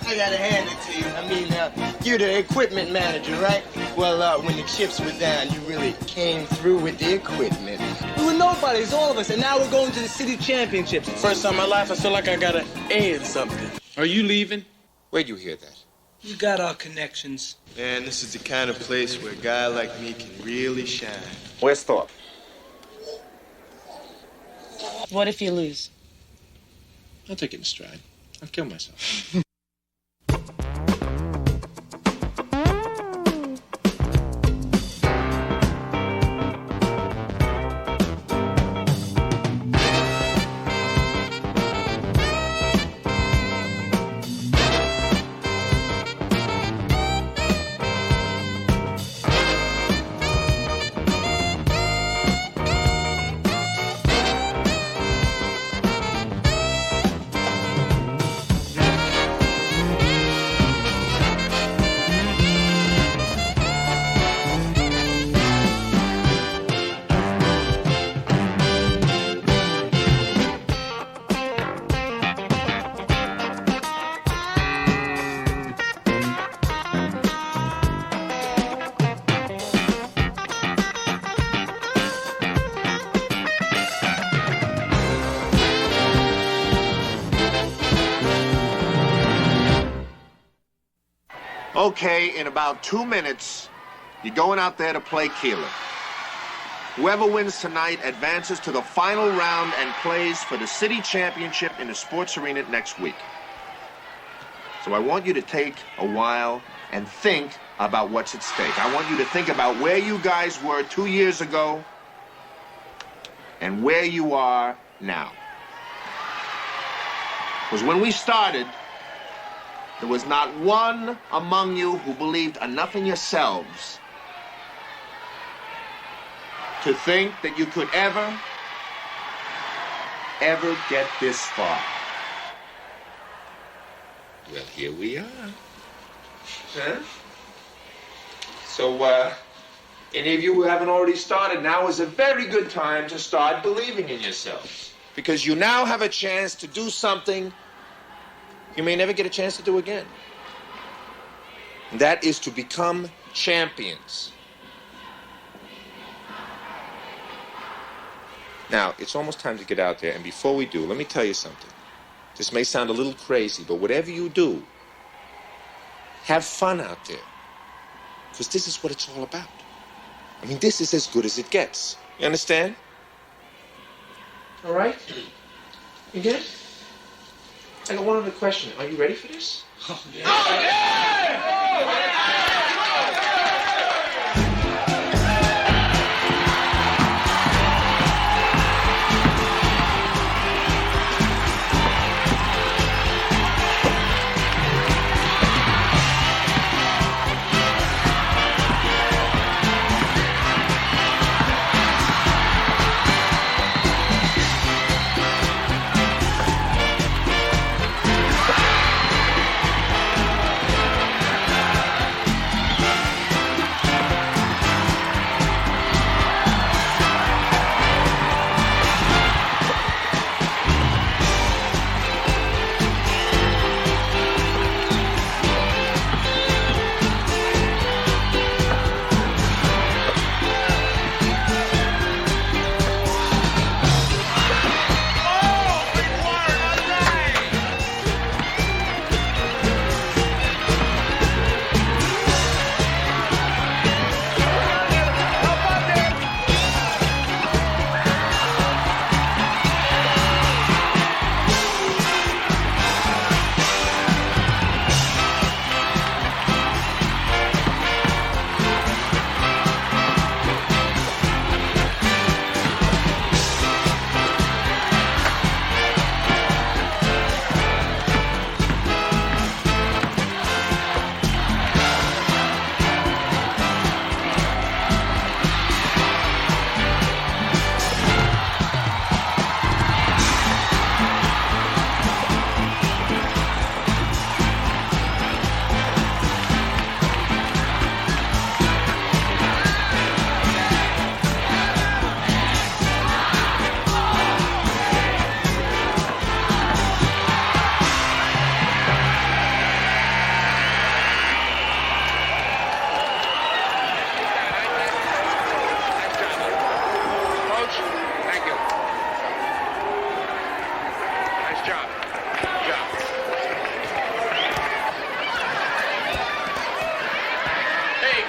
I gotta hand it to you. I mean, you're the equipment manager, right? Well, when the chips were down, you really came through with the equipment. We were nobodies, all of us, and now we're going to the city championships. First time in my life, I feel like I got an A in something. Are you leaving? Where'd you hear that? You got our connections. Man, this is the kind of place where a guy like me can really shine. Where's Thorpe? What if you lose? I'll take it in stride. I'll kill myself. Okay, in about 2 minutes, you're going out there to play Keeler. Whoever wins tonight advances to the final round and plays for the city championship in the sports arena next week. So I want you to take a while and think about what's at stake. I want you to think about where you guys were 2 years ago and where you are now. Because when we started, there was not one among you who believed enough in yourselves to think that you could ever get this far. Well, here we are. Huh? So, any of you who haven't already started, now is a very good time to start believing in yourselves. Because you now have a chance to do something you may never get a chance to do again. And that is to become champions. Now, it's almost time to get out there, and before we do, let me tell you something. This may sound a little crazy, but whatever you do, have fun out there. Because this is what it's all about. I mean, this is as good as it gets. You understand? All right? You get it? I got one other question. Are you ready for this? Oh, yeah. Oh, yeah! Oh, yeah!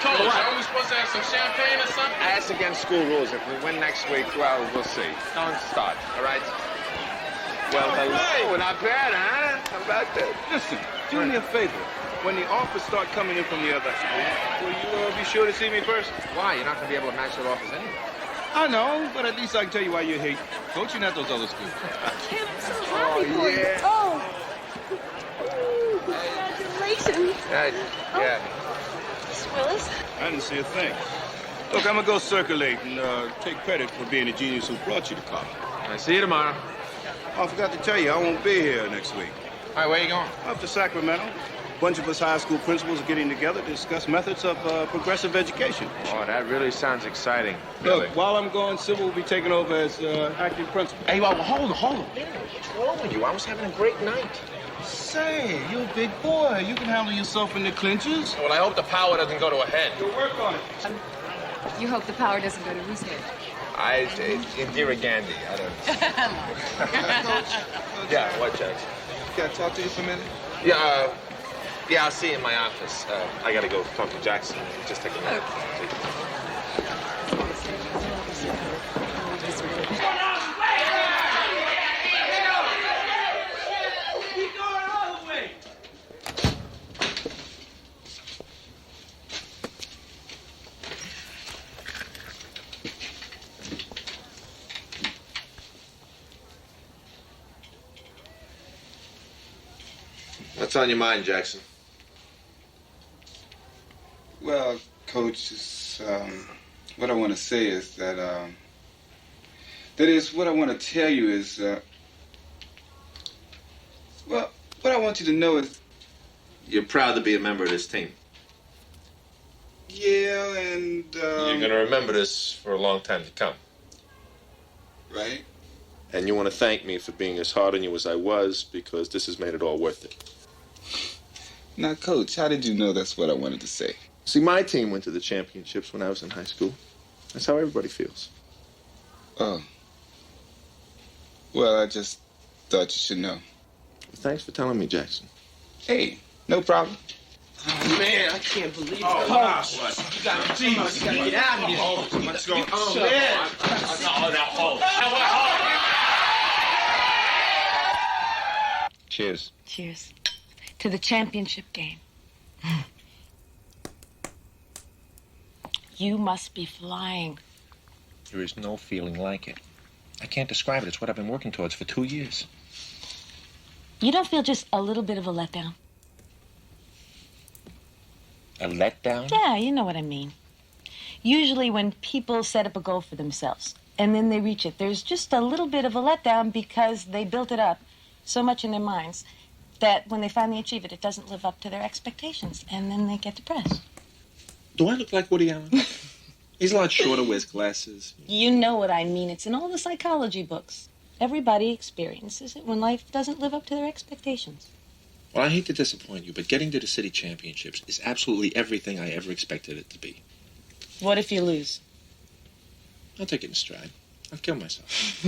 Coach, What? aren't we supposed to have some champagne or something? That's against school rules. If we win next week, well, we'll see. Don't start, all right? Well, hello. Not bad, huh? How about that? Listen, do me a favor. When the offers start coming in from the other school, will you be sure to see me first? Why? You're not going to be able to match their offers anyway. I know, but at least I can tell you why you hate coaching at those other schools. Kim, I'm so happy for you. yeah. Oh. Congratulations. Yeah. Miss Willis? I didn't see a thing. Look, I'm going to go circulate and take credit for being the genius who brought you to college. I see you tomorrow. Oh, I forgot to tell you, I won't be here next week. All right, where you going? Up to Sacramento. A bunch of us high school principals are getting together to discuss methods of progressive education. Oh, that really sounds exciting. Really. Look, while I'm gone, Sybil will be taking over as acting principal. Hey, well, hold on. What's wrong with you? I was having a great night. Say, you're a big boy. You can handle yourself in the clinches. Well, I hope the power doesn't go to a head. You'll work on it. You hope the power doesn't go to whose head? Indira Gandhi. I don't. Yeah, what, Judge? Can I talk to you for a minute? Yeah, I'll see you in my office. I gotta go talk to Jackson. Just take a minute. What's on your mind, Jackson? Well, Coach, what I want to say is that what I want to tell you is, well, what I want you to know is... You're proud to be a member of this team. Yeah, and... You're going to remember this for a long time to come. Right? And you want to thank me for being as hard on you as I was, because this has made it all worth it. Now, Coach, how did you know that's what I wanted to say? See, my team went to the championships when I was in high school. That's how everybody feels. Oh. Well, I just thought you should know. Thanks for telling me, Jackson. Hey, no problem. Oh, man, I can't believe it. Oh, Coach, what? you gotta get out of here. Let's go. Oh, man. Cheers. Cheers. To the championship game. You must be flying. There is no feeling like it. I can't describe it. It's what I've been working towards for 2 years. You don't feel just a little bit of a letdown? A letdown? Yeah, you know what I mean. Usually when people set up a goal for themselves and then they reach it, there's just a little bit of a letdown because they built it up so much in their minds that when they finally achieve it, it doesn't live up to their expectations, and then they get depressed. Do I look like Woody Allen? He's a lot shorter, wears glasses. You know what I mean. It's in all the psychology books. Everybody experiences it when life doesn't live up to their expectations. Well, I hate to disappoint you, but getting to the city championships is absolutely everything I ever expected it to be. What if you lose? I'll take it in stride. I'll kill myself.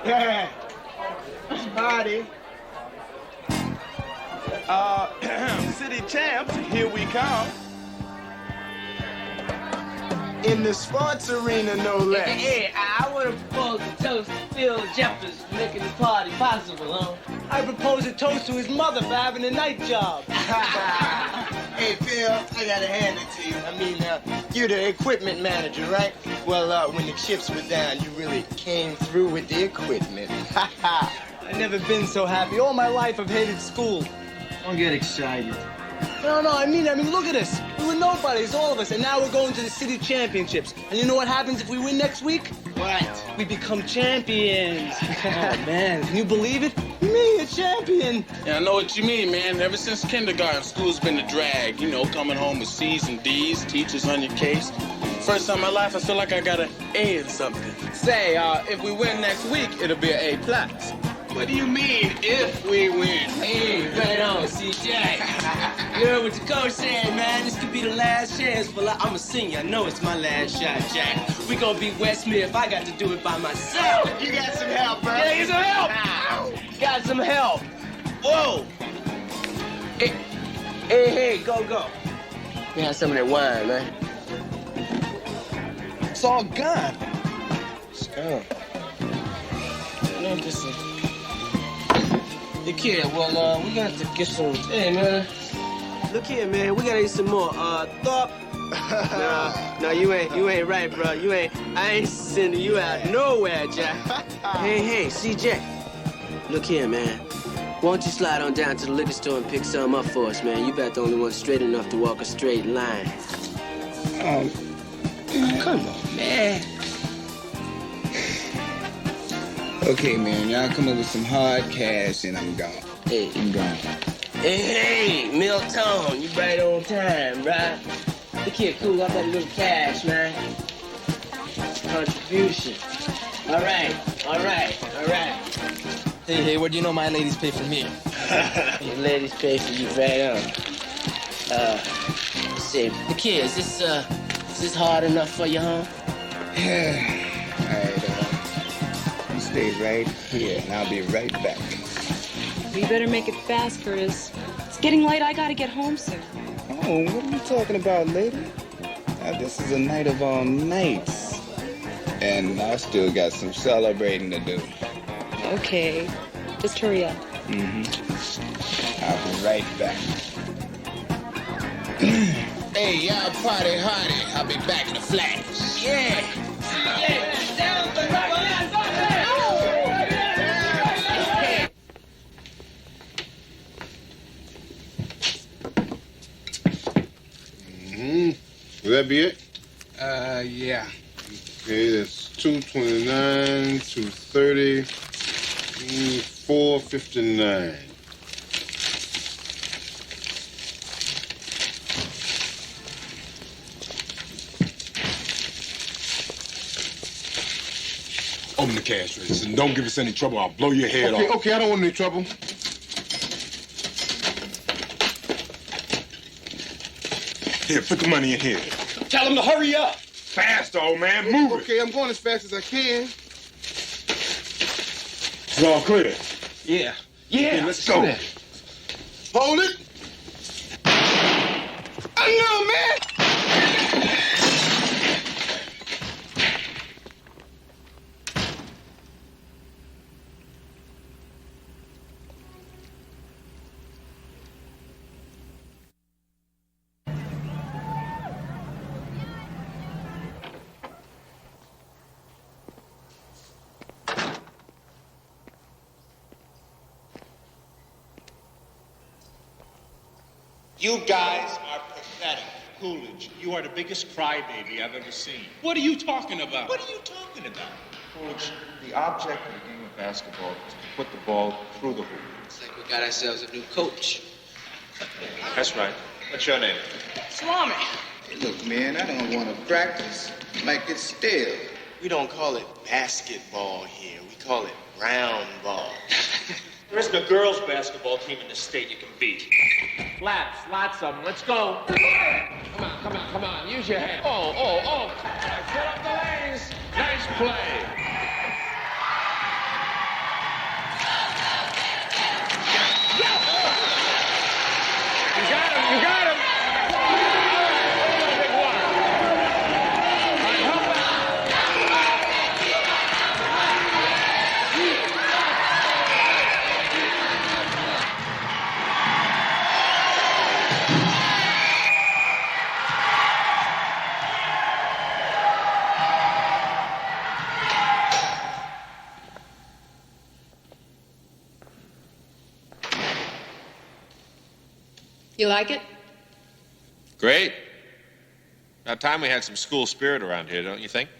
Yeah. Party. City champs, here we come. In the sports arena, no less. Hey, I want to propose a toast to Phil Jeffers for making the party possible, huh? I propose a toast to his mother for having a night job. Hey, Phil, I gotta hand it to you. I mean, you're the equipment manager, right? Well, when the chips were down, you really came through with the equipment. I've never been so happy. All my life, I've hated school. Don't get excited. No, I mean, look at us. We were nobodies, all of us, and now we're going to the city championships. And you know what happens if we win next week? What? We become champions. Oh, man, can you believe it? Me, a champion. Yeah, I know what you mean, man. Ever since kindergarten, school's been a drag. You know, coming home with C's and D's, teachers on your case. First time in my life, I feel like I got an A in something. Say, if we win next week, it'll be an A+. What do you mean, if we win? Hey, right on, CJ. You heard what the coach said, man. This could be the last chance. Well, I'm a senior. I know it's my last shot, Jack. We gonna beat Westmere if I got to do it by myself. You got some help, bro. Yeah, get some help. Got some help. Whoa. Hey, go. me have some of that wine, man. It's all gone. It's gone. No, this is... Hey, kid, well, we're gonna have to get some... Hey, man. Look here, man. We gotta eat some more. Thorpe. No, you ain't right, bro. I ain't sending you out nowhere, Jack. Hey, CJ. Look here, man. Why don't you slide on down to the liquor store and pick some up for us, man? You about the only one straight enough to walk a straight line. Come on, man. Okay, man, y'all come up with some hard cash and I'm gone. Hey. I'm gone. Hey, Milton, you right on time, right? Look here, cool, I got a little cash, man. Contribution. All right. Hey, what do you know my ladies pay for me? Your ladies pay for you right on. Let's see. Look here, is this hard enough for you, huh? Yeah. All right, you stay right here and I'll be right back. We better make it fast, Curtis. It's getting late. I gotta get home soon. Oh, what are you talking about, lady? Now, this is a night of all nights. And I still got some celebrating to do. Okay. Just hurry up. I'll be right back. Hey, y'all party hardy. I'll be back in a flash. Yeah. Will that be it? Yeah. Okay, that's 229, 230, 459. Open the cash register and don't give us any trouble. I'll blow your head off. Okay, I don't want any trouble. Here, put the money in here. Tell him to hurry up. Fast, old man. Move it. Okay, I'm going as fast as I can. It's all clear. Yeah. Okay, let's go. Hold it. I know, man. You guys are pathetic. Coolidge, you are the biggest crybaby I've ever seen. What are you talking about? What are you talking about? Coolidge, the object of the game of basketball is to put the ball through the hoop. Looks like we got ourselves a new coach. That's right. What's your name? Swami. Hey, look, man, I don't want to practice. Might get stale. We don't call it basketball here. We call it round ball. There isn't a girls' basketball team in the state you can beat. Laps, lots of them. Let's go. Come on. Use your head. Oh. Fill up the lanes. Nice play. You got him. All right, big one. All right, help out. You like it? Great. About time we had some school spirit around here, don't you think?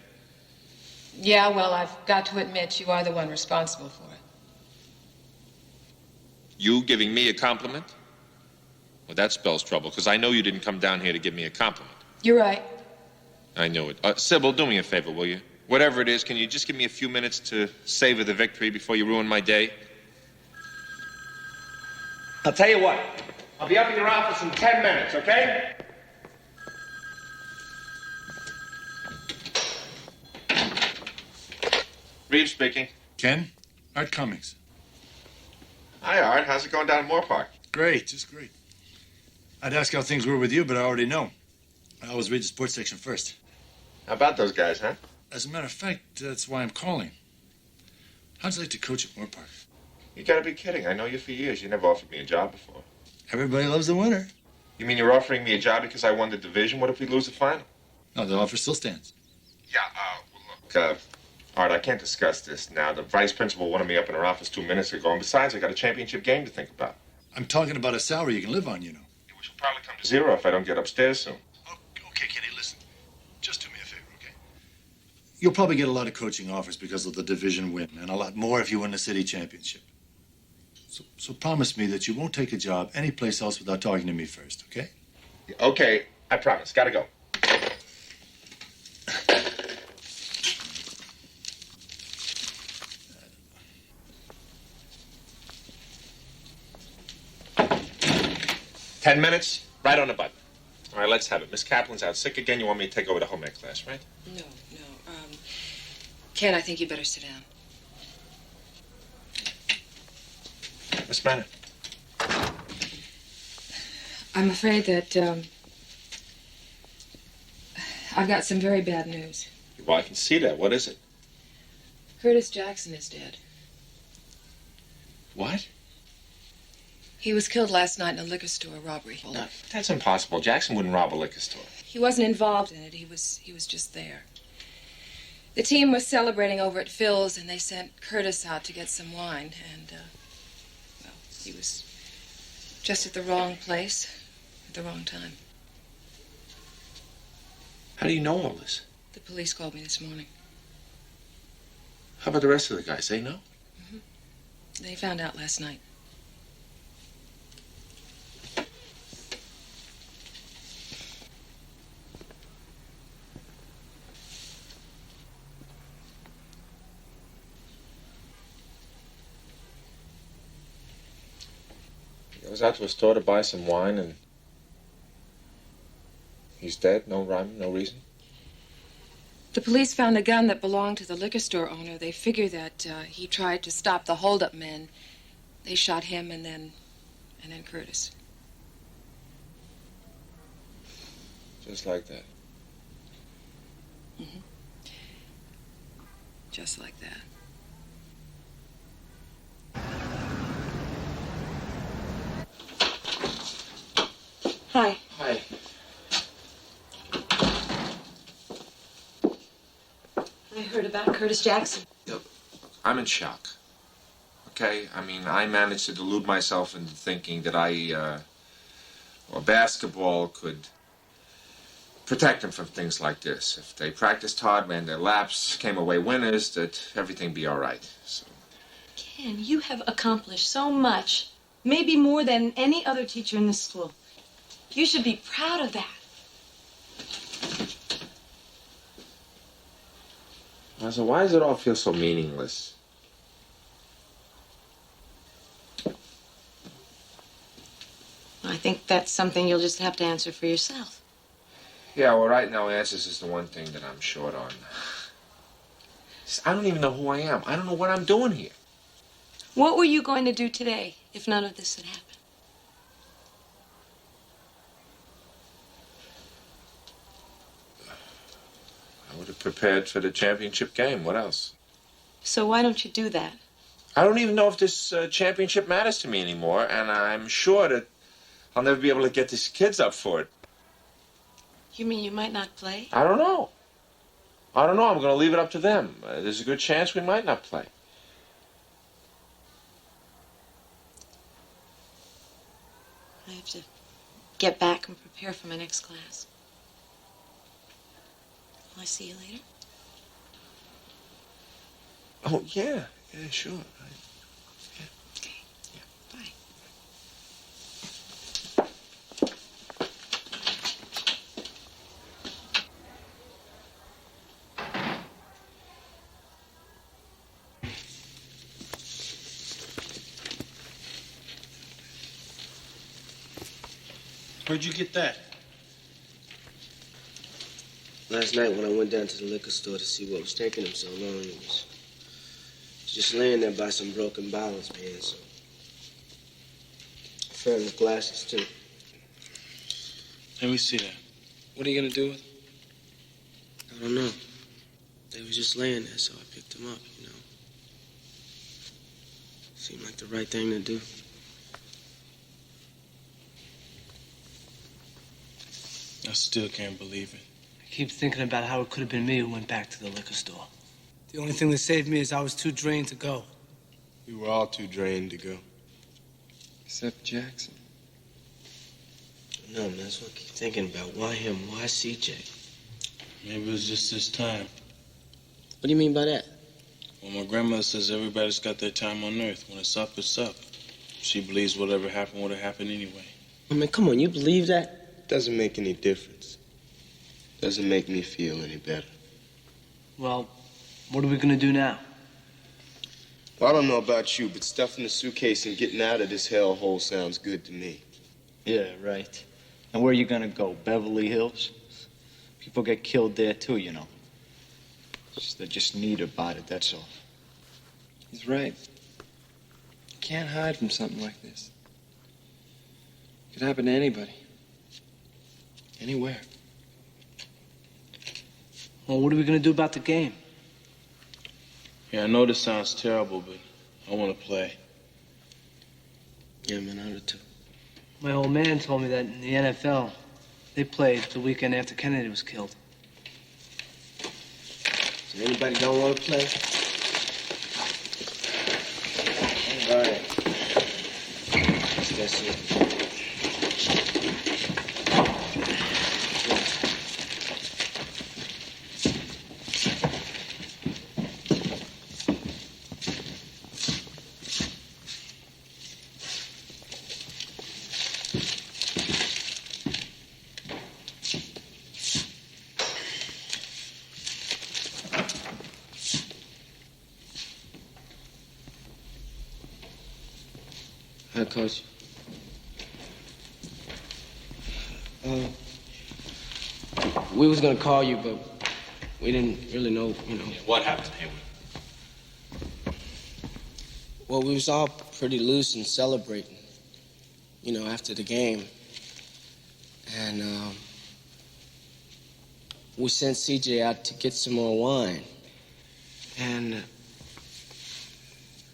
Yeah, well, I've got to admit you are the one responsible for it. You giving me a compliment? Well, that spells trouble, because I know you didn't come down here to give me a compliment. You're right. I knew it. Sybil, do me a favor, will you? Whatever it is, can you just give me a few minutes to savor the victory before you ruin my day? I'll tell you what. I'll be up in your office in 10 minutes, okay? Reeves speaking. Ken? Art Cummings. Hi, Art. How's it going down at Moore Park? Great, just great. I'd ask how things were with you, but I already know. I always read the sports section first. How about those guys, huh? As a matter of fact, that's why I'm calling. How'd you like to coach at Moore Park? You gotta be kidding. I know you for years. You never offered me a job before. Everybody loves the winner. You mean you're offering me a job because I won the division? What if we lose the final? No, the offer still stands. Yeah, well, look, Art, I can't discuss this now. The vice principal wanted me up in her office 2 minutes ago, and besides, I got a championship game to think about. I'm talking about a salary you can live on, you know. Which will probably come to zero if I don't get upstairs soon. Okay, Kenny, listen. Just do me a favor, okay? You'll probably get a lot of coaching offers because of the division win, and a lot more if you win the city championship. So promise me that you won't take a job anyplace else without talking to me first, okay? Okay, I promise. Gotta go. Ten minutes, right on the button. All right, let's have it. Miss Kaplan's out sick again. You want me to take over the home ec class, right? No. Ken, I think you better sit down. What's the matter? I'm afraid that I've got some very bad news. Well, I can see that. What is it? Curtis Jackson is dead. What? He was killed last night in a liquor store robbery. No, that's impossible. Jackson wouldn't rob a liquor store. He wasn't involved in it. He was just there. The team was celebrating over at Phil's, and they sent Curtis out to get some wine, and well, he was just at the wrong place at the wrong time. How do you know all this? The police called me this morning. How about the rest of the guys? They know? They found out last night. He goes out to a store to buy some wine, and he's dead? No rhyme, no reason? The police found a gun that belonged to the liquor store owner. They figure that he tried to stop the hold-up men. They shot him and then Curtis. Just like that. Just like that. Hi. Hi. I heard about Curtis Jackson. I'm in shock. Okay? I mean, I managed to delude myself into thinking that basketball could protect them from things like this. If they practiced hard, ran their laps, came away winners, that everything be all right. So. Ken, you have accomplished so much, maybe more than any other teacher in the school. You should be proud of that. So why does it all feel so meaningless? I think that's something you'll just have to answer for yourself. Yeah, well, right now, answers is the one thing that I'm short on. I don't even know who I am. I don't know what I'm doing here. What were you going to do today if none of this had happened? I would have prepared for the championship game. What else? So why don't you do that? I don't even know if this championship matters to me anymore, and I'm sure that I'll never be able to get these kids up for it. You mean you might not play? I don't know. I'm going to leave it up to them. There's a good chance we might not play. I have to get back and prepare for my next class. Will I see you later? Oh, yeah. Yeah, sure. Okay. Yeah. Bye. Where'd you get that? Last night when I went down to the liquor store to see what was taking him so long, he was just laying there by some broken bottles, man, so. A pair of glasses, too. Let me see that. What are you gonna do with them? I don't know. They was just laying there, so I picked them up, you know. Seemed like the right thing to do. I still can't believe it. I keep thinking about how it could have been me who went back to the liquor store. The only thing that saved me is I was too drained to go. We were all too drained to go. Except Jackson. No, man, that's what I keep thinking about. Why him? Why CJ? Maybe it was just this time. What do you mean by that? Well, my grandmother says everybody's got their time on earth. When it's up, it's up. She believes whatever happened would have happened anyway. I mean, come on, you believe that? Doesn't make any difference. Doesn't make me feel any better. Well, what are we gonna do now? Well, I don't know about you, but stuffing the suitcase and getting out of this hellhole sounds good to me. Yeah, right. And where are you gonna go? Beverly Hills? People get killed there too, you know. They're just neat about it, that's all. He's right. You can't hide from something like this. It could happen to anybody. Anywhere. Well, what are we gonna do about the game? Yeah, I know this sounds terrible, but I want to play. Yeah, man, I do too. My old man told me that in the NFL, they played the weekend after Kennedy was killed. So anybody don't want to play? All right. That's it. Hi, Coach. We was gonna call you, but we didn't really know, you know. What happened, Haywood? Well, we was all pretty loose and celebrating, you know, after the game. And we sent CJ out to get some more wine. And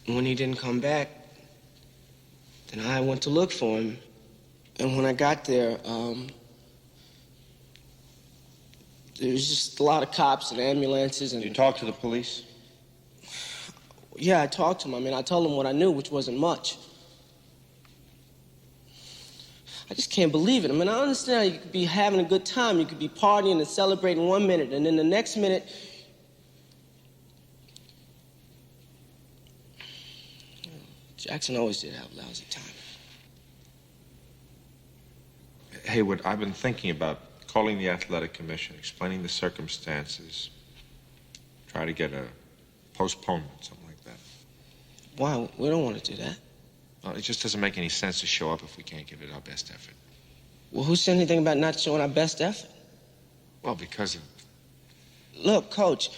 when he didn't come back, then I went to look for him. And when I got there, there was just a lot of cops and ambulances. And You talked to the police? yeah, I talked to him. I mean, I told him what I knew, which wasn't much. I just can't believe it. I mean, I understand how you could be having a good time. You could be partying and celebrating 1 minute, and then the next minute, Jackson always did have a lousy time. Haywood, I've been thinking about calling the athletic commission, explaining the circumstances, try to get a postponement, something like that. Why? We don't want to do that. Well, it just doesn't make any sense to show up if we can't give it our best effort. Well, who said anything about not showing our best effort? Well, because of... Look, Coach,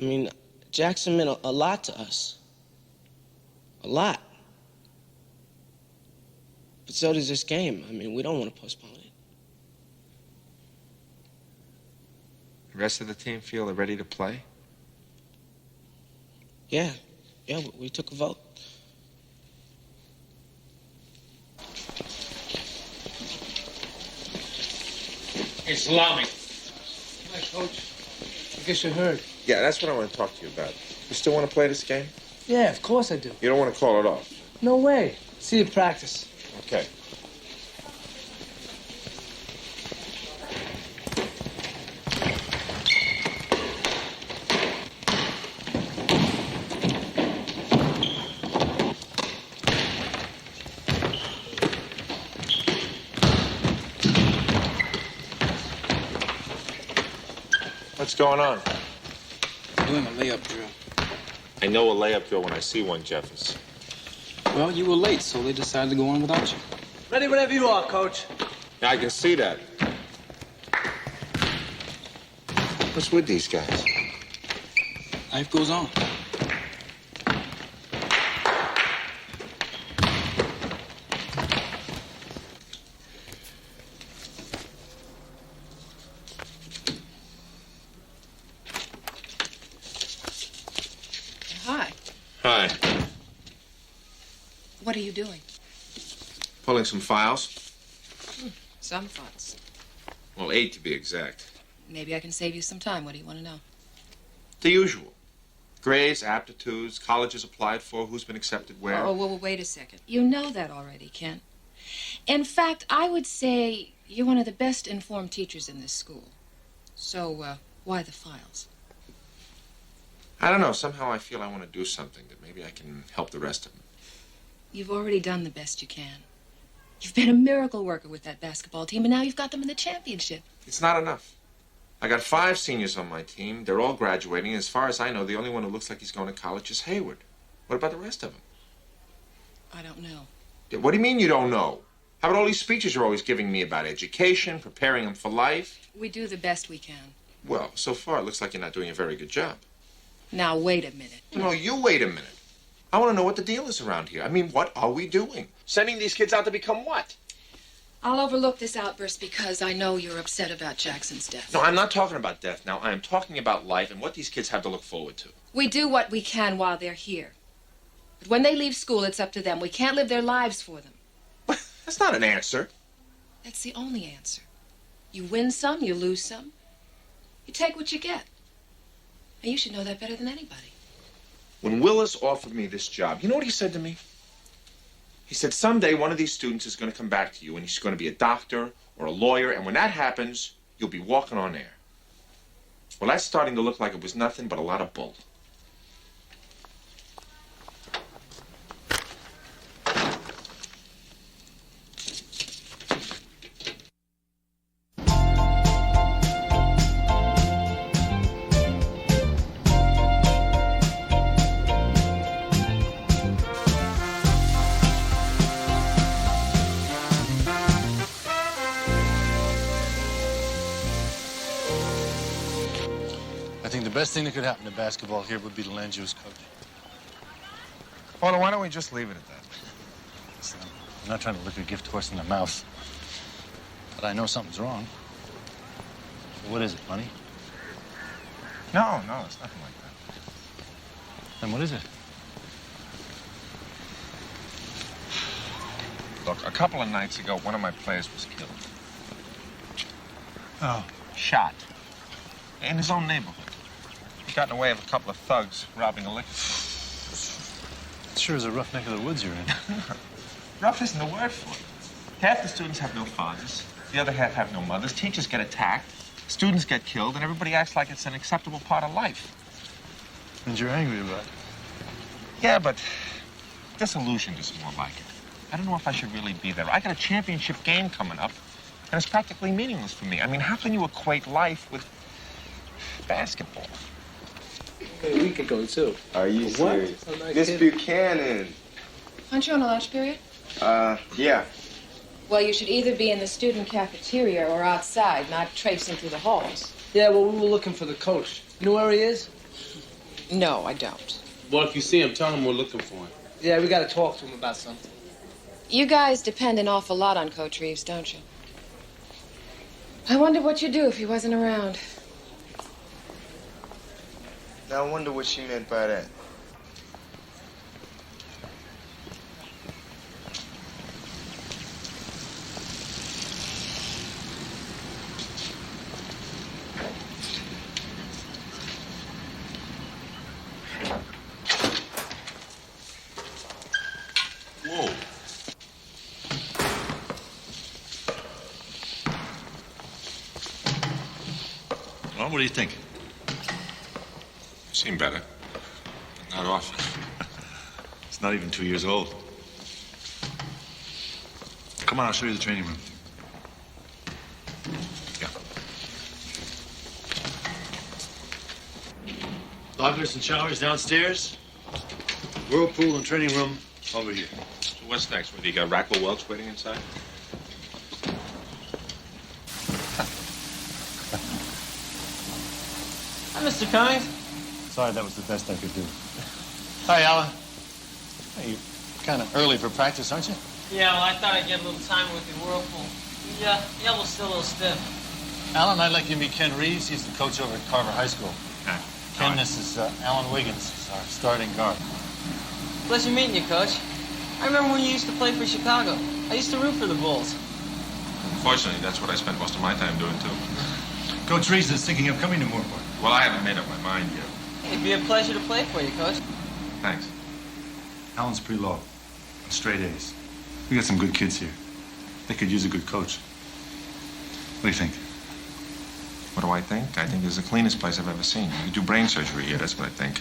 I mean, Jackson meant a lot to us. A lot. But so does this game. I mean, we don't want to postpone it. The rest of the team feel they're ready to play? Yeah, we took a vote. Hey, Salami. Hi, Coach. I guess you heard. Yeah, that's what I want to talk to you about. You still want to play this game? Yeah, of course I do. You don't want to call it off? No way. See you practice. Okay. What's going on? Doing a layup drill. I know a layup drill when I see one, Jeffers. Well, you were late, so they decided to go on without you. Ready whenever you are, Coach. Yeah, I can see that. What's with these guys? Life goes on. What are you doing? Pulling some files. Some files. Well, 8 to be exact. Maybe I can save you some time. What do you want to know? The usual. Grades, aptitudes, colleges applied for, who's been accepted where. Oh, well, wait a second. You know that already, Ken. In fact, I would say you're one of the best informed teachers in this school. So, why the files? I don't know. Somehow I feel I want to do something that maybe I can help the rest of them. You've already done the best you can. You've been a miracle worker with that basketball team, and now you've got them in the championship. It's not enough. I got 5 seniors on my team. They're all graduating. As far as I know, the only one who looks like he's going to college is Hayward. What about the rest of them? I don't know. What do you mean you don't know? How about all these speeches you're always giving me about education, preparing them for life? We do the best we can. Well, so far it looks like you're not doing a very good job. Now, wait a minute. No, you wait a minute. I want to know what the deal is around here. I mean, what are we doing? Sending these kids out to become what? I'll overlook this outburst because I know you're upset about Jackson's death. No, I'm not talking about death now. I am talking about life and what these kids have to look forward to. We do what we can while they're here. But when they leave school, it's up to them. We can't live their lives for them. That's not an answer. That's the only answer. You win some, you lose some. You take what you get. And you should know that better than anybody. When Willis offered me this job, you know what he said to me? He said, someday one of these students is going to come back to you and he's going to be a doctor or a lawyer, and when that happens, you'll be walking on air. Well, that's starting to look like it was nothing but a lot of bull. The best thing that could happen to basketball here would be to land you as coach. Well, why don't we just leave it at that? Listen, I'm not trying to look a gift horse in the mouth, but I know something's wrong. So what is it, money? No, it's nothing like that. Then what is it? Look, a couple of nights ago, one of my players was killed. Oh. Shot. In his own neighborhood. He got in the way of a couple of thugs robbing a liquor store. It sure is a rough neck of the woods you're in. Rough isn't the word for it. Half the students have no fathers. The other half have no mothers. Teachers get attacked. Students get killed, and everybody acts like it's an acceptable part of life. And you're angry about it. Yeah, but disillusioned is more like it. I don't know if I should really be there. I got a championship game coming up, and it's practically meaningless for me. I mean, how can you equate life with basketball? A week ago, too. Are you serious? Oh, nice Miss kid. Buchanan. Aren't you on a lunch period? Yeah. Well, you should either be in the student cafeteria or outside, not traipsing through the halls. Yeah, well, we were looking for the coach. You know where he is? No, I don't. Well, if you see him, tell him we're looking for him. Yeah, we got to talk to him about something. You guys depend an awful lot on Coach Reeves, don't you? I wonder what you'd do if he wasn't around. Now, I wonder what she meant by that. Whoa. Well, what do you think? Seem better. Not often. It's not even 2 years old. Come on, I'll show you the training room. Yeah. Lockers and showers downstairs. Whirlpool and training room over here. So what's next? What, you got Rackle Welch waiting inside? Hi, Mr. Cummings. Sorry, that was the best I could do. Hi, Alan. Hey, you're kind of early for practice, aren't you? Yeah, well, I thought I'd get a little time with the Whirlpool. Yeah, yellow's still a little stiff. Alan, I'd like you to meet Ken Reeves. He's the coach over at Carver High School. Ken, this is Alan Wiggins, our starting guard. Pleasure meeting you, Coach. I remember when you used to play for Chicago. I used to root for the Bulls. Unfortunately, that's what I spent most of my time doing, too. Coach Reese is thinking of coming to Moorpark. Well, I haven't made up my mind yet. It'd be a pleasure to play for you, Coach. Thanks. Alan's pretty low. Straight A's. We got some good kids here. They could use a good coach. What do you think? What do I think? I think it's the cleanest place I've ever seen. You do brain surgery here, that's what I think.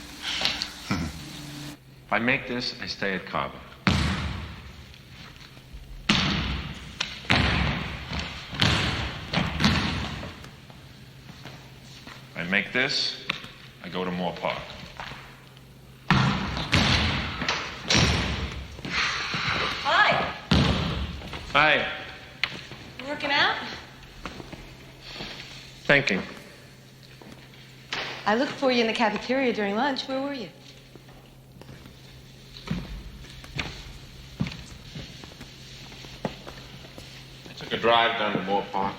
If I make this, I stay at Carver. If I make this, I go to Moorpark. Hi. Hi. You working out? Thinking. I looked for you in the cafeteria during lunch. Where were you? I took a drive down to Moorpark.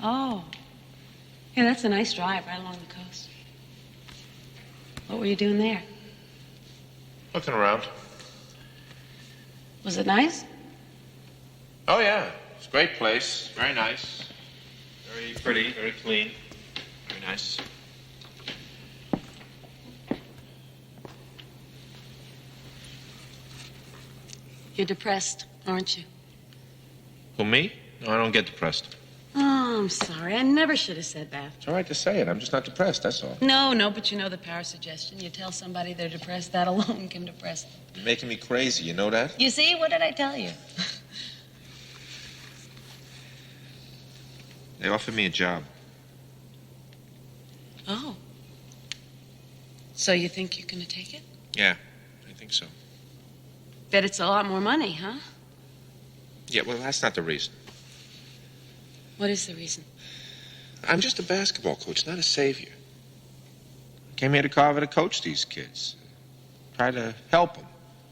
Oh. Yeah, that's a nice drive right along the coast. What were you doing there? Looking around. Was it nice? Oh, yeah. It's a great place. Very nice. Very pretty, very clean. Very nice. You're depressed, aren't you? Who, me? No, I don't get depressed. Oh, I'm sorry. I never should have said that. It's all right to say it. I'm just not depressed, that's all. No, but you know the power of suggestion. You tell somebody they're depressed, that alone can depress them. You're making me crazy, you know that? You see? What did I tell you? They offered me a job. Oh. So you think you're going to take it? Yeah, I think so. Bet it's a lot more money, huh? Yeah, well, that's not the reason. What is the reason? I'm just a basketball coach, not a savior. I came here to Carver to coach these kids. Try to help them.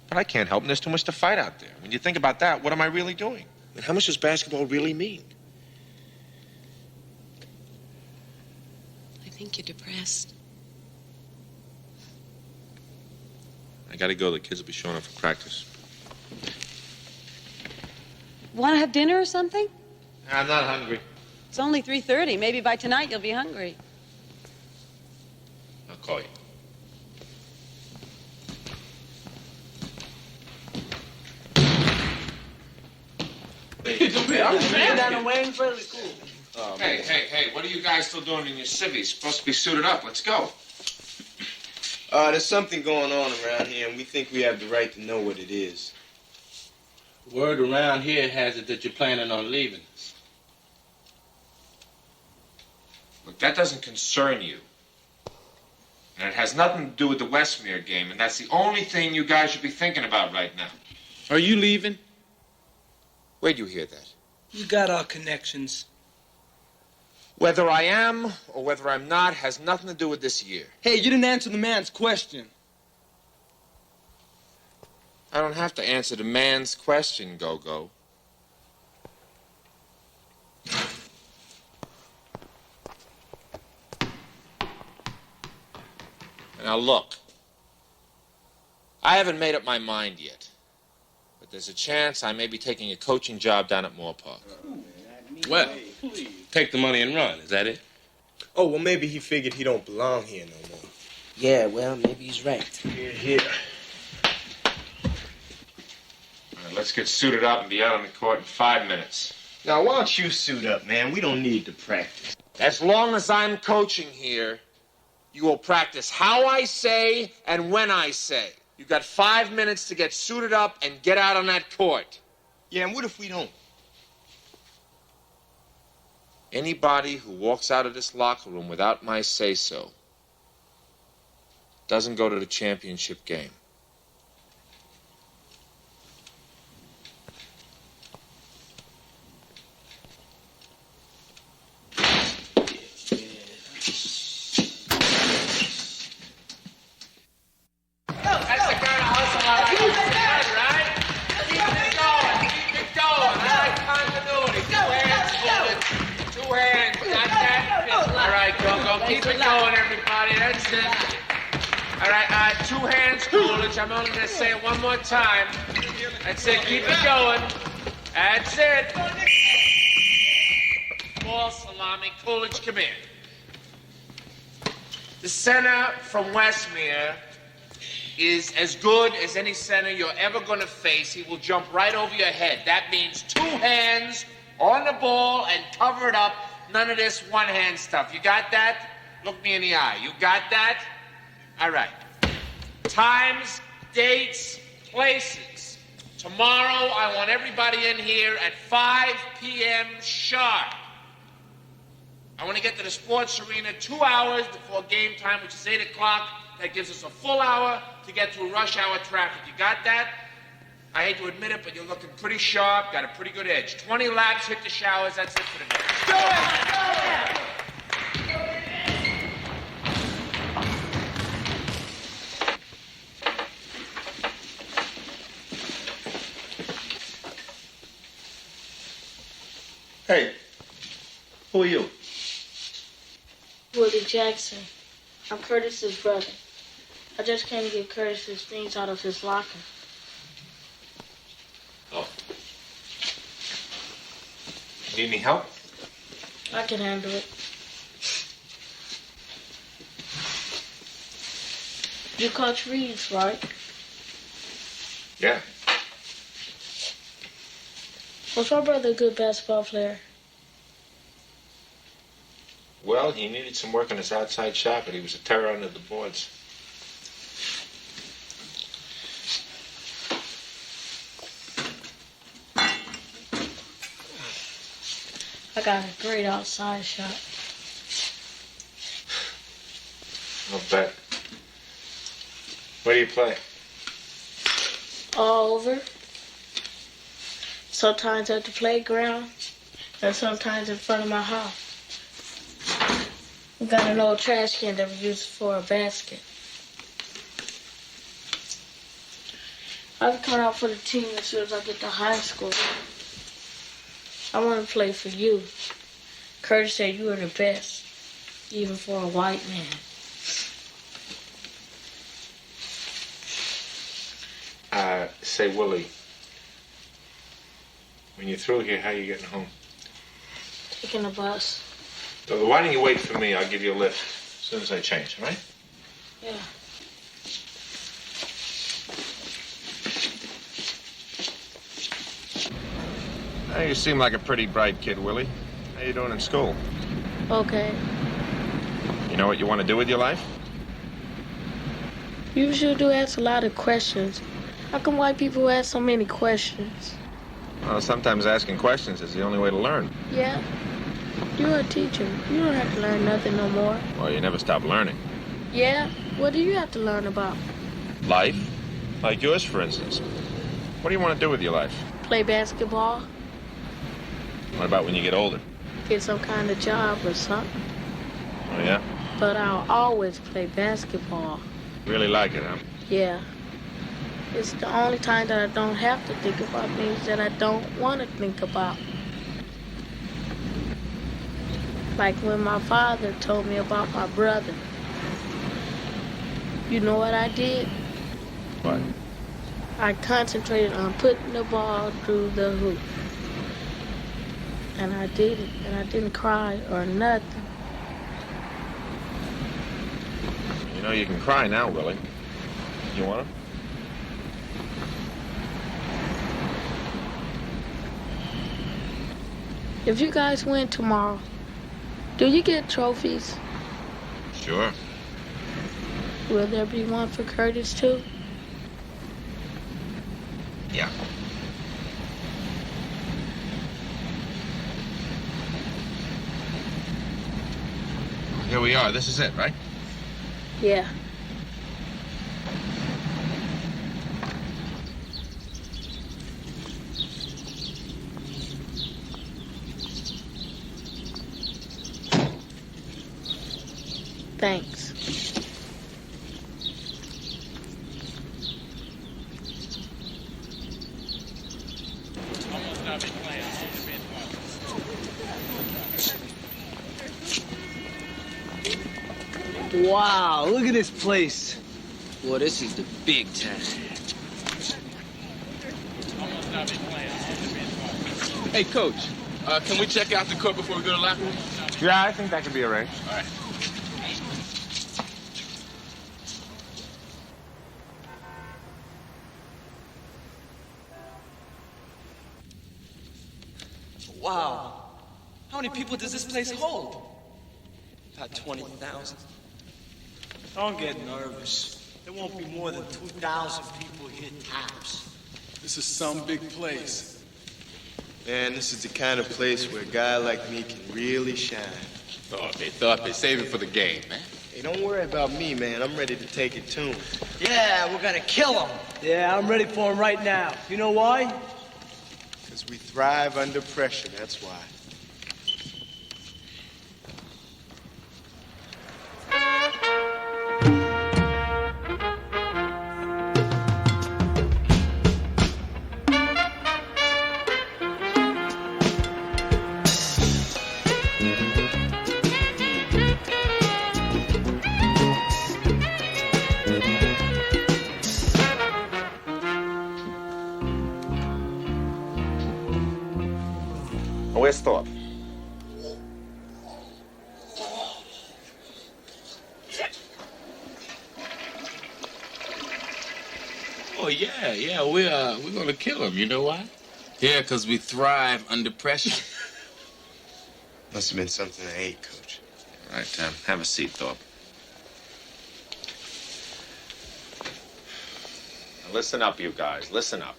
But I can't help them. There's too much to fight out there. When you think about that, what am I really doing? And how much does basketball really mean? I think you're depressed. I gotta go. The kids will be showing up for practice. Want to have dinner or something? I'm not hungry. It's only 3:30. Maybe by tonight you'll be hungry. I'll call you. Hey, what are you guys still doing in your civvies? Supposed to be suited up. Let's go. There's something going on around here, and we think we have the right to know what it is. Word around here has it that you're planning on leaving us. Look, that doesn't concern you. And it has nothing to do with the Westmere game, and that's the only thing you guys should be thinking about right now. Are you leaving? Where'd you hear that? You got our connections. Whether I am or whether I'm not has nothing to do with this year. Hey, you didn't answer the man's question. I don't have to answer the man's question, Go-Go. Now look, I haven't made up my mind yet, but there's a chance I may be taking a coaching job down at Moorpark. Well, take the money and run. Is that it? Oh, well, maybe he figured he don't belong here no more. Yeah, well, maybe he's right. Here. All right, let's get suited up and be out on the court in 5 minutes. Now, why don't you suit up, man? We don't need to practice. As long as I'm coaching here, you will practice how I say and when I say. You've got 5 minutes to get suited up and get out on that court. Yeah, and what if we don't? Anybody who walks out of this locker room without my say-so doesn't go to the championship game. Keep it going, everybody. That's it. All right, two hands, Coolidge. I'm only gonna say it one more time. That's it, keep it going. That's it. Ball, salami, Coolidge, come in. The center from Westmere is as good as any center you're ever gonna face. He will jump right over your head. That means two hands on the ball and cover it up. None of this one-hand stuff. You got that? Look me in the eye. You got that? All right. Times, dates, places. Tomorrow, I want everybody in here at 5 p.m. sharp. I want to get to the sports arena 2 hours before game time, which is 8 o'clock. That gives us a full hour to get through rush hour traffic. You got that? I hate to admit it, but you're looking pretty sharp, got a pretty good edge. 20 laps, hit the showers, that's it for the day. Do it! Hey, who are you? Willie Jackson. I'm Curtis's brother. I just came to get Curtis's things out of his locker. Oh. Need any help? I can handle it. You Coach Reeves, right? Yeah. Was my brother a good basketball player? Well, he needed some work on his outside shot, but he was a terror under the boards. I got a great outside shot. I'll bet. Where do you play? All over. Sometimes at the playground, and sometimes in front of my house. We got an old trash can that we use for a basket. I've come out for the team as soon as I get to high school. I want to play for you. Curtis said you were the best, even for a white man. Say, Willie, when you're through here, how are you getting home? Taking a bus. So why don't you wait for me? I'll give you a lift as soon as I change, all right? Yeah. Hey, you seem like a pretty bright kid, Willie. How you doing in school? Okay. You know what you want to do with your life? You sure do ask a lot of questions. How come white people ask so many questions? Well, sometimes asking questions is the only way to learn. Yeah. You're a teacher. You don't have to learn nothing no more. Well, you never stop learning. Yeah? What do you have to learn about? Life? Like yours, for instance. What do you want to do with your life? Play basketball? What about when you get older? Get some kind of job or something. Oh, yeah? But I'll always play basketball. Really like it, huh? Yeah. It's the only time that I don't have to think about things that I don't want to think about. Like when my father told me about my brother. You know what I did? What? I concentrated on putting the ball through the hoop. And I did it, and I didn't cry or nothing. You know you can cry now, Willie. You want to? If you guys win tomorrow, do you get trophies? Sure. Will there be one for Curtis, too? Yeah. Here we are. This is it, right? Yeah. Thanks. Wow, look at this place. Boy, this is the big time. Hey, Coach, can we check out the court before we go to the locker room? Yeah, I think that could be arranged. All right. Wow. How many people does this place hold? About 20,000. Don't get nervous. There won't be more than 2,000 people here tops. This is some big place. Man, this is the kind of place where a guy like me can really shine. Thought they saved it for the game, man. Hey, don't worry about me, man. I'm ready to take it to him. Yeah, we're gonna kill him. Yeah, I'm ready for him right now. You know why? Because we thrive under pressure, that's why. Where's Thorpe? Oh, yeah, we're gonna kill him. You know why? Yeah, because we thrive under pressure. Must have been something I ate, Coach. All right, have a seat, Thorpe. Now listen up, you guys. Listen up.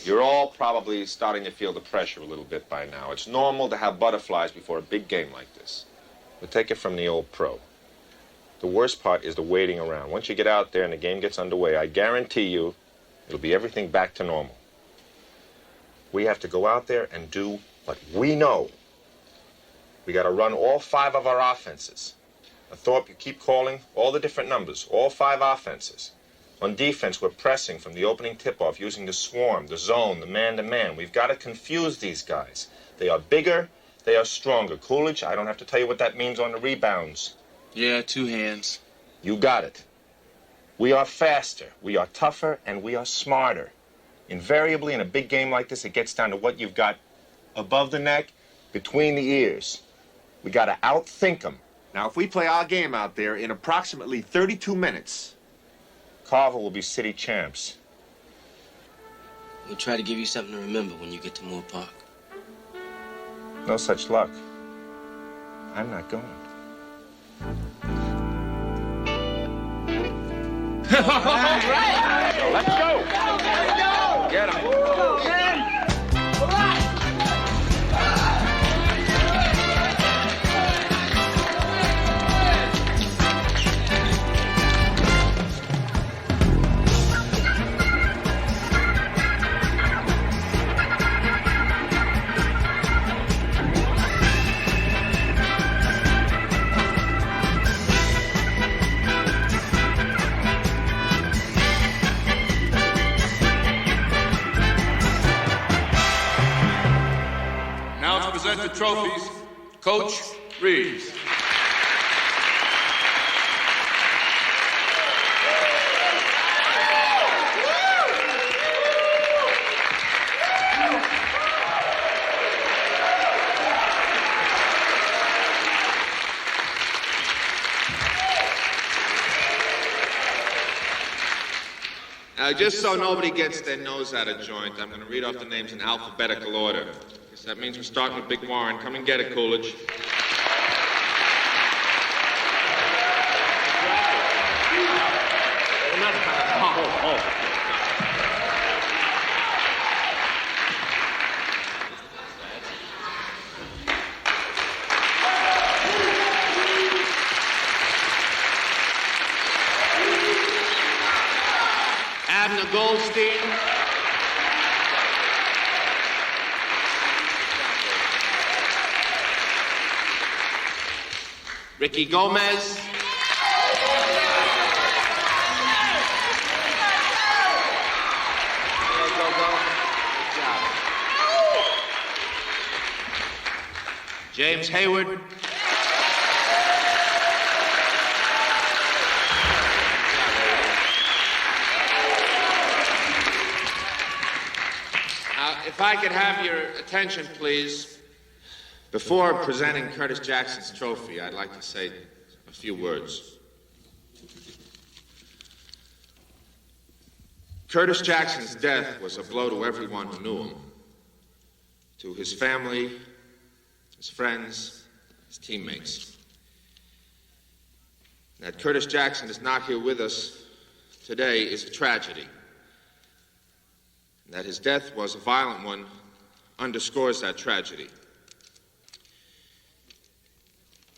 You're all probably starting to feel the pressure a little bit by now. It's normal to have butterflies before a big game like this. But take it from the old pro. The worst part is the waiting around. Once you get out there and the game gets underway, I guarantee you it'll be everything back to normal. We have to go out there and do what we know. We got to run all 5 of our offenses. Now, Thorpe, you keep calling all the different numbers, all 5 offenses. On defense, we're pressing from the opening tip-off using the swarm, the zone, the man-to-man. We've got to confuse these guys. They are bigger, they are stronger. Coolidge, I don't have to tell you what that means on the rebounds. Yeah, 2 hands. You got it. We are faster, we are tougher, and we are smarter. Invariably, in a big game like this, it gets down to what you've got above the neck, between the ears. We got to outthink them. Now, if we play our game out there in approximately 32 minutes, Carver will be city champs. We'll try to give you something to remember when you get to Moore Park. No such luck. I'm not going. All right. So let's go. Get him. Present the trophies, Coach Reeves. Now, just so nobody gets their nose out of joint, I'm going to read off the names in alphabetical order. Guess that means we're starting with Big Warren. Come and get it, Coolidge. Abner Goldstein. Ricky Gomez. James Hayward. if I could have your attention, please. Before presenting Curtis Jackson's trophy, I'd like to say a few words. Curtis Jackson's death was a blow to everyone who knew him, to his family, his friends, his teammates. That Curtis Jackson is not here with us today is a tragedy. That his death was a violent one underscores that tragedy.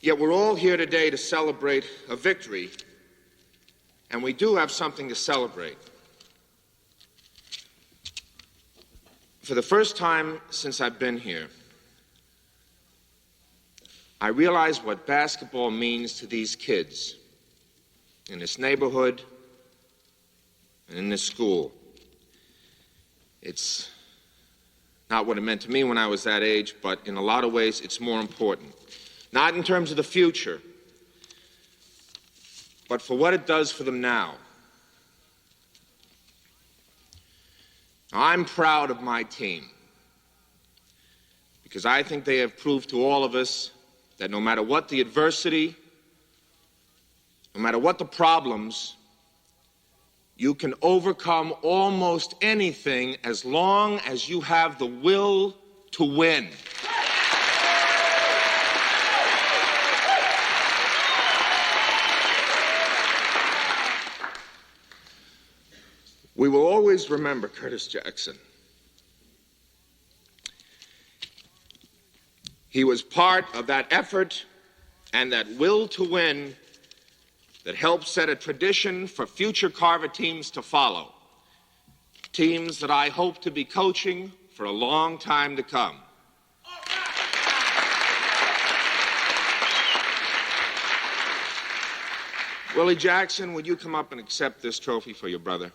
Yet we're all here today to celebrate a victory, and we do have something to celebrate. For the first time since I've been here, I realize what basketball means to these kids in this neighborhood and in this school. It's not what it meant to me when I was that age, but in a lot of ways it's more important. Not in terms of the future, but for what it does for them now. I'm proud of my team because I think they have proved to all of us that no matter what the adversity, no matter what the problems, you can overcome almost anything as long as you have the will to win. We will always remember Curtis Jackson. He was part of that effort and that will to win that helped set a tradition for future Carver teams to follow. Teams that I hope to be coaching for a long time to come. Willie Jackson, would you come up and accept this trophy for your brother?